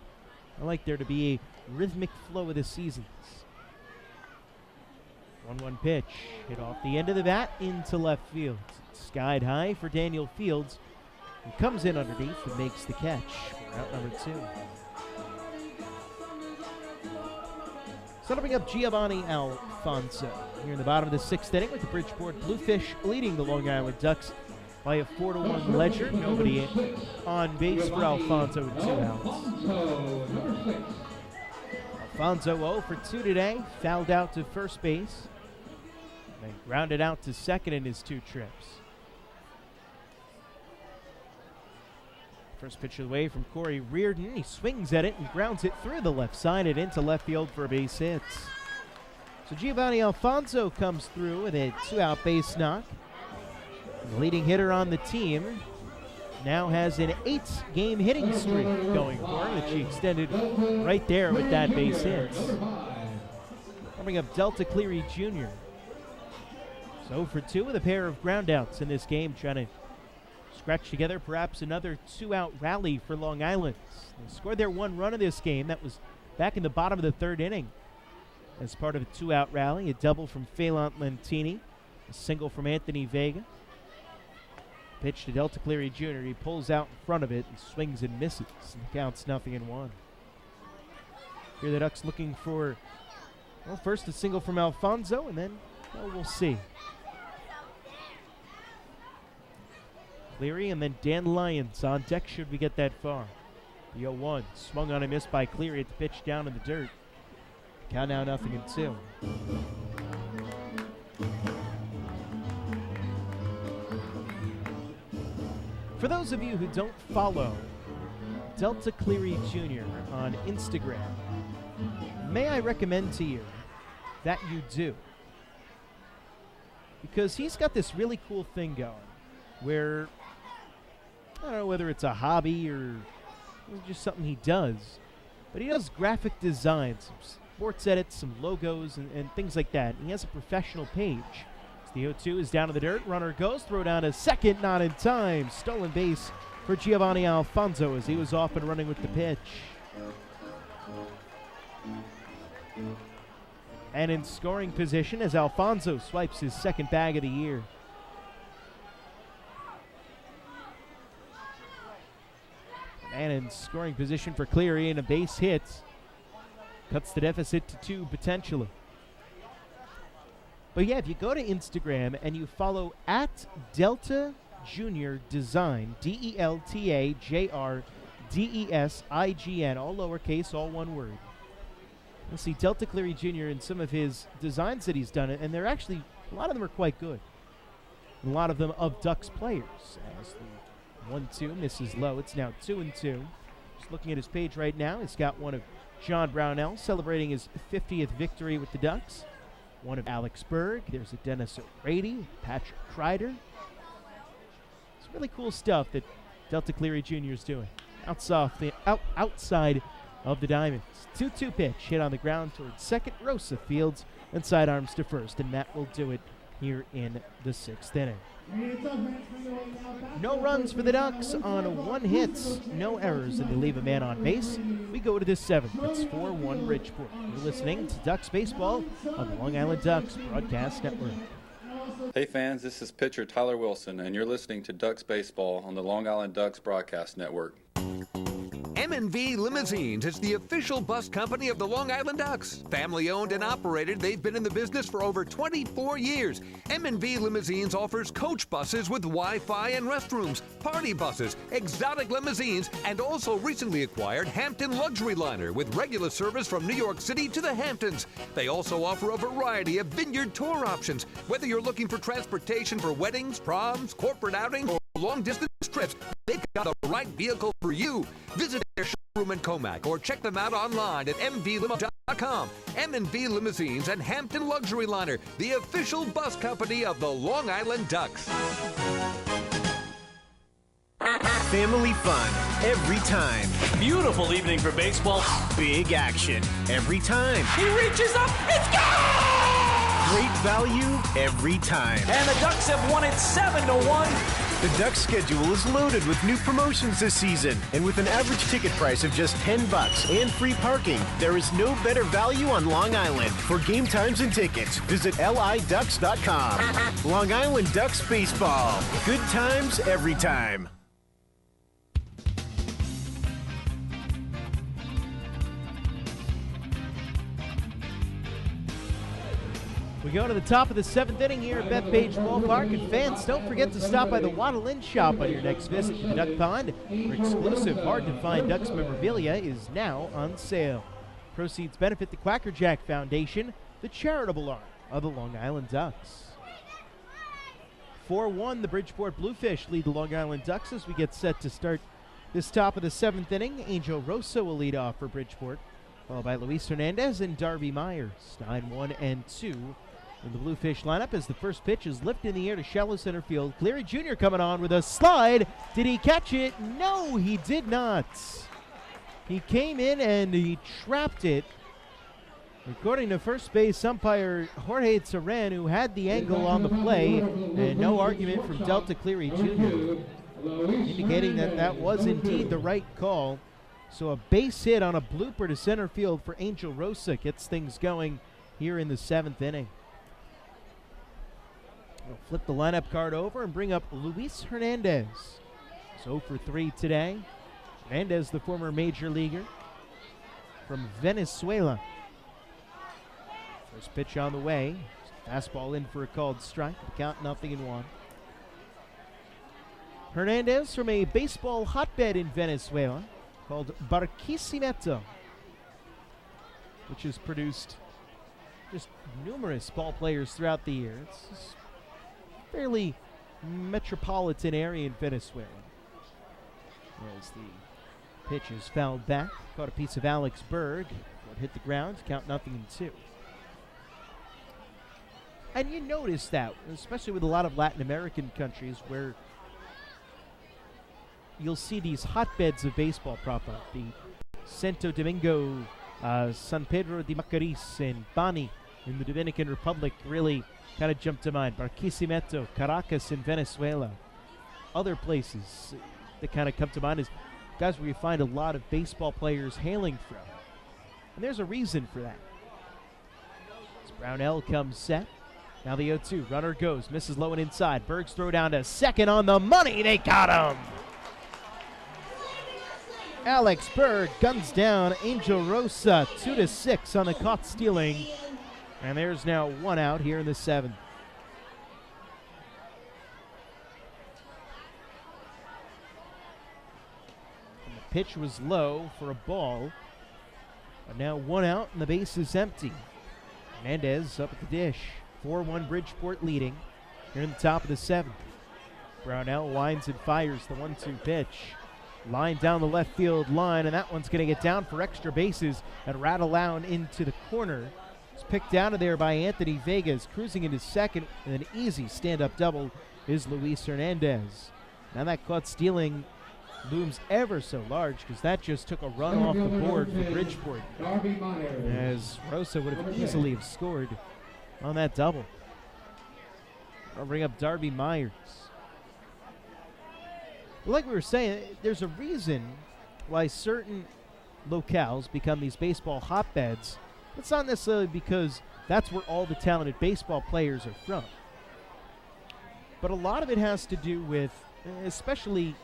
I like there to be a rhythmic flow of the seasons. 1-1 pitch. Hit off the end of the bat into left field. It's skied high for Daniel Fields, who comes in underneath and makes the catch for out number 2. Setting up Giovanni Alfonso here in the bottom of the 6th inning with the Bridgeport Bluefish leading the Long Island Ducks by a 4-1 ledger. Nobody on base for Alfonso with 2 outs. Alfonso 0 for 2 today, fouled out to first base, then grounded out to second in his 2 trips. First pitch away from Corey Reardon. He swings at it and grounds it through the left side and into left field for a base hit. So Giovanni Alfonso comes through with a 2-out base knock. The leading hitter on the team now has an 8-game hitting streak going for him, which he extended right there with that base hit. Coming up, Delta Cleary Jr. So for 2 with a pair of groundouts in this game, trying to scratch together perhaps another 2-out rally for Long Island. They scored their 1 run of this game. That was back in the bottom of the 3rd inning as part of a 2-out rally. A double from Phelan Lentini, a single from Anthony Vega. Pitch to Delta Cleary Jr. He pulls out in front of it and swings and misses. And the count's 0-1. Here the Ducks looking for, well, first a single from Alfonso, and then, well, we'll see. Cleary and then Dan Lyons on deck should we get that far. The 0-1 swung on a miss by Cleary at the pitch down in the dirt. Count now 0-2. For those of you who don't follow Delta Cleary Jr. on Instagram, may I recommend to you that you do. Because he's got this really cool thing going where, I don't know whether it's a hobby or just something he does, but he does graphic design, some sports edits, some logos, and things like that. And he has a professional page. The 0-2 is down to the dirt. Runner goes. Throw down to second. Not in time. Stolen base for Giovanni Alfonso as he was off and running with the pitch. And in scoring position as Alfonso swipes his 2nd bag of the year. And in scoring position for Cleary and a base hit. Cuts the deficit to 2 potentially. But yeah, if you go to Instagram and you follow at Delta Junior Design, DeltaJRDesign, all lowercase, all one word. You'll see Delta Cleary Jr. in some of his designs that he's done, and they're actually, a lot of them are quite good. A lot of them of Ducks players. As the 1-2 misses low, it's now 2-2. Just looking at his page right now, he's got one of John Brownell celebrating his 50th victory with the Ducks. One of Alex Berg. There's a Dennis O'Grady, Patrick Kreider. It's really cool stuff that Delta Cleary Jr. is doing. Outside of the diamonds. 2-2 pitch hit on the ground towards second. Rosa Fields and sidearms to first, and that will do it here in the 6th inning. No runs for the Ducks on 1 hit, no errors, and they leave a man on base. We go to the 7th. It's 4-1 Bridgeport. You're listening to Ducks Baseball on the Long Island Ducks Broadcast Network. Hey fans, this is pitcher Tyler Wilson, and you're listening to Ducks Baseball on the Long Island Ducks Broadcast Network. M&V Limousines is the official bus company of the Long Island Ducks. Family owned and operated, they've been in the business for over 24 years. M&V Limousines offers coach buses with Wi-Fi and restrooms, party buses, exotic limousines, and also recently acquired Hampton Luxury Liner with regular service from New York City to the Hamptons. They also offer a variety of vineyard tour options. Whether you're looking for transportation for weddings, proms, corporate outings, or long-distance trips, they've got the right vehicle for you. Visit their showroom in Comac or check them out online at mvlimo.com. M&V Limousines and Hampton Luxury Liner, the official bus company of the Long Island Ducks. Family fun every time. Beautiful evening for baseball. Big action every time. He reaches up, it's gone! Great value every time. And the Ducks have won it 7-1. The Ducks schedule is loaded with new promotions this season, and with an average ticket price of just $10 and free parking, there is no better value on Long Island. For game times and tickets, visit liducks.com. Long Island Ducks baseball. Good times every time. We go to the top of the 7th inning here at Bethpage Ballpark, and fans, don't forget to stop by the Waddle Inn shop on your next visit to the Duck Pond, where exclusive, hard-to-find Ducks memorabilia is now on sale. Proceeds benefit the Quacker Jack Foundation, the charitable arm of the Long Island Ducks. 4-1, the Bridgeport Bluefish lead the Long Island Ducks as we get set to start this top of the 7th inning. Angel Rosso will lead off for Bridgeport, followed by Luis Hernandez and Darby Myers. 9-1 and 2 in the Bluefish lineup as the first pitch is lifted in the air to shallow center field. Cleary Jr. coming on with a slide. Did he catch it? No, he did not. He came in and he trapped it. According to first base umpire Jorge Terran, who had the angle on the play, and no argument from Delta Cleary Jr., indicating that that was indeed the right call. So a base hit on a blooper to center field for Angel Rosa gets things going here in the 7th inning. We'll flip the lineup card over and bring up Luis Hernandez. So for 3 today. Hernandez, the former major leaguer from Venezuela. First pitch on the way. Fastball in for a called strike. Count 0-1. Hernandez from a baseball hotbed in Venezuela called Barquisimeto, which has produced just numerous ball players throughout the year. It's a fairly metropolitan area in Venezuela. As the pitch is fouled back, caught a piece of Alex Berg. What hit the ground, count 0-2. And you notice that, especially with a lot of Latin American countries where you'll see these hotbeds of baseball prop up. The Santo Domingo, San Pedro de Macorís, and Bani in the Dominican Republic really kind of jump to mind. Barquisimeto, Caracas in Venezuela. Other places that kind of come to mind is guys where you find a lot of baseball players hailing from. And there's a reason for that. As Brownell comes set. Now the 0-2. Runner goes. Misses low and inside. Berg's throw down to second on the money. They got him. Alex Berg guns down Angel Rosa 2-6 on the caught stealing. And there's now 1 out here in the 7th. And the pitch was low for a ball. But now 1 out and the base is empty. Hernandez up at the dish. 4-1 Bridgeport leading here in the top of the 7th. Brownell winds and fires the 1-2 pitch. Line down the left field line, and that one's going to get down for extra bases and rattle out into the corner. It's picked out of there by Anthony Vegas. Cruising into second with an easy stand-up double is Luis Hernandez. Now that caught stealing looms ever so large because that just took a run off the board for Bridgeport, as Rosa would have easily have scored on that double. I'll bring up Darby Myers. Like we were saying, there's a reason why certain locales become these baseball hotbeds. It's not necessarily because that's where all the talented baseball players are from. But a lot of it has to do with, especially,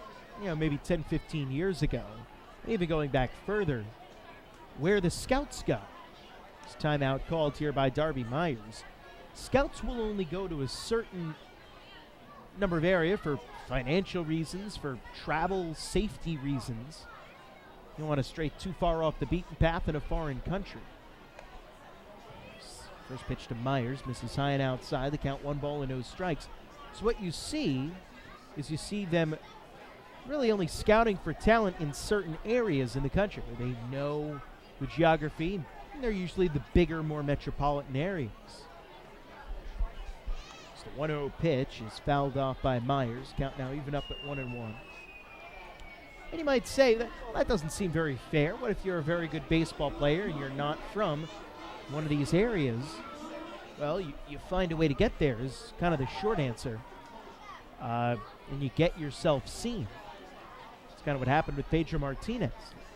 maybe 10, 15 years ago, even going back further, where the scouts go. This timeout called here by Darby Myers. Scouts will only go to a certain number of area for financial reasons, for travel safety reasons. You don't want to stray too far off the beaten path in a foreign country. First pitch to Myers, misses high and outside. The count 1-0 strikes. So what you see is you see them really only scouting for talent in certain areas in the country where they know the geography, And they're usually the bigger, more metropolitan areas. So the 1-0 pitch is fouled off by Myers. Count now even up at 1-1. And you might say that doesn't seem very fair. What if you're a very good baseball player and you're not from one of these areas? Well, you find a way to get there is kind of the short answer. And you get yourself seen. It's kind of what happened with Pedro Martinez.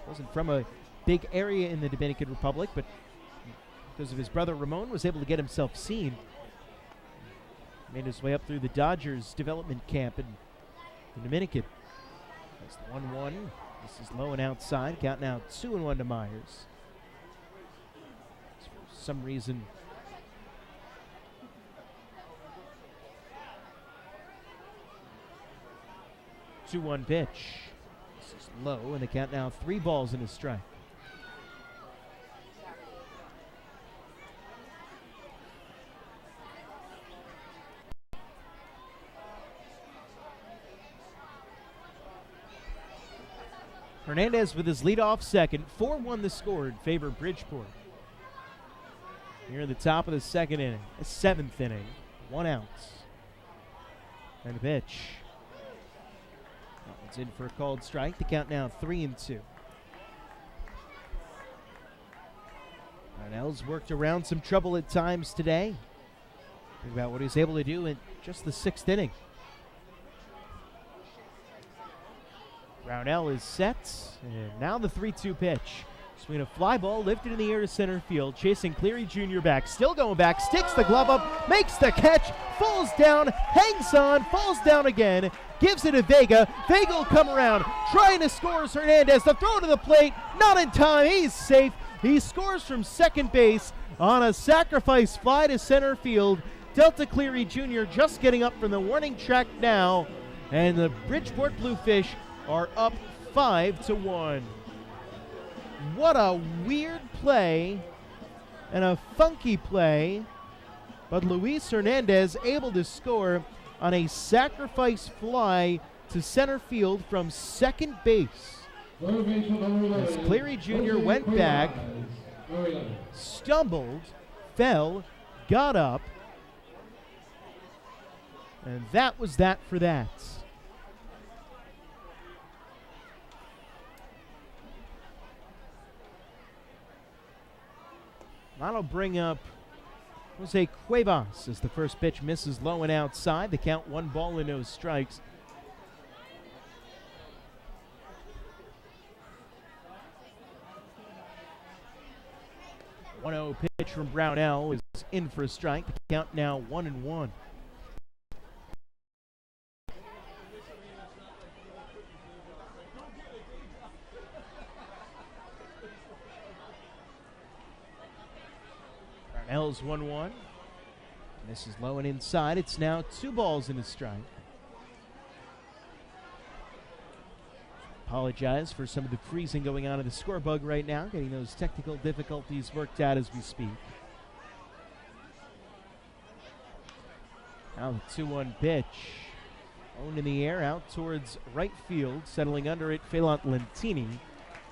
Wasn't from a big area in the Dominican Republic, but because of his brother Ramon, was able to get himself seen. Made his way up through the Dodgers development camp in the Dominican. That's the 1-1. This is low and outside. Count now 2-1 to Myers. For some reason, two-one pitch. This is low, and the count now 3 balls and a strike. Hernandez with his leadoff second. 4-1 the score in favor of Bridgeport. Here at the top of the second inning, the 7th inning. 1 out. And a pitch. It's in for a called strike. The count now 3-2. Darnell's worked around some trouble at times today. Think about what he was able to do in just the 6th inning. Brownell is set, and now the 3-2 pitch. Swing a fly ball lifted in the air to center field, chasing Cleary Jr. back, still going back, sticks the glove up, makes the catch, falls down, hangs on, falls down again, gives it to Vega. Vega will come around, trying to score as Hernandez. The throw to the plate, not in time, he's safe. He scores from second base on a sacrifice fly to center field. Delta Cleary Jr. just getting up from the warning track now, and the Bridgeport Bluefish are up 5-1. What a weird play and a funky play, but Luis Hernandez able to score on a sacrifice fly to center field from second base. As Cleary Jr. went back, stumbled, fell, got up, and that was that for that. That'll bring up Jose Cuevas as the first pitch misses low and outside. The count 1 ball and no strikes. The 1-0 pitch from Brownell is in for a strike. The count now 1-1. Brownell's 1-1. This is low and inside. It's now 2 balls and a strike. Apologize for some of the freezing going on in the score bug right now, getting those technical difficulties worked out as we speak. Now the 2-1 pitch. Owned in the air out towards right field, settling under it, Phelant Lentini,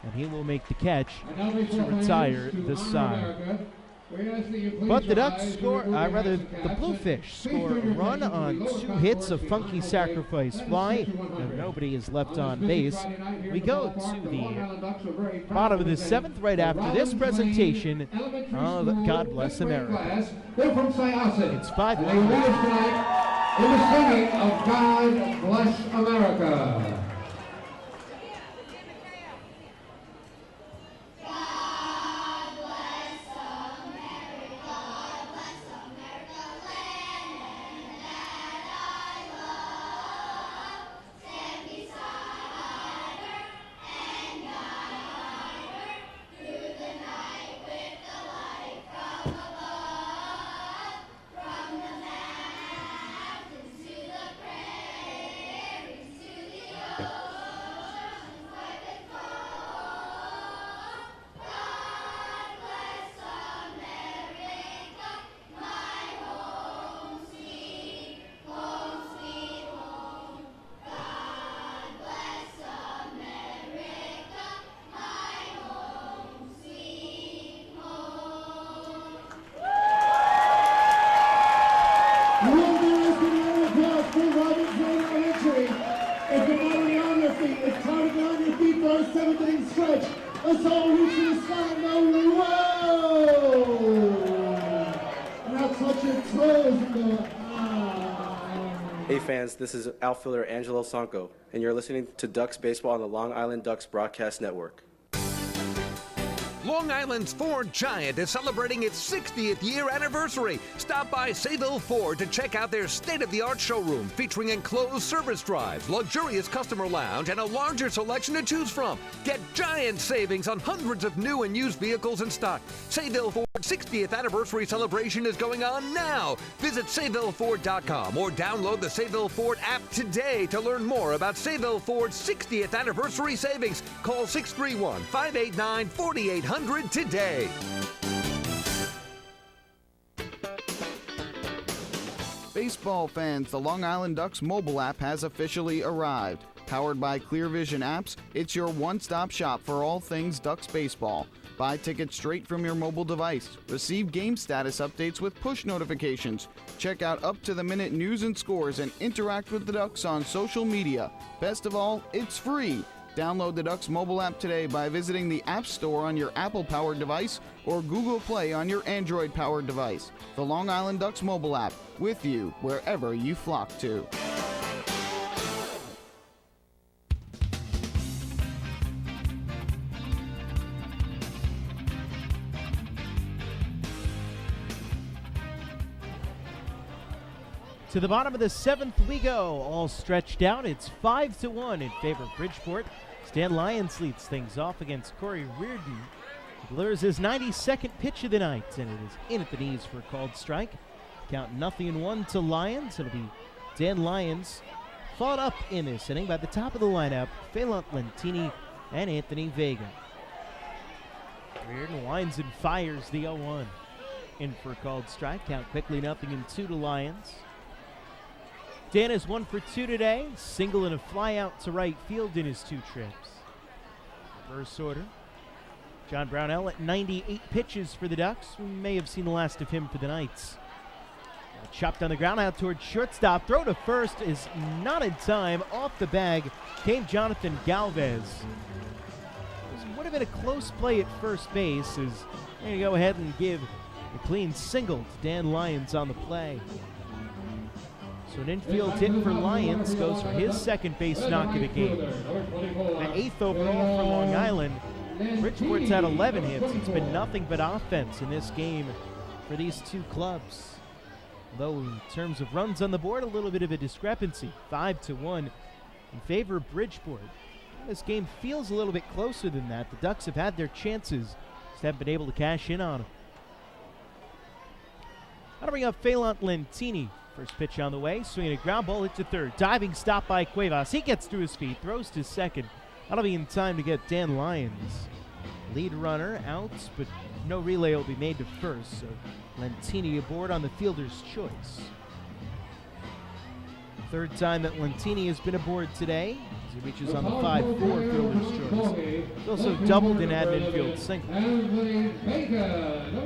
and he will make the catch to retire this side. But the Ducks score, the Bluefish score a run on 2 hits of funky sacrifice fly, and nobody is left on base. We go to the bottom of the 7th right after this presentation of God Bless America. It's 5-1. In the singing of God Bless America. ready. It's time to get on your feet for our 7th inning stretch. Let's all reach to the sky and go, whoa! Now touch your toes and go, Hey fans, this is outfielder Angelo Sanko, and you're listening to Ducks Baseball on the Long Island Ducks Broadcast Network. Long Island's Ford Giant is celebrating its 60th year anniversary. Stop by Sayville Ford to check out their state-of-the-art showroom featuring enclosed service drives, luxurious customer lounge, and a larger selection to choose from. Get giant savings on hundreds of new and used vehicles in stock. Sayville Ford's 60th anniversary celebration is going on now. Visit SayvilleFord.com or download the Sayville Ford app today to learn more about Sayville Ford's 60th anniversary savings. Call 631-589-4800 today. Baseball fans, the Long Island Ducks mobile app has officially arrived. Powered by Clear Vision Apps, it's your one-stop shop for all things Ducks baseball. Buy tickets straight from your mobile device. Receive game status updates with push notifications. Check out up-to-the-minute news and scores and interact with the Ducks on social media. Best of all, it's free. Download the Ducks mobile app today by visiting the App Store on your Apple-powered device or Google Play on your Android-powered device. The Long Island Ducks mobile app, with you wherever you flock to. To the bottom of the 7th we go, all stretched out. It's 5-1 in favor of Bridgeport. Stan Lyons leads things off against Corey Reardon. He delivers his 92nd pitch of the night, and it is in at the knees for a called strike. Count 0-1 to Lyons. It'll be Dan Lyons followed up in this inning by the top of the lineup, Phelan Lentini and Anthony Vega. Reardon winds and fires the 0-1. In for a called strike. Count quickly 0-2 to Lyons. Dan is 1 for 2 today. Single and a fly out to right field in his 2 trips. Reverse order. John Brownell at 98 pitches for the Ducks. We may have seen the last of him for the Knights. Chopped on the ground out towards shortstop. Throw to first is not in time. Off the bag came Jonathan Galvez. It would have been a close play at first base as they go ahead and give a clean single to Dan Lyons on the play. So an infield hit for Lyons goes for his second base knock of the game. The 8th overall for Long Island. Bridgeport's had 11 hits. It's been nothing but offense in this game for these two clubs. Though in terms of runs on the board, a little bit of a discrepancy. 5-1 in favor of Bridgeport. This game feels a little bit closer than that. The Ducks have had their chances, just haven't been able to cash in on them. I'll bring up Phelan Lentini. First pitch on the way, swinging a ground ball hit to third. Diving stop by Cuevas. He gets to his feet, throws to second. That'll be in time to get Dan Lyons. Lead runner out, but no relay will be made to first, so Lentini aboard on the fielder's choice. Third time that Lentini has been aboard today, as he reaches on the 5-4 fielder's choice. He's also doubled in an infield single.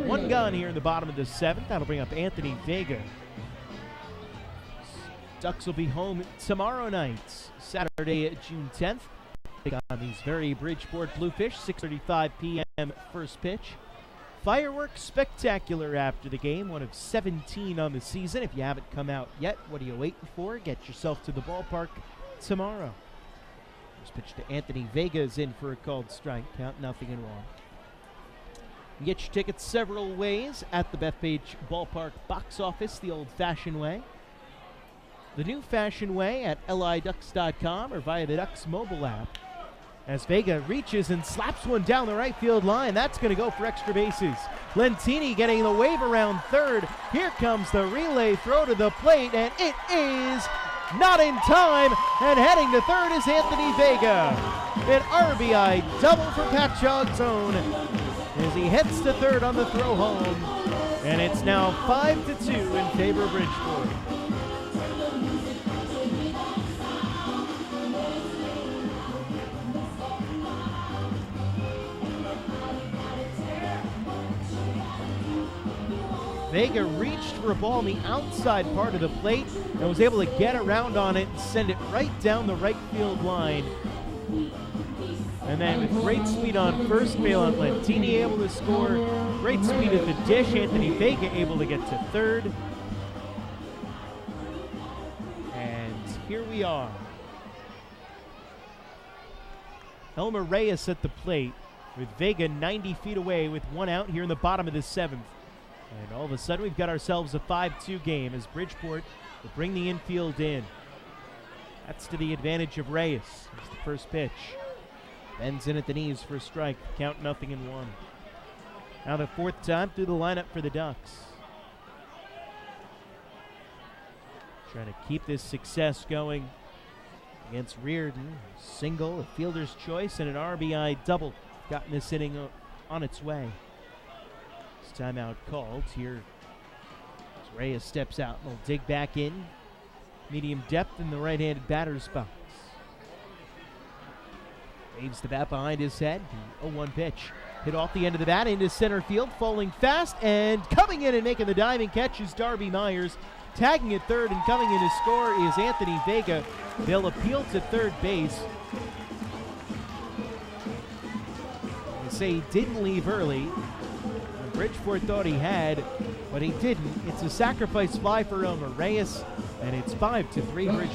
One gone here in the bottom of the 7th. That'll bring up Anthony Vega. Ducks will be home tomorrow night, Saturday, June 10th. Take on these very Bridgeport Bluefish, 6:35 p.m. first pitch. Fireworks spectacular after the game, one of 17 on the season. If you haven't come out yet, what are you waiting for? Get yourself to the ballpark tomorrow. First pitch to Anthony Vega is in for a called strike. Count 0-1. You can get your tickets several ways at the Bethpage Ballpark box office, the old-fashioned way. The new fashion way at liducks.com or via the Ducks mobile app. As Vega reaches and slaps one down the right field line. That's going to go for extra bases. Lentini getting the wave around third. Here comes the relay throw to the plate, and it is not in time. And heading to third is Anthony Vega. An RBI double for Pat Jogzone as he heads to third on the throw home. And it's now 5-2 in favor of Bridgeport. Vega reached for a ball on the outside part of the plate and was able to get around on it and send it right down the right field line. And then with great speed on first, Balon Lentini able to score. Great speed at the dish. Anthony Vega able to get to third. And here we are. Elmer Reyes at the plate with Vega 90 feet away with one out here in the bottom of the seventh. And all of a sudden we've got ourselves a 5-2 game as Bridgeport will bring the infield in. That's to the advantage of Reyes. It's the first pitch. Bends in at the knees for a strike. Count 0-1. Now the fourth time through the lineup for the Ducks. Trying to keep this success going against Reardon. Single, a fielder's choice, and an RBI double. Gotten this inning on its way. This timeout called here as Reyes steps out and will dig back in. Medium depth in the right-handed batter's box. Waves the bat behind his head. The 0-1 pitch. Hit off the end of the bat into center field, falling fast, and coming in and making the diving catch is Darby Myers. Tagging at third and coming in to score is Anthony Vega. They'll appeal to third base. They say he didn't leave early. Bridgeport thought he had, but he didn't. It's a sacrifice fly for Elmer Reyes, and it's 5-3 Bridgeport.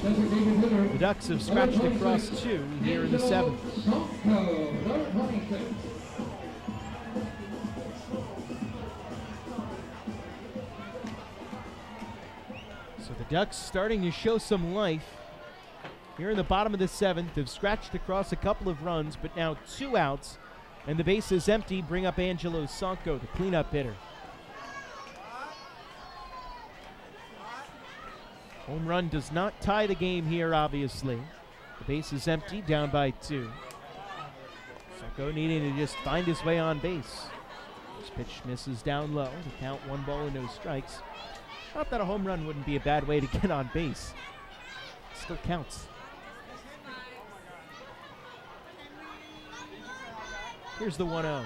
The Ducks have scratched across two here in the seventh. So the Ducks starting to show some life. Here in the bottom of the seventh, they've scratched across a couple of runs, but now 2 outs. And the base is empty. Bring up Angelo Sanco, the cleanup hitter. Home run does not tie the game here, obviously. The base is empty, down by 2. Sanco needing to just find his way on base. This pitch misses down low. The count 1 ball and no strikes. Not that a home run wouldn't be a bad way to get on base. It still counts. Here's the 1-0.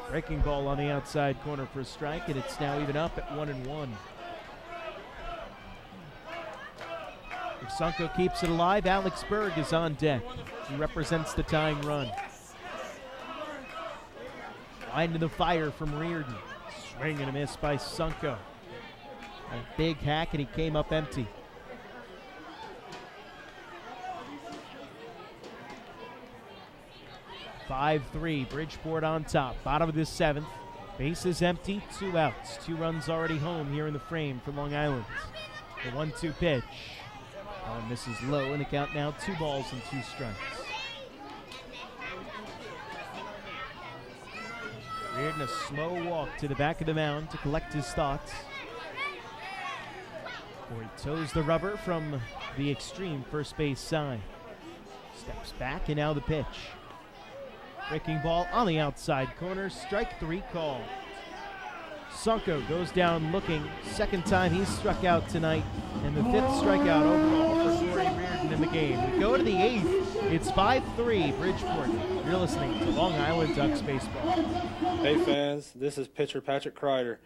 Breaking ball on the outside corner for a strike, and it's now even up at 1-1. If Sanco keeps it alive, Alex Berg is on deck. He represents the tying run. Line to the fire from Reardon. Swing and a miss by Sanco. A big hack, and he came up empty. (5-3) Bridgeport on top. Bottom of this seventh. Base is empty. 2 outs. 2 runs already home here in the frame for Long Island. The 1-2 pitch. Allen misses low, and the count now 2 balls and 2 strikes. Reardon a slow walk to the back of the mound to collect his thoughts. Before he toes the rubber from the extreme first base side. Steps back, and now the pitch. Breaking ball on the outside corner. Strike 3 called. Sanco goes down looking. Second time he's struck out tonight, and the 5th strikeout overall for Corey Reardon in the game. We go to the 8th. It's 5-3 Bridgeport. You're listening to Long Island Ducks baseball. Hey fans, this is pitcher Patrick Kreider,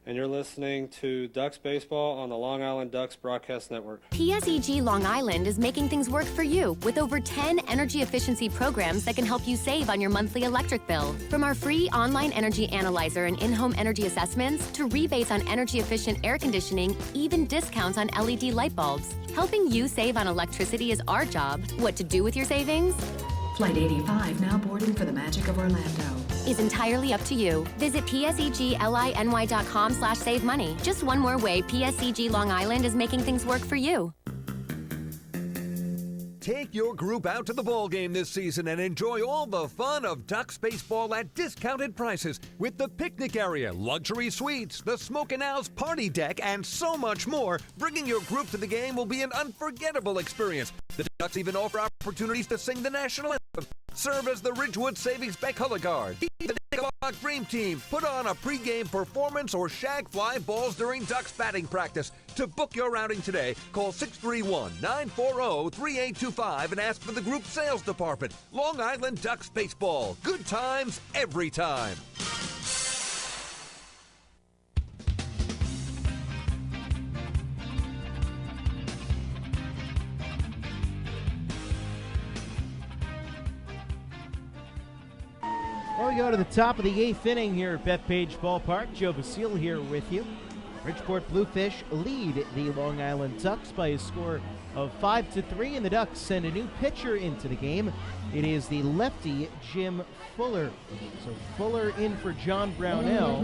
and you're listening to Ducks Baseball on the Long Island Ducks Broadcast Network. PSEG Long Island is making things work for you with over 10 energy efficiency programs that can help you save on your monthly electric bill. From our free online energy analyzer and in-home energy assessments to rebates on energy-efficient air conditioning, even discounts on LED light bulbs. Helping you save on electricity is our job. What to do with your savings? Flight 85 now boarding for the magic of Orlando. Is entirely up to you. Visit psegly.com/save money. Just one more way PSEG Long Island is making things work for you. Take your group out to the ball game this season and enjoy all the fun of Ducks baseball at discounted prices with the picnic area, luxury suites, the Smokin' Owl's party deck, and so much more. Bringing your group to the game will be an unforgettable experience. The Ducks even offer opportunities to sing the national anthem, serve as the Ridgewood Savings Bank color guard, be the Nickelback Dream Team, put on a pregame performance, or shag fly balls during Ducks batting practice. To book your outing today, call 631-940-3825 and ask for the group sales department. Long Island Ducks Baseball. Good times every time. Well, we go to the top of the 8th inning here at Bethpage Ballpark. Joe Basile here with you. Bridgeport Bluefish lead the Long Island Ducks by a score of 5-3, and the Ducks send a new pitcher into the game. It is the lefty Jim Fuller. So Fuller in for John Brownell.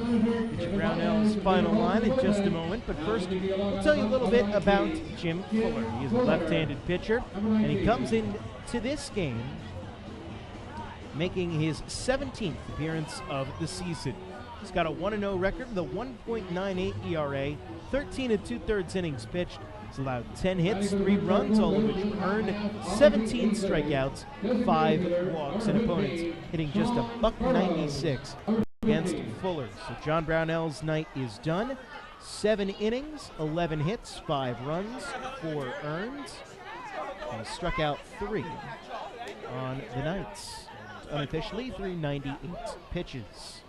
Get you Brownell's final line in just a moment, but first we'll tell you a little bit about Jim Fuller. He is a left-handed pitcher, and he comes into this game making his 17th appearance of the season. He's got a 1-0 record with a 1.98 ERA, 13 2/3 innings pitched. He's allowed 10 hits, 3 runs, all of which were earned, 17 strikeouts, 5 walks, and opponents hitting just a $196 against Fuller. So John Brownell's night is done. 7 innings, 11 hits, 5 runs, 4 earned. And he struck out 3 on the night. Unofficially, 398 pitches.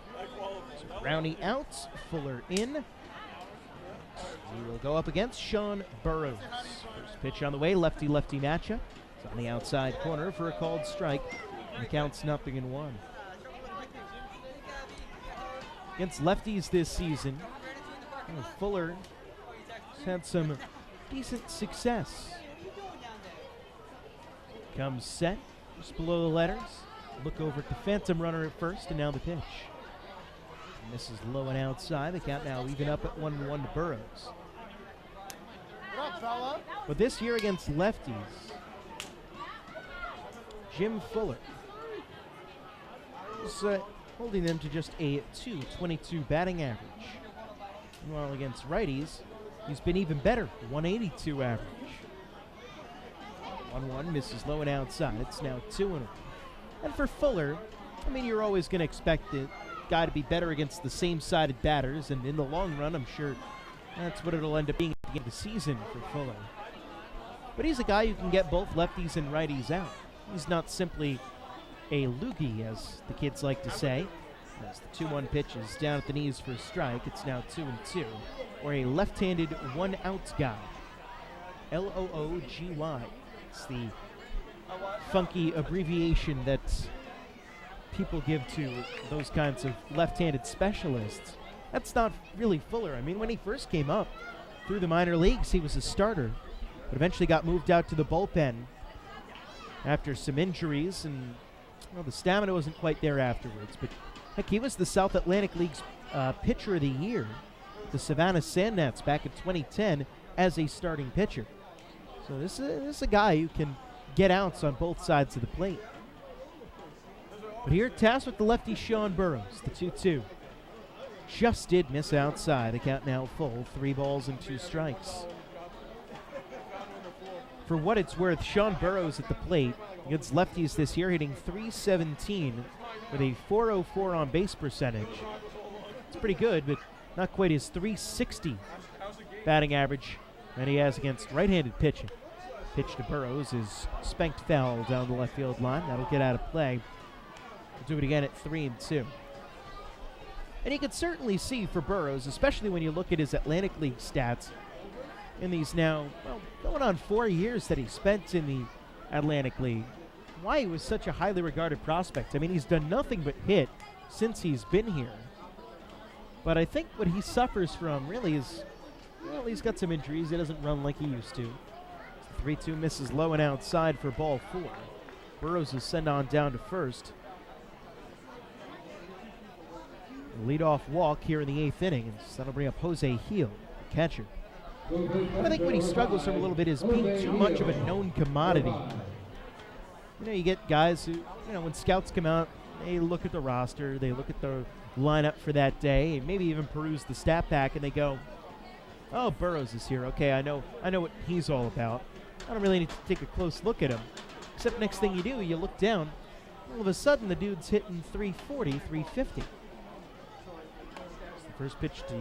So Brownie out, Fuller in. He will go up against Sean Burrows. First pitch on the way, lefty-lefty matchup. It's on the outside corner for a called strike. And the count's 0-1. Against lefties this season, Fuller has had some decent success. Comes set, just below the letters. Look over at the phantom runner at first, and now the pitch. And this is low and outside. The count now even up at 1-1 to Burrows. But this year against lefties, Jim Fuller is holding them to just a .222 batting average. Meanwhile, against righties, he's been even better, 182 average. 1-1 misses low and outside. It's now 2-1. And for Fuller, I mean, you're always going to expect the guy to be better against the same-sided batters, and in the long run, I'm sure that's what it'll end up being at the end of the season for Fuller. But he's a guy who can get both lefties and righties out. He's not simply a loogie, as the kids like to say. As the 2-1 pitch is down at the knees for a strike, it's now 2-2. Or a left-handed one-out guy. L-O-O-G-Y. It's the funky abbreviation that people give to those kinds of left-handed specialists. That's not really Fuller. I mean, when he first came up through the minor leagues, he was a starter, but eventually got moved out to the bullpen after some injuries, and well, the stamina wasn't quite there afterwards. But heck, he was the South Atlantic League's Pitcher of the Year, the Savannah Sandnets, back in 2010 as a starting pitcher. So this is a guy who can get outs on both sides of the plate. But here, tasked with the lefty Sean Burrows, the 2-2. Just did miss outside. The count now full, 3 balls and 2 strikes. For what it's worth, Sean Burrows at the plate against lefties this year, hitting .317 with a .404 on base percentage. It's pretty good, but not quite his .360 batting average that he has against right-handed pitching. Pitch to Burrows is spanked foul down the left field line. That'll get out of play. We'll do it again at 3-2. And you can certainly see for Burrows, especially when you look at his Atlantic League stats, in these now, well, going on 4 years that he spent in the Atlantic League, why he was such a highly regarded prospect. I mean, he's done nothing but hit since he's been here. But I think what he suffers from really is, well, he's got some injuries. He doesn't run like he used to. 3-2 misses low and outside for ball 4. Burrows is sent on down to first. Leadoff walk here in the 8th inning, and that'll bring up Jose Heel, the catcher. I think what he struggles from a little bit is being too much of a known commodity. You know, you get guys who, you know, when scouts come out, they look at the roster, they look at the lineup for that day, and maybe even peruse the stat pack, and they go, oh, Burrows is here. Okay, I know what he's all about. I don't really need to take a close look at him. Except next thing you do, you look down, all of a sudden the dude's hitting 340, 350. The first pitch to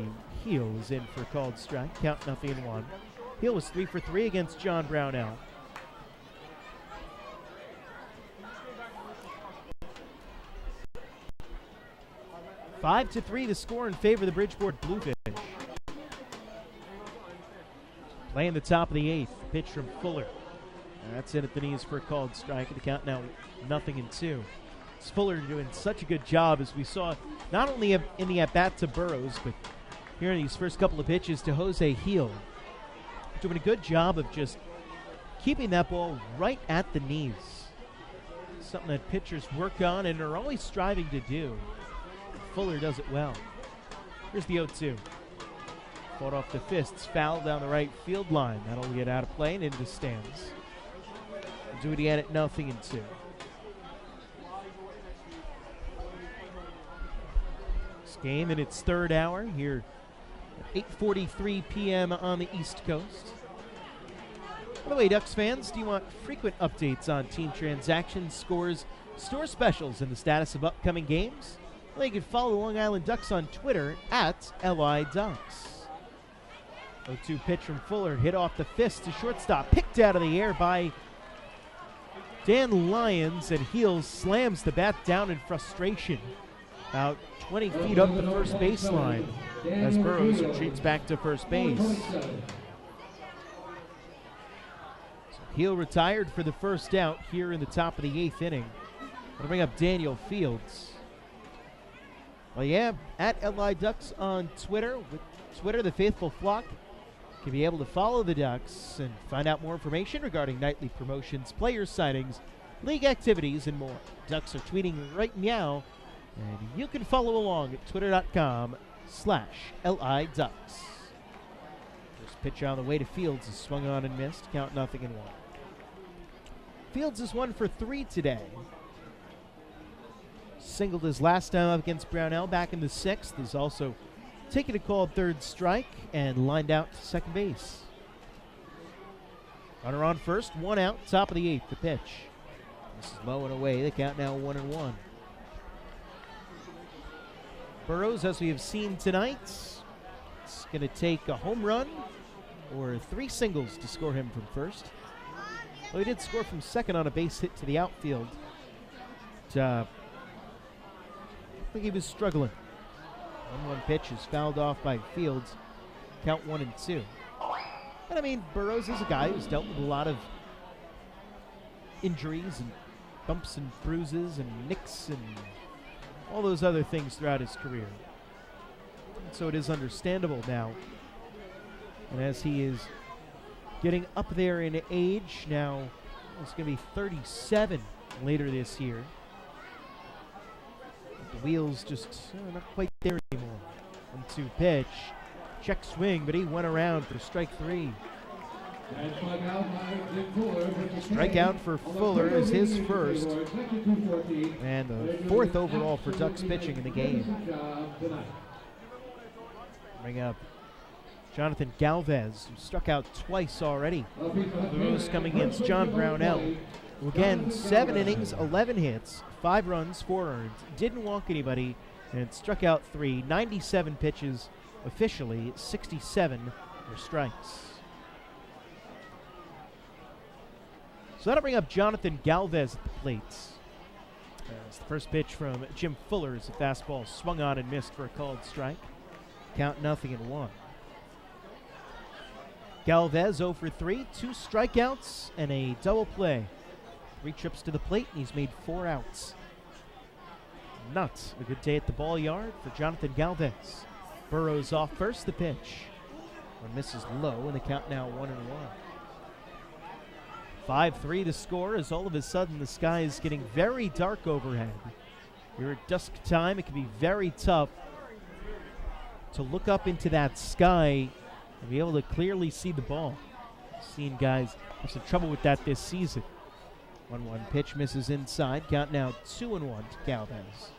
Heel is in for a called strike. Count 0-1. Heel was 3 for 3 against John Brownell. Five to 3 the score in favor of the Bridgeport Bluefish. Playing the top of the 8th. Pitch from Fuller. That's in at the knees for a called strike. The count now 0-2. Fuller doing such a good job, as we saw not only in the at-bat to Burrows, but here in these first couple of pitches to Jose Heel. Doing a good job of just keeping that ball right at the knees. Something that pitchers work on and are always striving to do. Fuller does it well. Here's the 0-2. Fought off the fists, foul down the right field line. That'll get out of play and into the stands. Do it again at 0-2. This game in its third hour here at 8:43 p.m. on the East Coast. By the way, Ducks fans, do you want frequent updates on team transactions, scores, store specials, and the status of upcoming games? Well, you can follow the Long Island Ducks on Twitter at LIDucks. 0-2 pitch from Fuller, hit off the fist to shortstop, picked out of the air by Dan Lyons, and Heel slams the bat down in frustration. About 20 feet up the first baseline as Burrows retreats back to first base. So Heel retired for the first out here in the top of the 8th inning. I'll bring up Daniel Fields. Well, yeah, at LI Ducks on Twitter. With Twitter, the faithful flock can be able to follow the Ducks and find out more information regarding nightly promotions, player signings, league activities, and more. Ducks are tweeting right now, and you can follow along at twitter.com/LIDucks. First pitch on the way to Fields is swung on and missed. Count 0-1. Fields is 1 for 3 today. Singled his last time up against Brownell back in the 6th. He's also taken a called third strike and lined out to second base. Runner on first, 1 out, top of the 8th, the pitch. This is low and away. The count now 1-1. Burrows, as we have seen tonight, it's going to take a home run or 3 singles to score him from first. Well, he did score from second on a base hit to the outfield. But, I think he was struggling. 1-1 pitch is fouled off by Fields. Count 1-2. And I mean, Burrows is a guy who's dealt with a lot of injuries and bumps and bruises and nicks and all those other things throughout his career. And so it is understandable now. And as he is getting up there in age, now he's going to be 37 later this year. The wheels just not quite there anymore. 1-2 pitch. Check swing, but he went around for strike 3. Strikeout for Fuller is his first. And the 4th overall for Ducks pitching in the game. Bring up Jonathan Galvez, who struck out twice already. The Rose coming against John Brownell. Again, 7 innings, 11 hits, 5 runs, 4 earned. Didn't walk anybody, and struck out 3. 97 pitches officially, 67 were strikes. So that'll bring up Jonathan Galvez at the plate. As the first pitch from Jim Fuller is a fastball swung on and missed for a called strike. Count 0-1. Galvez 0 for 3, 2 strikeouts, and a double play. 3 trips to the plate, and he's made 4 outs. Not a good day at the ball yard for Jonathan Galvez. Burrows off first, the pitch. One misses low, and the count now 1-1. 5-3 to score, as all of a sudden the sky is getting very dark overhead. Here at dusk time, it can be very tough to look up into that sky and be able to clearly see the ball. I've seen guys have some trouble with that this season. 1-1 pitch misses inside. Count now 2-1 to Galvez.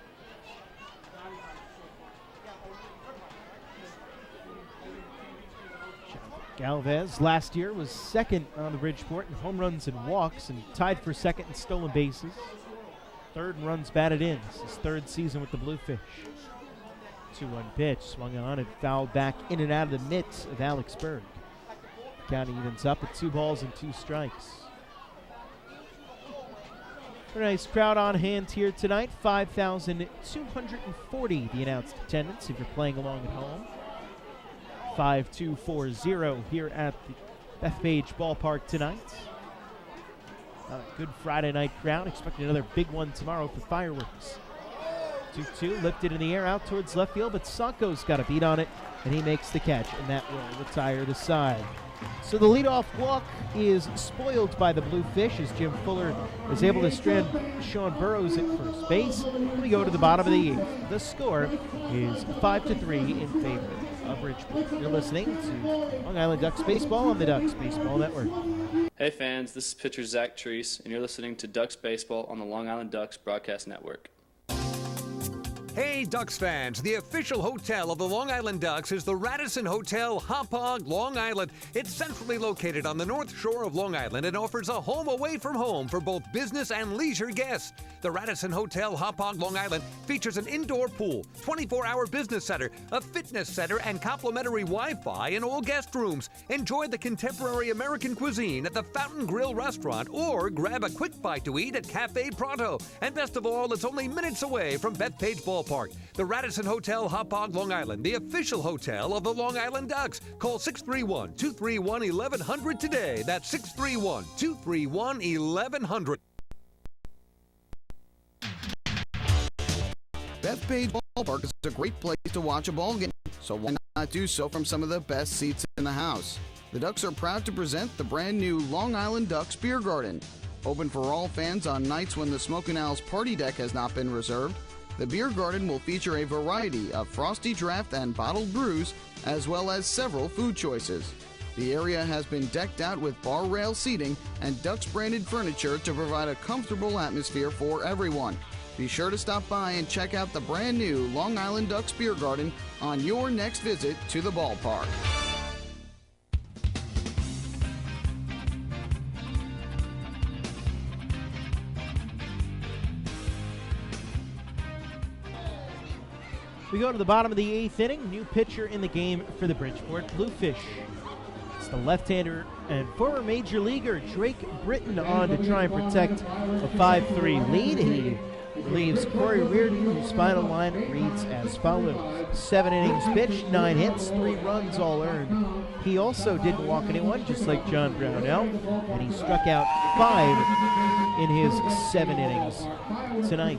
Galvez last year was second on the Bridgeport in home runs and walks, and tied for second in stolen bases. 3rd in runs batted in. It's his 3rd season with the Bluefish. 2-1 pitch swung on and fouled back in and out of the mitts of Alex Berg. Count evens up at 2 balls and 2 strikes. A nice crowd on hand here tonight. 5,240 the announced attendance if you're playing along at home. 5240 here at the Bethpage Ballpark tonight. Good Friday night crowd. Expecting another big one tomorrow for fireworks. 2-2, lifted in the air out towards left field, but Sanko's got a beat on it, and he makes the catch, and that will retire the side. So the leadoff walk is spoiled by the Bluefish as Jim Fuller is able to strand Sean Burrows at first base. We go to the bottom of the 8th. The score is 5-3 in favor of Bridgeport. You're listening to Long Island Ducks Baseball on the Ducks Baseball Network. Hey fans, this is pitcher Zach Treese, and you're listening to Ducks Baseball on the Long Island Ducks Broadcast Network. Hey Ducks fans, the official hotel of the Long Island Ducks is the Radisson Hotel, Hauppauge, Long Island. It's centrally located on the North Shore of Long Island and offers a home away from home for both business and leisure guests. The Radisson Hotel, Hauppauge, Long Island features an indoor pool, 24-hour business center, a fitness center, and complimentary Wi-Fi in all guest rooms. Enjoy the contemporary American cuisine at the Fountain Grill restaurant or grab a quick bite to eat at Cafe Pronto. And best of all, it's only minutes away from Bethpage Ballpark. The Radisson Hotel, Hauppauge, Long Island, the official hotel of the Long Island Ducks. Call 631-231-1100 today. That's 631-231-1100. Bethpage Ballpark is a great place to watch a ball game, so why not do so from some of the best seats in the house? The Ducks are proud to present the brand new Long Island Ducks Beer Garden. Open for all fans on nights when the Smokin' Owls party deck has not been reserved, the Beer Garden will feature a variety of frosty draft and bottled brews, as well as several food choices. The area has been decked out with bar rail seating and Ducks branded furniture to provide a comfortable atmosphere for everyone. Be sure to stop by and check out the brand new Long Island Ducks Beer Garden on your next visit to the ballpark. We go to the bottom of the 8th inning. New pitcher in the game for the Bridgeport Bluefish. It's the left-hander and former major leaguer Drake Britton on to try and protect a 5-3 lead. He relieves Corey Reardon, whose final line reads as follows. 7 innings pitched, 9 hits, 3 runs all earned. He also didn't walk anyone, just like John Brownell, and he struck out 5 in his 7 innings tonight.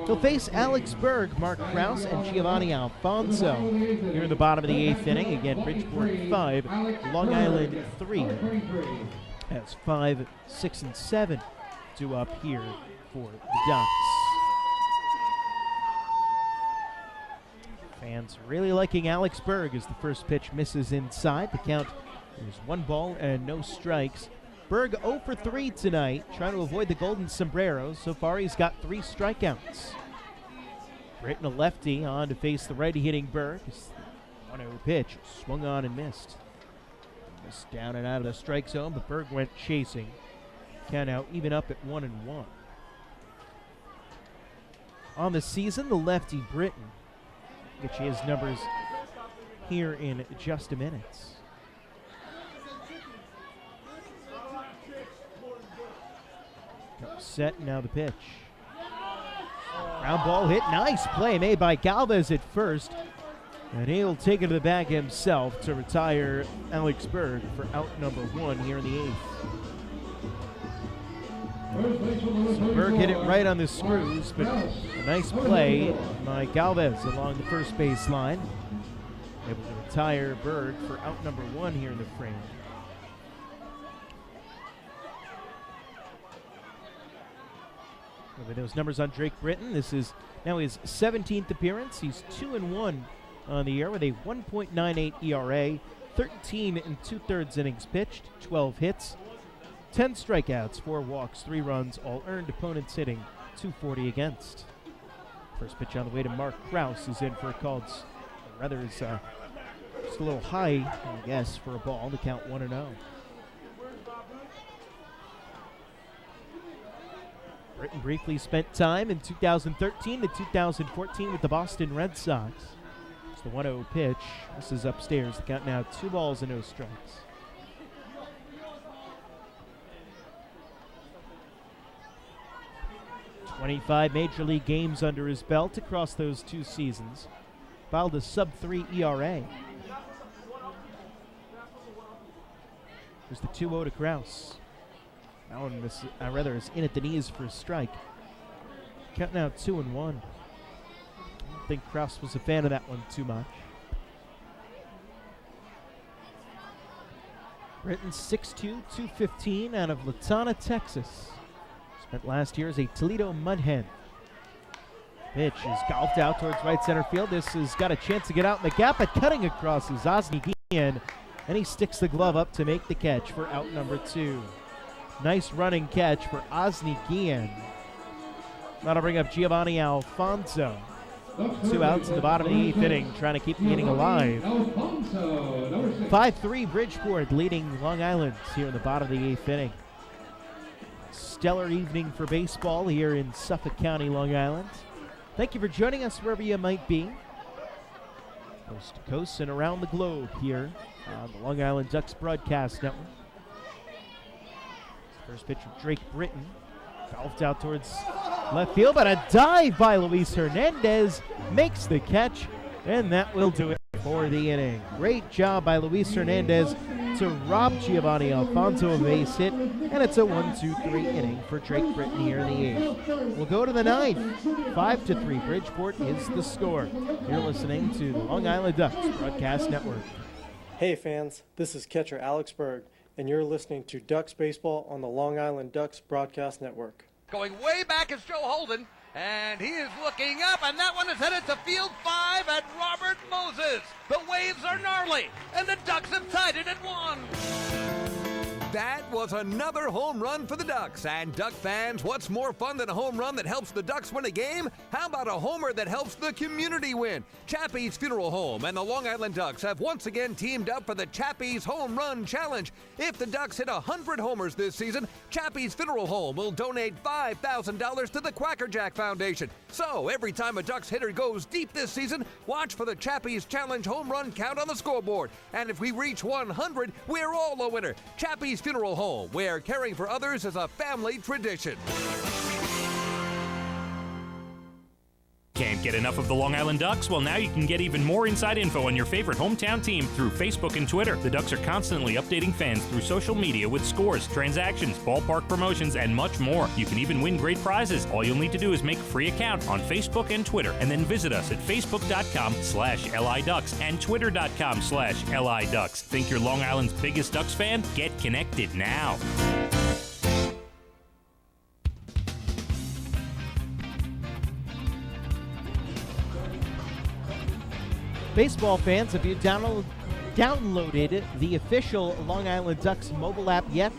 He'll face Alex Berg, Mark Krause, and Giovanni Alfonso here in the bottom of the 8th inning. Again, Bridgeport 5, Long Island 3. That's 5, 6, and 7 due up here for the Ducks. Fans really liking Alex Berg as the first pitch misses inside. The count is 1 ball and no strikes. Berg 0 for 3 tonight, trying to avoid the golden sombrero. So far, he's got 3 strikeouts. Britton, a lefty, on to face the righty-hitting Berg. 1-0 pitch, swung on and missed. Missed down and out of the strike zone, but Berg went chasing. Count now even up at 1-1. On the season, the lefty Britton. Get you his numbers here in just a minute. Set, now the pitch. Ground ball hit, nice play made by Galvez at first. And he'll take it to the bag himself to retire Alex Berg for out number 1 here in the 8th. So Berg hit it right on the screws, but a nice play by Galvez along the first base line. Able to retire Berg for out number 1 here in the frame. With those numbers on Drake Britton, this is now his 17th appearance. He's 2-1 on the year with a 1.98 ERA, 13 2/3 innings pitched, 12 hits, 10 strikeouts, 4 walks, 3 runs, all earned. Opponents hitting .240 against. First pitch on the way to Mark Krause is in for a called, rather is just a little high, I guess, for a ball. The count 1-0. Britton briefly spent time in 2013 to 2014 with the Boston Red Sox. It's the 1-0 pitch. This is upstairs. The count now 2 balls and no strikes. .25 major league games under his belt across those 2 seasons. Filed a sub-3 ERA. There's the 2-0 to Krause. That one is in at the knees for a strike. Count now 2-1. I don't think Kraus was a fan of that one too much. Britton 6'2", 215 out of Latana, Texas. Spent last year as a Toledo Mudhen. Pitch is golfed out towards right center field. This has got a chance to get out in the gap, but cutting across is Osni Guillen, and he sticks the glove up to make the catch for out number 2. Nice running catch for Osni Guillen. That'll bring up Giovanni Alfonso. 2 outs in the bottom of the 8th inning, trying to keep the inning alive. 5-3 Bridgeport leading Long Island here in the bottom of the 8th inning. Stellar evening for baseball here in Suffolk County, Long Island. Thank you for joining us wherever you might be. Coast to coast and around the globe here on the Long Island Ducks Broadcast Network. First pitch from Drake Britton. Golfed out towards left field, but a dive by Luis Hernandez makes the catch, and that will do it for the inning. Great job by Luis Hernandez to rob Giovanni Alfonso of a base hit, and it's a 1-2-3 inning for Drake Britton here in the 8th. We'll go to the 9th. 5-3 Bridgeport is the score. You're listening to the Long Island Ducks Broadcast Network. Hey fans, this is catcher Alex Berg, and you're listening to Ducks Baseball on the Long Island Ducks Broadcast Network. Going way back is Joe Holden, and he is looking up, and that one is headed to field 5 at Robert Moses. The waves are gnarly, and the Ducks have tied it at 1. That was another home run for the Ducks. And Duck fans, what's more fun than a home run that helps the Ducks win a game? How about a homer that helps the community win? Chappie's Funeral Home and the Long Island Ducks have once again teamed up for the Chappie's Home Run Challenge. If the Ducks hit 100 homers this season, Chappie's Funeral Home will donate $5,000 to the Quackerjack Foundation. So every time a Ducks hitter goes deep this season, watch for the Chappie's Challenge home run count on the scoreboard. And if we reach 100, we're all a winner. Chappie's Funeral Home, where caring for others is a family tradition. Can't get enough of the Long Island Ducks? Well, now you can get even more inside info on your favorite hometown team through Facebook and Twitter. The Ducks are constantly updating fans through social media with scores, transactions, ballpark promotions, and much more. You can even win great prizes. All you'll need to do is make a free account on Facebook and Twitter, and then visit us at facebook.com/LIDucks and twitter.com/LIDucks. Think you're Long Island's biggest Ducks fan? Get connected now. Baseball fans, have you downloaded the official Long Island Ducks mobile app yet?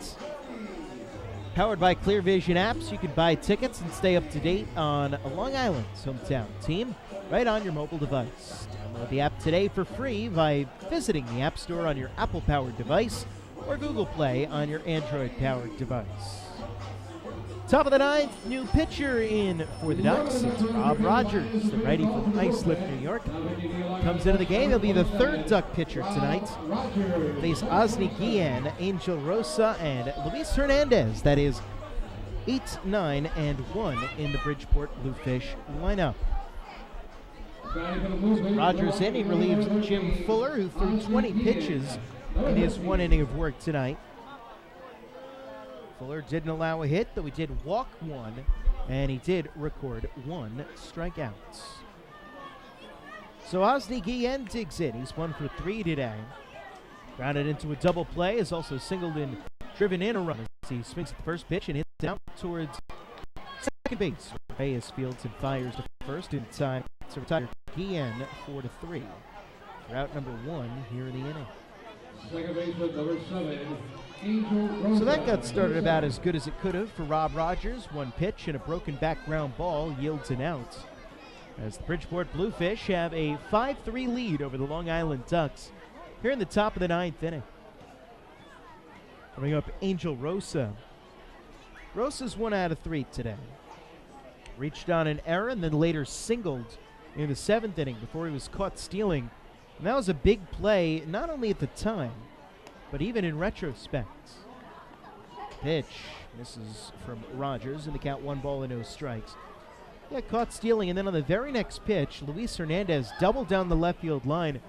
Powered by Clear Vision Apps, you can buy tickets and stay up to date on Long Island's hometown team right on your mobile device. Download the app today for free by visiting the App Store on your Apple-powered device or Google Play on your Android-powered device. Top of the 9th, new pitcher in for the Ducks. It's Rob Rogers, the righty from Islip, New York. Comes into the game. He'll be the third Duck pitcher tonight. Face Osni Guillen, Angel Rosa, and Luis Hernandez. That is 8, 9, and 1 in the Bridgeport Bluefish lineup. Rogers in. He relieves Jim Fuller, who threw 20 pitches in his 1 inning of work tonight. Fuller didn't allow a hit, though he did walk 1, and he did record 1 strikeout. So Osni Guillen digs in. He's 1 for 3 today. Grounded into a double play, is also singled and driven in a run. He swings at the first pitch and hits it out towards second base. Reyes fields and fires to first in time to retire Guillen 4-3. Route number 1 here in the inning. Second baseman, number 7. So that got started about as good as it could have for Rob Rogers. 1 pitch and a broken back ground ball yields an out. As the Bridgeport Bluefish have a 5-3 lead over the Long Island Ducks here in the top of the 9th inning. Coming up, Angel Rosa. Rosa's 1 out of 3 today. Reached on an error and then later singled in the 7th inning before he was caught stealing. And that was a big play, not only at the time, but even in retrospect. Pitch misses from Rogers in the count, 1 ball and no strikes. Yeah, caught stealing, and then on the very next pitch, Luis Hernandez doubled down the left field line,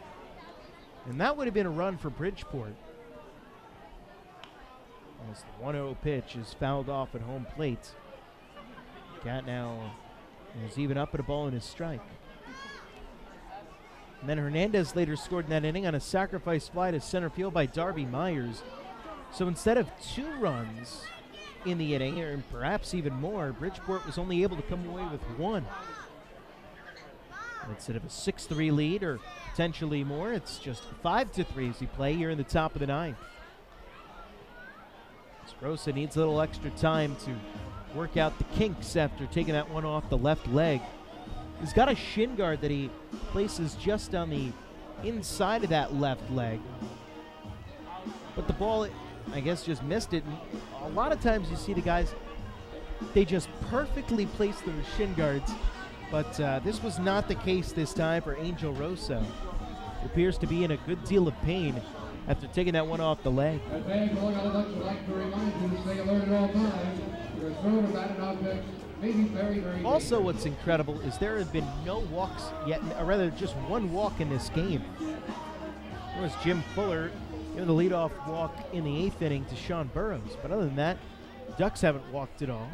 and that would have been a run for Bridgeport. As the 1-0 pitch is fouled off at home plate. Cat now is even up at a ball in his strike. And then Hernandez later scored in that inning on a sacrifice fly to center field by Darby Myers. So instead of 2 runs in the inning, or perhaps even more, Bridgeport was only able to come away with 1. And instead of a 6-3 lead, or potentially more, it's just 5-3 as we play here in the top of the 9th. Rosa needs a little extra time to work out the kinks after taking that one off the left leg. He's got a shin guard that he places just on the inside of that left leg. But the ball, I guess, just missed it. And a lot of times you see the guys, they just perfectly place their shin guards. But this was not the case this time for Angel Rosa, who appears to be in a good deal of pain after taking that one off the leg. Also, what's incredible is there have been no walks yet, or rather just 1 walk in this game. There was Jim Fuller giving the leadoff walk in the 8th inning to Sean Burrows. But other than that, Ducks haven't walked at all.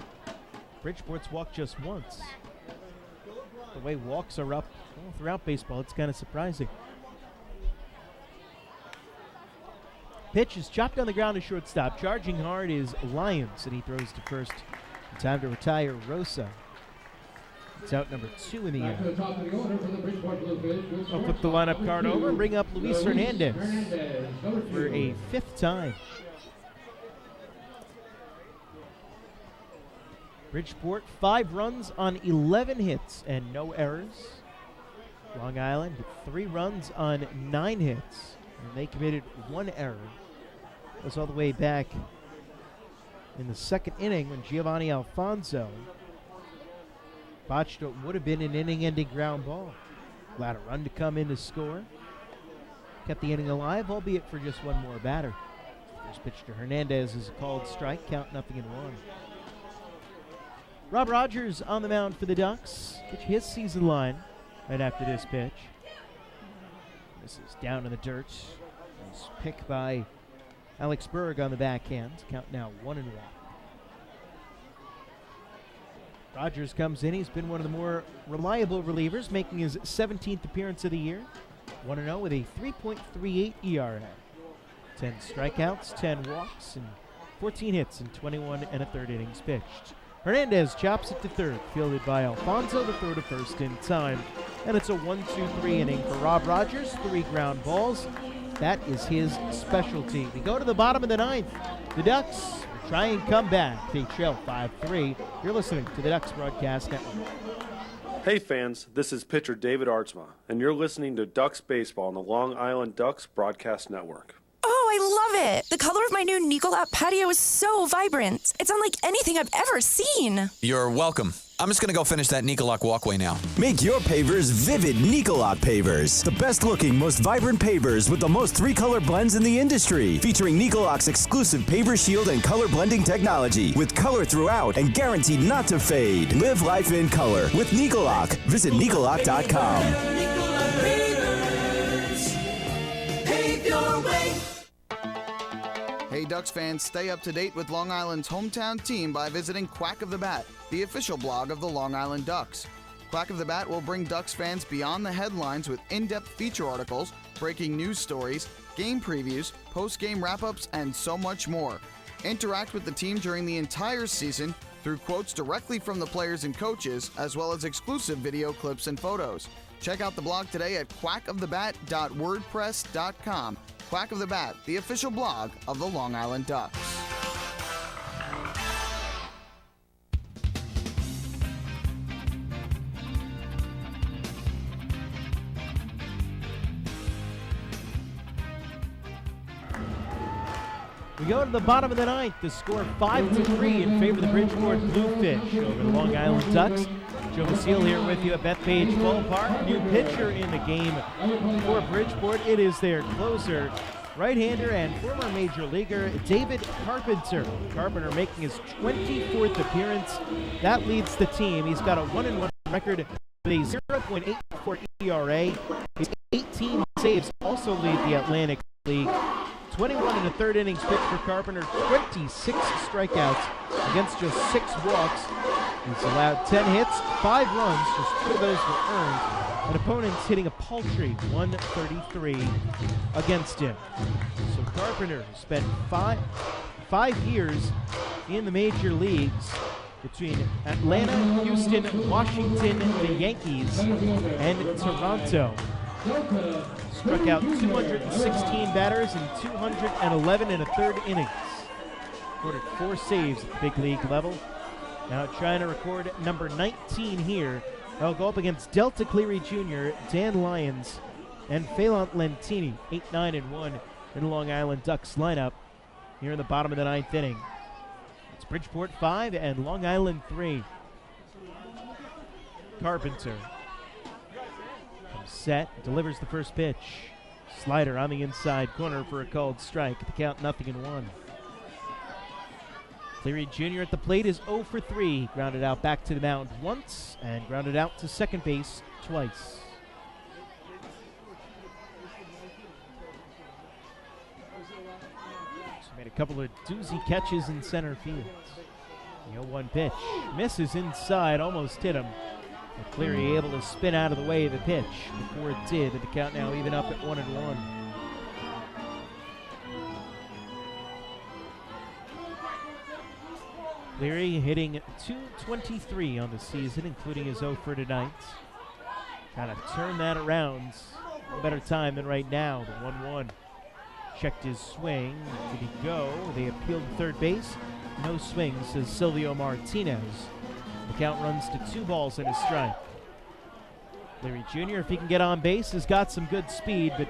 Bridgeport's walked just once. The way walks are up all throughout baseball, it's kind of surprising. Pitch is chopped on the ground to shortstop. Charging hard is Lyons, and he throws to first. Time to retire Rosa. It's out number 2 in the inning. I'll flip the lineup card over and bring up Luis Hernandez for a 5th time. Bridgeport, 5 runs on 11 hits and no errors. Long Island, 3 runs on 9 hits, and they committed 1 error. It was all the way back in the 2nd inning when Giovanni Alfonso botched what would have been an inning-ending ground ball. Allowed a run to come in to score. Kept the inning alive, albeit for just 1 more batter. First pitch to Hernandez is a called strike, count 0-1. Rob Rogers on the mound for the Ducks. Get his season line right after this pitch. This is down in the dirt. Nice pick by Alex Berg on the backhand. Count now 1-1. Rogers comes in. He's been one of the more reliable relievers, making his 17th appearance of the year. 1-0 with a 3.38 ERA. 10 strikeouts, 10 walks, and 14 hits in 21 1/3 innings pitched. Hernandez chops it to third, fielded by Alfonso, the throw to first in time. And it's a 1-2-3 inning for Rob Rogers. 3 ground balls. That is his specialty. We go to the bottom of the 9th. The Ducks try and come back. They trail 5-3. You're listening to the Ducks Broadcast Network. Hey fans, this is pitcher David Artsma, and you're listening to Ducks Baseball on the Long Island Ducks Broadcast Network. Oh, I love it! The color of my new Nicolot patio is so vibrant. It's unlike anything I've ever seen. You're welcome. I'm just going to go finish that Nicolot walkway now. Make your pavers vivid Nicolot pavers. The best looking, most vibrant pavers with the most 3-color blends in the industry. Featuring Nicolot's exclusive paver shield and color blending technology. With color throughout and guaranteed not to fade. Live life in color with Nicolot. Visit Nicolot.com. Pave your way. Hey Ducks fans, stay up to date with Long Island's hometown team by visiting Quack of the Bat, the official blog of the Long Island Ducks. Quack of the Bat will bring Ducks fans beyond the headlines with in-depth feature articles, breaking news stories, game previews, post-game wrap-ups, and so much more. Interact with the team during the entire season through quotes directly from the players and coaches, as well as exclusive video clips and photos. Check out the blog today at quackofthebat.wordpress.com. Quack of the Bat, the official blog of the Long Island Ducks. We go to the bottom of the 9th. The score 5-3 in favor of the Bridgeport Bluefish over the Long Island Ducks. Joe Basile here with you at Bethpage Ballpark. New pitcher in the game for Bridgeport. It is their closer, right-hander and former major leaguer David Carpenter. Carpenter making his 24th appearance. That leads the team. He's got a 1-1 record with a 0.84 ERA. His 18 saves also lead the Atlantic League. 21 1/3 innings pitched for Carpenter, 26 strikeouts against just 6 walks. He's allowed 10 hits, 5 runs, just 2 of those were earned, and opponents hitting a paltry 133 against him. So Carpenter spent five years in the major leagues between Atlanta, Houston, Washington, the Yankees, and Toronto. Struck out 216 batters in 211 1/3 innings. Recorded 4 saves at the big league level. Now trying to record number 19 here. They'll go up against Delta Cleary Jr., Dan Lyons, and Phelan Lentini, 8-9-1 in the Long Island Ducks lineup here in the bottom of the 9th inning. It's Bridgeport 5 and Long Island 3. Carpenter comes set, delivers the first pitch. Slider on the inside corner for a called strike. The count 0-1. Cleary Jr. at the plate is 0 for 3. Grounded out back to the mound once and grounded out to second base twice. So made a couple of doozy catches in center field. The 0-1 pitch misses inside, almost hit him. But Cleary able to spin out of the way of the pitch before it did, and the count now even up at 1-1. Cleary hitting .223 on the season, including his 0 for tonight. Kind of turned that around. No better time than right now, the 1-1. Checked his swing. Did he go? They appealed to third base. No swing, says Silvio Martinez. The count runs to 2 balls and a strike. Cleary Jr., if he can get on base, has got some good speed, but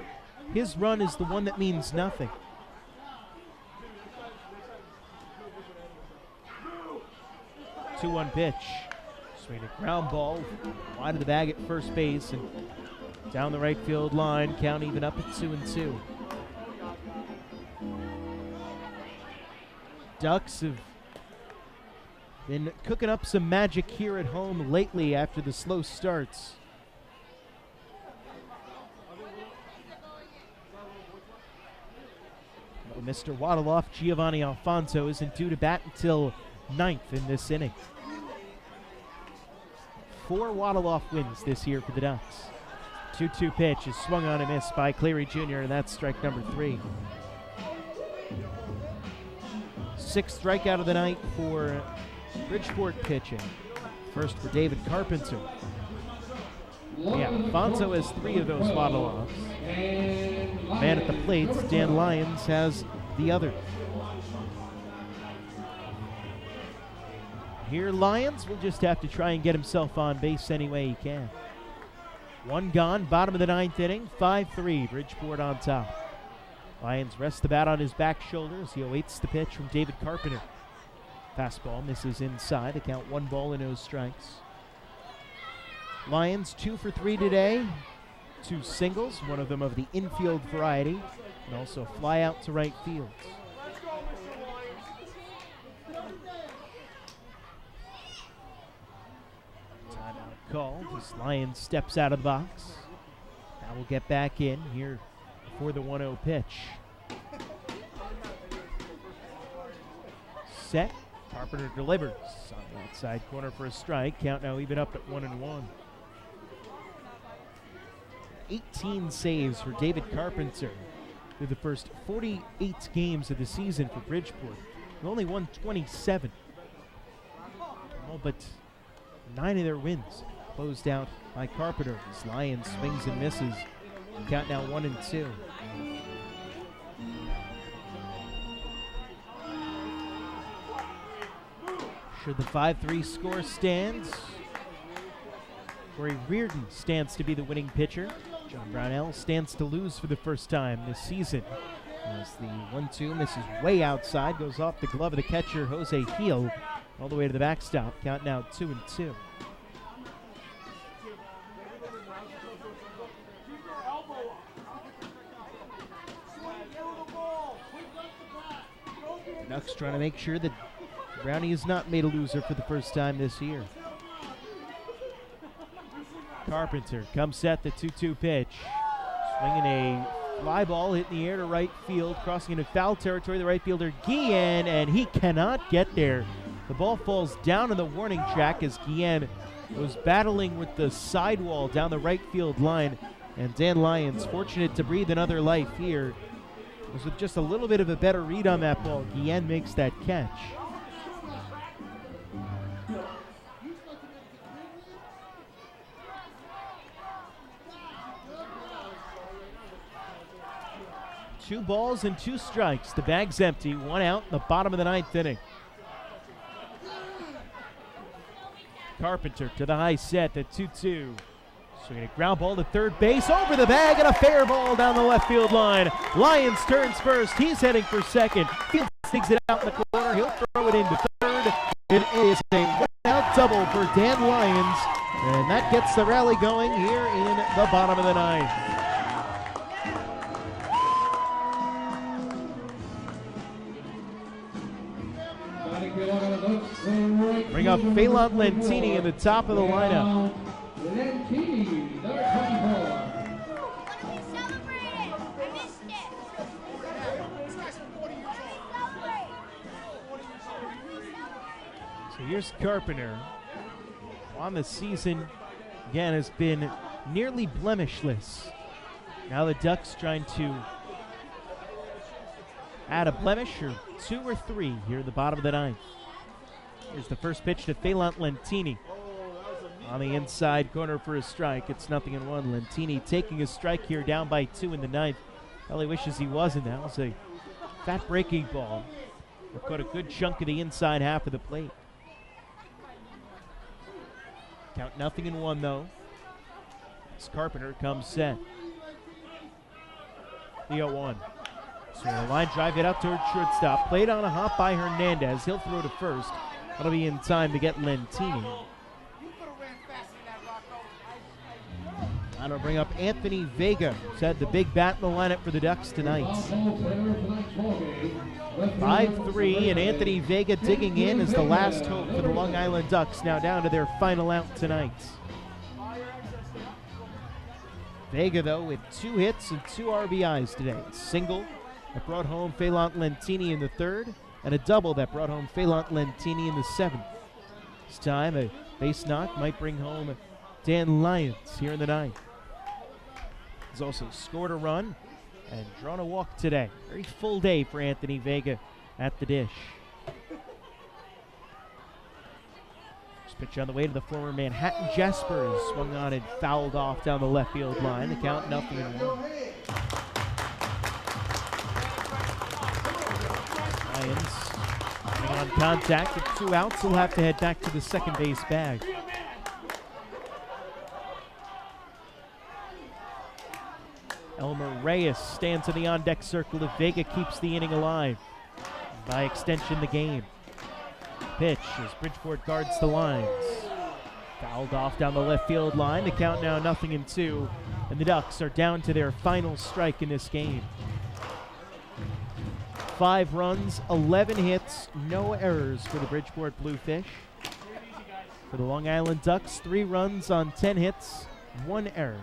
his run is the one that means nothing. 2-1 pitch. Swing a ground ball wide of the bag at first base and down the right field line. Count even up at 2-2. Ducks have been cooking up some magic here at home lately after the slow starts. Well, Mr. Waddle-off, Giovanni Alfonso, isn't due to bat until 9th in this inning. 4 Waddle-off wins this year for the Ducks. 2-2 pitch is swung on and missed by Cleary Jr., and that's strike number 3. 6th strikeout of the night for Bridgeport pitching. First for David Carpenter. Yeah, Alfonso has 3 of those Waddle-offs. Man at the plate, Dan Lyons, has the other. Here, Lyons will just have to try and get himself on base any way he can. 1 gone, bottom of the 9th inning, 5-3, Bridgeport on top. Lyons rests the bat on his back shoulders. He awaits the pitch from David Carpenter. Fastball misses inside. The count 1 ball and no strikes. Lyons 2 for 3 today. 2 singles, one of them of the infield variety, and also a fly out to right field. Timeout called as Lyons steps out of the box. Now we'll get back in here for the 1-0 pitch. Set. Carpenter delivers on the outside corner for a strike. Count now even up at 1-1. 18 saves for David Carpenter through the first 48 games of the season for Bridgeport. They only won 27. All but 9 of their wins closed out by Carpenter as Lyons swings and misses. Count now 1-2. Should the 5-3 score stand, Corey Reardon stands to be the winning pitcher. John Brownell stands to lose for the first time this season as the 1-2 misses way outside, goes off the glove of the catcher, Jose Heel, all the way to the backstop. Count now 2-2. Ducks trying to make sure that Brownie has not made a loser for the first time this year. Carpenter comes set, the 2-2 pitch. Swinging a Fly ball hit in the air to right field, crossing into foul territory. The right fielder, Guillen, and he cannot get there. The ball falls down in the warning track as Guillen was battling with the sidewall down the right field line. And Dan Lyons, fortunate to breathe another life here, was with just a little bit of a better read on that ball. Guillen makes that catch. Two balls and 2 strikes. The bag's empty. 1 out in the bottom of the 9th inning. Carpenter to the high set at 2-2. Swinging a ground ball to third base, over the bag, and a fair ball down the left field line. Lyons turns first. He's heading for second. Fields sneaks it out in the corner. He'll throw it into third. It is a one-out double for Dan Lyons, and that gets the rally going here in the bottom of the 9th. Bring up Phelan Lentini in the top of the lineup. Lentini, number 24. So here's Carpenter. On the season, again, has been nearly blemishless. Now the Ducks trying to add a blemish, or 2 or 3 here at the bottom of the 9th. Here's the first pitch to Phelan Lentini. On the inside corner for a strike. It's 0-1. Lentini taking a strike here, down by 2 in the 9th. Well, he wishes he wasn't. That was a fat breaking ball. It caught a good chunk of the inside half of the plate. Count 0-1 though. As Carpenter comes set. The 0-1. So the line drive it up towards shortstop. Played on a hop by Hernandez. He'll throw to first. That'll be in time to get Lentini. That'll bring up Anthony Vega, who's had the big bat in the lineup for the Ducks tonight. 5-3, and Anthony Vega digging in as the last hope for the Long Island Ducks, now down to their final out tonight. Vega, though, with 2 hits and 2 RBIs today. A single that brought home Phelan Lentini in the 3rd, and a double that brought home Phelan Lentini in the 7th. This time, a base knock might bring home Dan Lyons here in the 9th. He's also scored a run and drawn a walk today. Very full day for Anthony Vega at the dish. First pitch on the way to the former Manhattan Jaspers. Swung on and fouled off down the left field line. The count 0-1. Lyons on contact with 2 outs. He'll have to head back to the second base bag. Elmer Reyes stands in the on-deck circle if Vega keeps the inning alive. By extension, the game. Pitch as Bridgeport guards the lines. Fouled off down the left field line. The count now 0-2, and the Ducks are down to their final strike in this game. 5 runs, 11 hits, no errors for the Bridgeport Bluefish. For the Long Island Ducks, 3 runs on 10 hits, 1 error.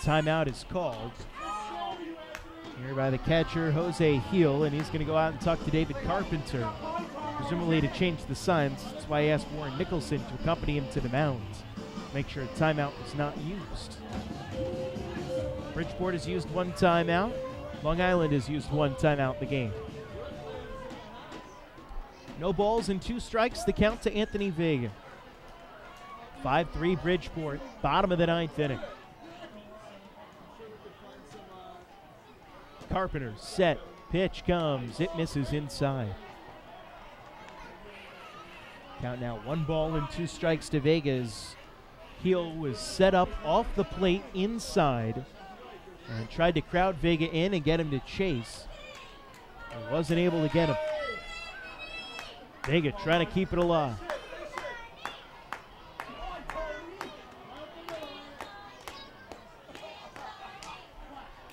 Timeout is called here by the catcher, Jose Heel, and he's going to go out and talk to David Carpenter, presumably to change the signs. That's why he asked Warren Nicholson to accompany him to the mound, make sure a timeout was not used. Bridgeport has used 1 timeout. Long Island has used 1 timeout in the game. No balls and 2 strikes, the count to Anthony Vega. 5-3 Bridgeport, bottom of the 9th inning. Carpenter set, pitch comes, it misses inside. Count now 1 ball and 2 strikes to Vega's. Heel was set up off the plate inside and tried to crowd Vega in and get him to chase. He wasn't able to get him. Vega trying to keep it alive.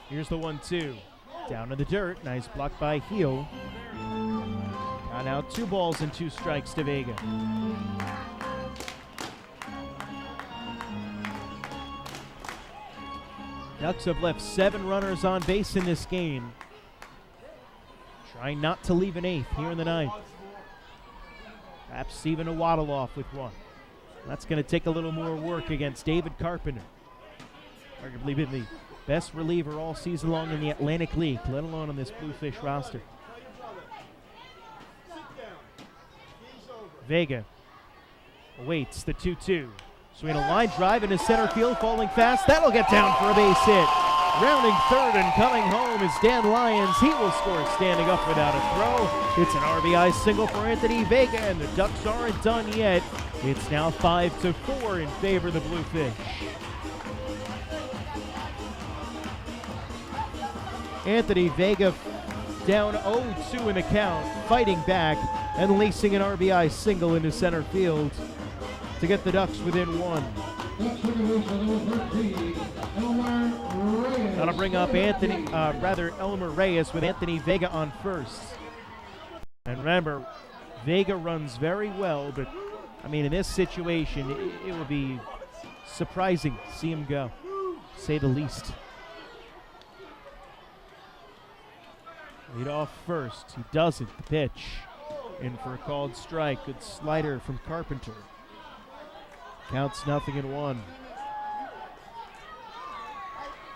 Here's the 1-2. Down in the dirt. Nice block by Heel. Now 2 balls and 2 strikes to Vega. Ducks have left 7 runners on base in this game. Trying not to leave an 8th here in the 9th. Perhaps even a waddle off with one. That's going to take a little more work against David Carpenter. Arguably been the best reliever all season long in the Atlantic League, let alone on this Bluefish roster. Vega awaits the 2-2. Swing a line drive into center field, falling fast. That'll get down for a base hit. Rounding third and coming home is Dan Lyons. He will score standing up without a throw. It's an RBI single for Anthony Vega, and the Ducks aren't done yet. It's now 5-4 in favor of the Bluefish. Anthony Vega down 0-2 in the count, fighting back and lacing an RBI single into center field to get the Ducks within 1. That'll bring up Elmer Reyes with Anthony Vega on first. And remember, Vega runs very well, but I mean, in this situation, it would be surprising to see him go, to say the least. Lead off first. He doesn't. The pitch in for a called strike. Good slider from Carpenter. Counts 0-1.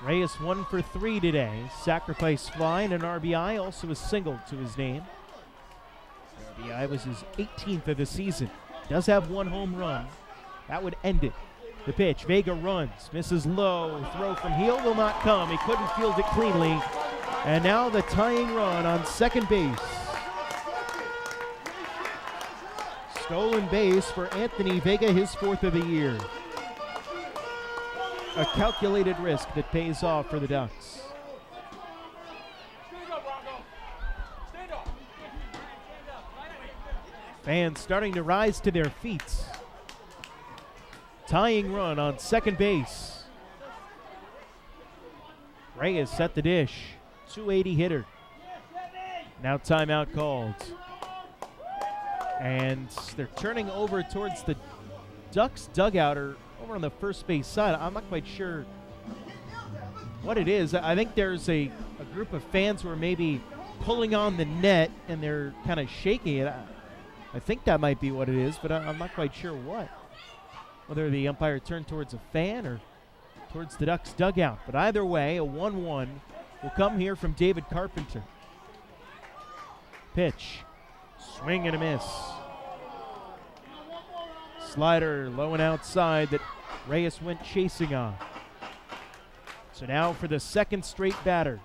Reyes 1 for 3 today. Sacrifice fly and an RBI, also a single to his name. The RBI was his 18th of the season. Does have 1 home run. That would end it. The pitch, Vega runs, misses low. Throw from heel will not come. He couldn't field it cleanly. And now the tying run on second base. Stolen base for Anthony Vega, his 4th of the year. A calculated risk that pays off for the Ducks. Fans starting to rise to their feet. Tying run on second base. Reyes set the dish. 280 hitter. Now timeout called. And they're turning over towards the Ducks dugout, or over on the first base side. I'm not quite sure what it is. I think there's a group of fans who are maybe pulling on the net and they're kind of shaking it. I think that might be what it is, but I'm not quite sure what. Whether the umpire turned towards a fan or towards the Ducks dugout. But either way, a 1-1 will come here from David Carpenter. Pitch. Swing and a miss. Slider low and outside that Reyes went chasing on. So now for the second straight batter,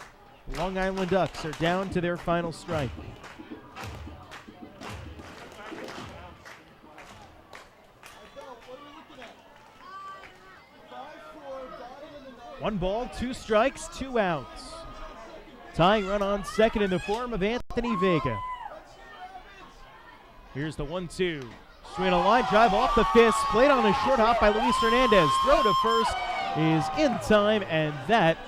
the Long Island Ducks are down to their final strike. One ball, 2 strikes, 2 outs. Tying run on second in the form of Anthony Vega. Here's the 1-2. Swing a line drive off the fist. Played on a short hop by Luis Hernandez. Throw to first is in time, and that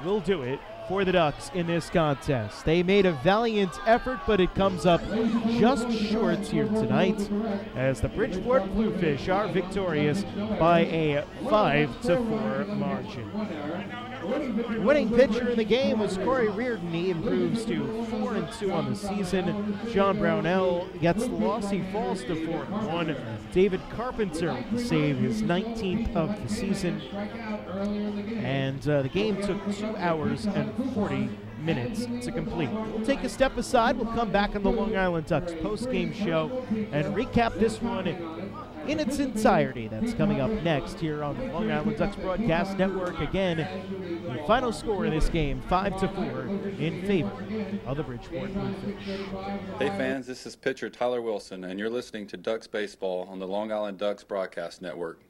will do it for the Ducks in this contest. They made a valiant effort, but it comes up just short here tonight as the Bridgeport Bluefish are victorious by a 5-4 margin. The winning pitcher in the game was Corey Reardon. He improves to 4-2 on the season. John Brownell gets the loss. He falls to 4-1. David Carpenter with the save, his 19th of the season. And the game took 2 hours and 40 minutes to complete. We'll take a step aside. We'll come back on the Long Island Ducks post-game show and recap this one in its entirety. That's coming up next here on the Long Island Ducks Broadcast Network. Again, the final score in this game, 5-4 in favor of the Bridgeport Bluefish. Hey fans, this is pitcher Tyler Wilson, and you're listening to Ducks Baseball on the Long Island Ducks Broadcast Network.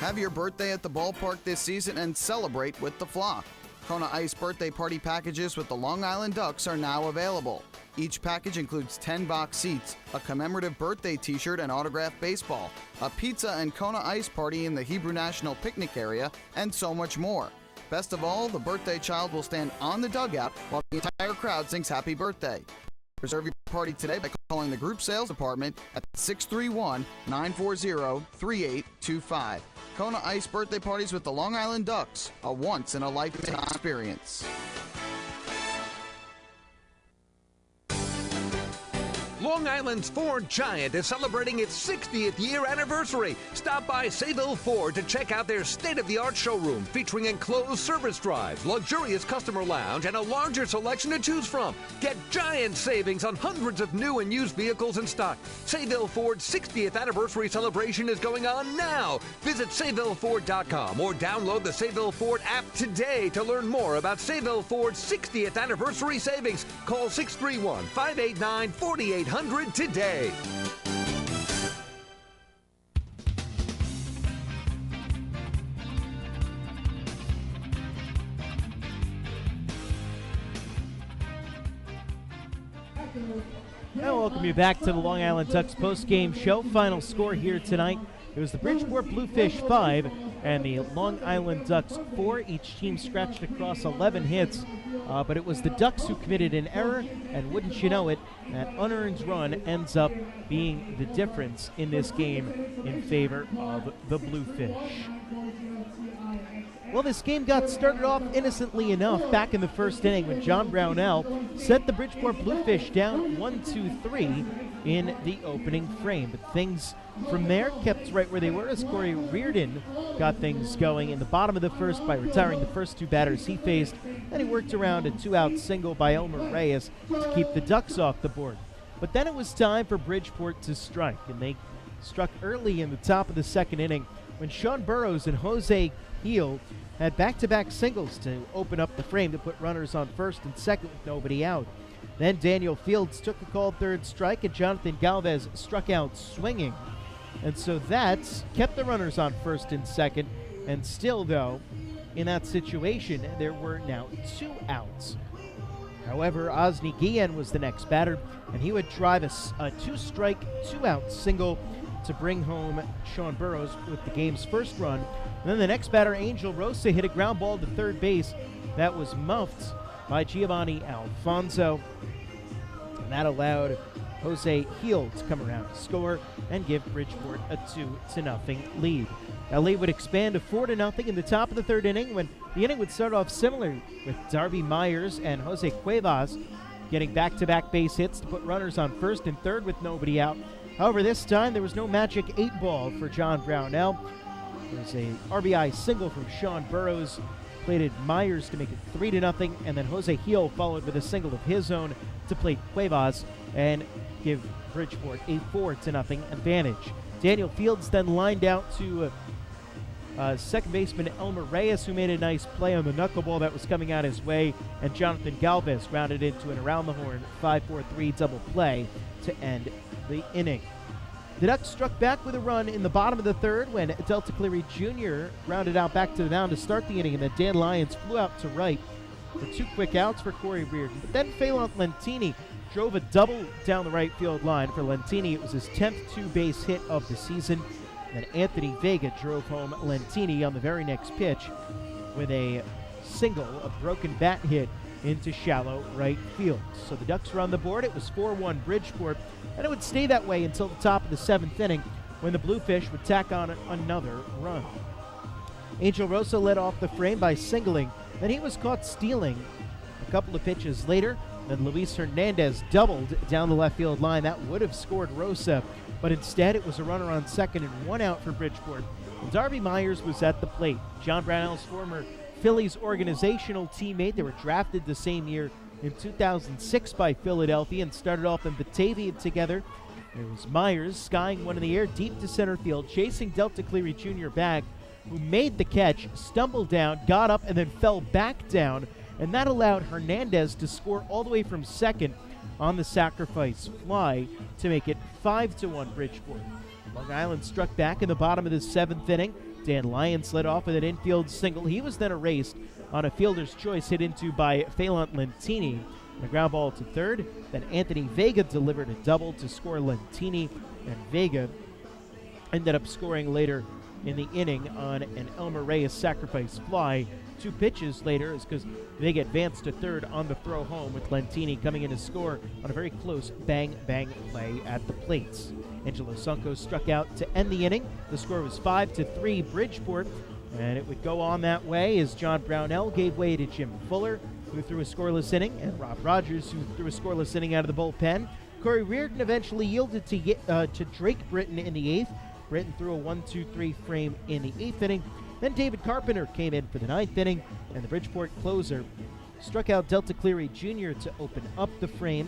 Have your birthday at the ballpark this season and celebrate with the flock. Kona Ice birthday party packages with the Long Island Ducks are now available. Each package includes 10 box seats, a commemorative birthday t-shirt and autographed baseball, a pizza and Kona Ice party in the Hebrew National Picnic area, and so much more. Best of all, the birthday child will stand on the dugout while the entire crowd sings happy birthday. Reserve your party today by calling the group sales department at 631-940-3825. Kona Ice birthday parties with the Long Island Ducks, a once-in-a-lifetime experience. Long Island's Ford Giant is celebrating its 60th year anniversary. Stop by Sayville Ford to check out their state-of-the-art showroom featuring enclosed service drives, luxurious customer lounge, and a larger selection to choose from. Get giant savings on hundreds of new and used vehicles in stock. Sayville Ford's 60th anniversary celebration is going on now. Visit SayvilleFord.com or download the Sayville Ford app today to learn more about Sayville Ford's 60th anniversary savings. Call 631-589-4800 today. I welcome you back to the Long Island Ducks post-game show. Final score here tonight. It was the Bridgeport Bluefish 5 and the Long Island Ducks 4. Each team scratched across 11 hits, but it was the Ducks who committed an error, and wouldn't you know it, that unearned run ends up being the difference in this game in favor of the Bluefish. Well, this game got started off innocently enough back in the first inning when John Brownell set the Bridgeport Bluefish down 1-2-3 in the opening frame. But things from there kept right where they were as Corey Reardon got things going in the bottom of the first by retiring the first two batters he faced. Then he worked around a two-out single by Elmer Reyes to keep the Ducks off the board. But then it was time for Bridgeport to strike, and they struck early in the top of the second inning when Sean Burrows and Jose Heel had back-to-back singles to open up the frame to put runners on first and second with nobody out. Then Daniel Fields took a called third strike, and Jonathan Galvez struck out swinging. And so that kept the runners on first and second. And still, though, in that situation, there were now two outs. However, Osni Guillen was the next batter, and he would drive a two-strike, two-out single to bring home Sean Burrows with the game's first run. And then the next batter, Angel Rosa, hit a ground ball to third base that was muffed by Giovanni Alfonso. And that allowed Jose Heel to come around to score and give Bridgeport a 2-0 lead. That lead would expand to 4-0 in the top of the third inning, when the inning would start off similar with Darby Myers and Jose Cuevas getting back-to-back base hits to put runners on first and third with nobody out. However, this time there was no magic 8-ball for John Brownell. There was a RBI single from Sean Burrows, plated Myers to make it 3-0, and then Jose Heel followed with a single of his own to plate Cuevas and give Bridgeport a 4-0 advantage. Daniel Fields then lined out to second baseman Elmer Reyes, who made a nice play on the knuckleball that was coming out his way, and Jonathan Galvez grounded into an around-the-horn 5-4-3 double play to end the inning. The Ducks struck back with a run in the bottom of the third when Delta Cleary Jr. rounded out back to the mound to start the inning, and then Dan Lyons flew out to right for two quick outs for Corey Reardon. But then Phelan Lentini drove a double down the right field line. For Lentini, it was his 10th two-base hit of the season. And Anthony Vega drove home Lentini on the very next pitch with a single, a broken bat hit into shallow right field. So the Ducks were on the board. It was 4-1 Bridgeport, and it would stay that way until the top of the seventh inning when the Bluefish would tack on another run. Angel Rosa led off the frame by singling. Then he was caught stealing a couple of pitches later. Then Luis Hernandez doubled down the left field line. That would have scored Rosa, but instead it was a runner on second and one out for Bridgeport. And Darby Myers was at the plate. John Brownell's former Phillies organizational teammate. They were drafted the same year in 2006 by Philadelphia and started off in Batavia together. There was Myers skying one in the air deep to center field, chasing Delta Cleary Jr. back, who made the catch, stumbled down, got up, and then fell back down. And that allowed Hernandez to score all the way from second on the sacrifice fly to make it 5-1 Bridgeport. Long Island struck back in the bottom of the seventh inning. Dan Lyons led off with an infield single. He was then erased on a fielder's choice hit into by Phelan Lentini. A ground ball to third. Then Anthony Vega delivered a double to score Lentini, and Vega ended up scoring later in the inning on an Elmer Reyes sacrifice fly. 2 pitches later is because they advanced to third on the throw home, with Lentini coming in to score on a very close bang-bang play at the plates. Angelo Sunko struck out to end the inning. The score was 5-3 Bridgeport, and it would go on that way as John Brownell gave way to Jim Fuller, who threw a scoreless inning, and Rob Rogers, who threw a scoreless inning out of the bullpen. Corey Reardon eventually yielded to Drake Britton in the 8th. Britton threw a 1-2-3 frame in the 8th inning. Then David Carpenter came in for the 9th inning, and the Bridgeport closer struck out Delta Cleary Jr. to open up the frame.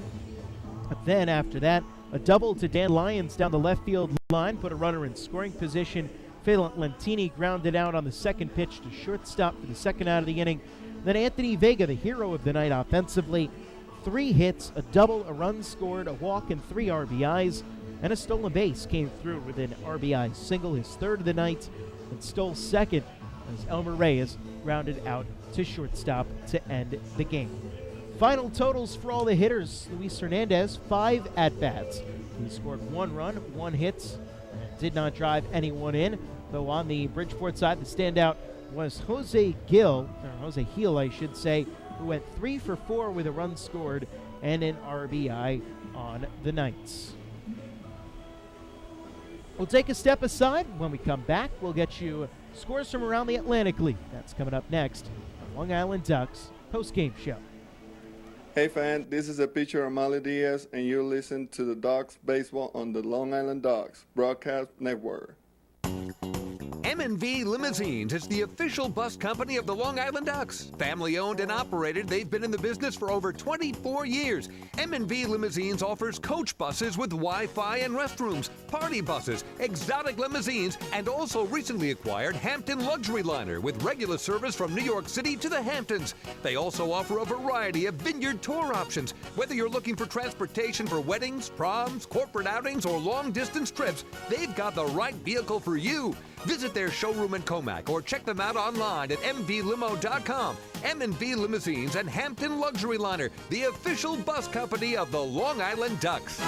But then after that, a double to Dan Lyons down the left field line put a runner in scoring position. Phelan Lentini grounded out on the second pitch to shortstop for the second out of the inning. Then Anthony Vega, the hero of the night offensively, 3 hits, a double, a run scored, a walk, and 3 RBIs, and a stolen base came through with an RBI single, his 3rd of the night, and stole 2nd as Elmer Reyes grounded out to shortstop to end the game. Final totals for all the hitters: Luis Hernandez, 5 at-bats. He scored 1 run, 1 hit, and did not drive anyone in, though on the Bridgeport side, the standout was Jose Hill, I should say, who went 3 for 4 with a run scored and an RBI on the night. We'll take a step aside. When we come back, we'll get you scores from around the Atlantic League. That's coming up next on Long Island Ducks post-game show. Hey fan, this is the pitcher Amali Diaz, and you're listening to the Ducks baseball on the Long Island Ducks Broadcast Network. M&V Limousines is the official bus company of the Long Island Ducks. Family owned and operated, they've been in the business for over 24 years. M&V Limousines offers coach buses with Wi-Fi and restrooms, party buses, exotic limousines, and also recently acquired Hampton Luxury Liner with regular service from New York City to the Hamptons. They also offer a variety of vineyard tour options. Whether you're looking for transportation for weddings, proms, corporate outings, or long-distance trips, they've got the right vehicle for you. Visit their showroom in Comac or check them out online at mvlimo.com. M&V Limousines and Hampton Luxury Liner, the official bus company of the Long Island Ducks.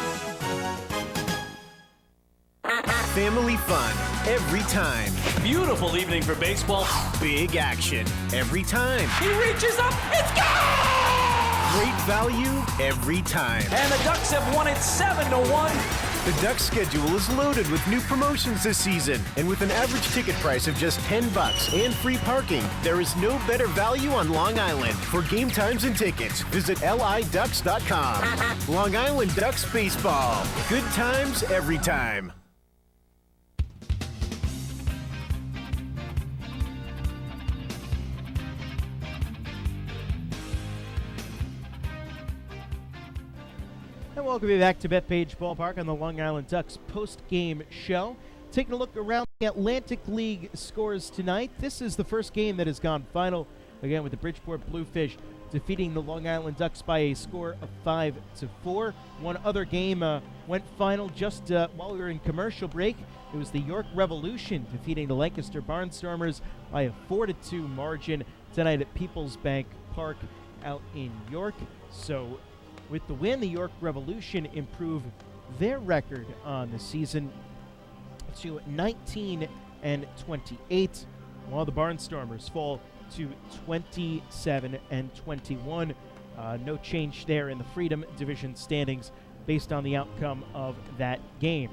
Family fun every time. Beautiful evening for baseball. Big action every time. He reaches up, it's gone! Great value every time. And the Ducks have won it 7-1. The Ducks schedule is loaded with new promotions this season, and with an average ticket price of just $10 and free parking, there is no better value on Long Island. For game times and tickets, visit liducks.com. Long Island Ducks baseball. Good times every time. And welcome you back to Bethpage Ballpark on the Long Island Ducks post-game show. Taking a look around the Atlantic League scores tonight. This is the first game that has gone final, again with the Bridgeport Bluefish defeating the Long Island Ducks by a score of 5-4. One other game went final just while we were in commercial break. It was the York Revolution defeating the Lancaster Barnstormers by a 4-2 margin tonight at Peoples Bank Park out in York. So with the win, the York Revolution improve their record on the season to 19-28, while the Barnstormers fall to 27-21. No change there in the Freedom Division standings based on the outcome of that game.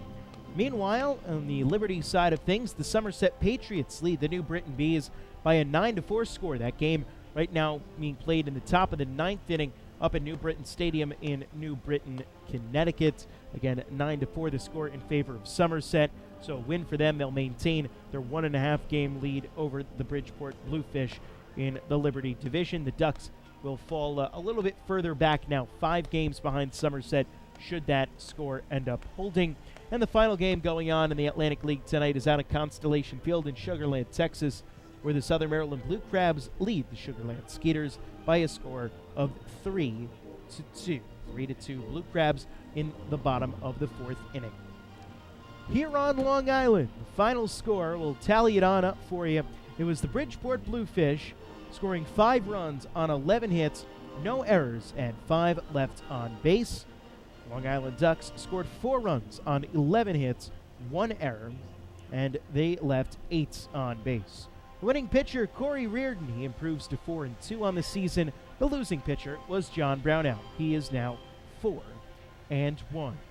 Meanwhile, on the Liberty side of things, the Somerset Patriots lead the New Britain Bees by a 9-4 score. That game right now being played in the top of the 9th inning up at New Britain Stadium in New Britain, Connecticut. Again, 9-4 the score in favor of Somerset. So a win for them. They'll maintain their 1.5 game lead over the Bridgeport Bluefish in the Liberty Division. The Ducks will fall a little bit further back now, 5 games behind Somerset, should that score end up holding. And the final game going on in the Atlantic League tonight is out at Constellation Field in Sugar Land, Texas, where the Southern Maryland Blue Crabs lead the Sugar Land Skeeters by a score of 3-2. 3-2 Blue Crabs in the bottom of the 4th inning. Here on Long Island, the final score, we'll tally it on up for you. It was the Bridgeport Bluefish scoring 5 runs on 11 hits, no errors, and 5 left on base. Long Island Ducks scored 4 runs on 11 hits, 1 error, and they left 8 on base. The winning pitcher, Corey Reardon, he improves to 4-2 on the season. The losing pitcher was John Brownell. He is now 4-1.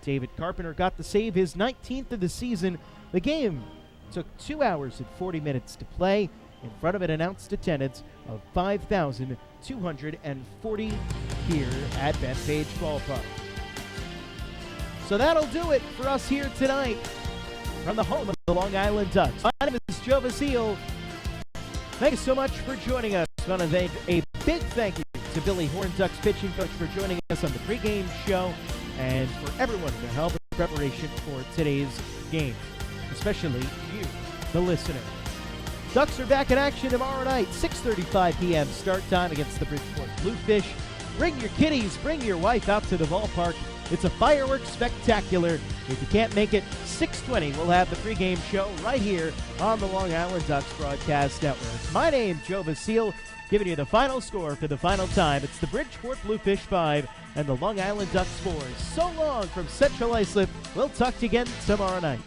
David Carpenter got the save, his 19th of the season. The game took 2 hours and 40 minutes to play in front of an announced attendance of 5,240 here at Bethpage Ballpark. So that'll do it for us here tonight from the home of the Long Island Ducks. My name is Joe Vasile. Thank you so much for joining us. I want to thank a big thank you to Billy Horn, Ducks pitching coach, for joining us on the pregame show, and for everyone to help in preparation for today's game, especially you, the listener. Ducks are back in action tomorrow night, 6:35 p.m. start time against the Bridgeport Bluefish. Bring your kiddies, bring your wife out to the ballpark. It's a fireworks spectacular. If you can't make it, 6:20 we'll have the pregame show right here on the Long Island Ducks Broadcast Network. My name's Joe Vasile, giving you the final score for the final time. It's the Bridgeport Bluefish 5 and the Long Island Ducks 4. So long from Central Islip. We'll talk to you again tomorrow night.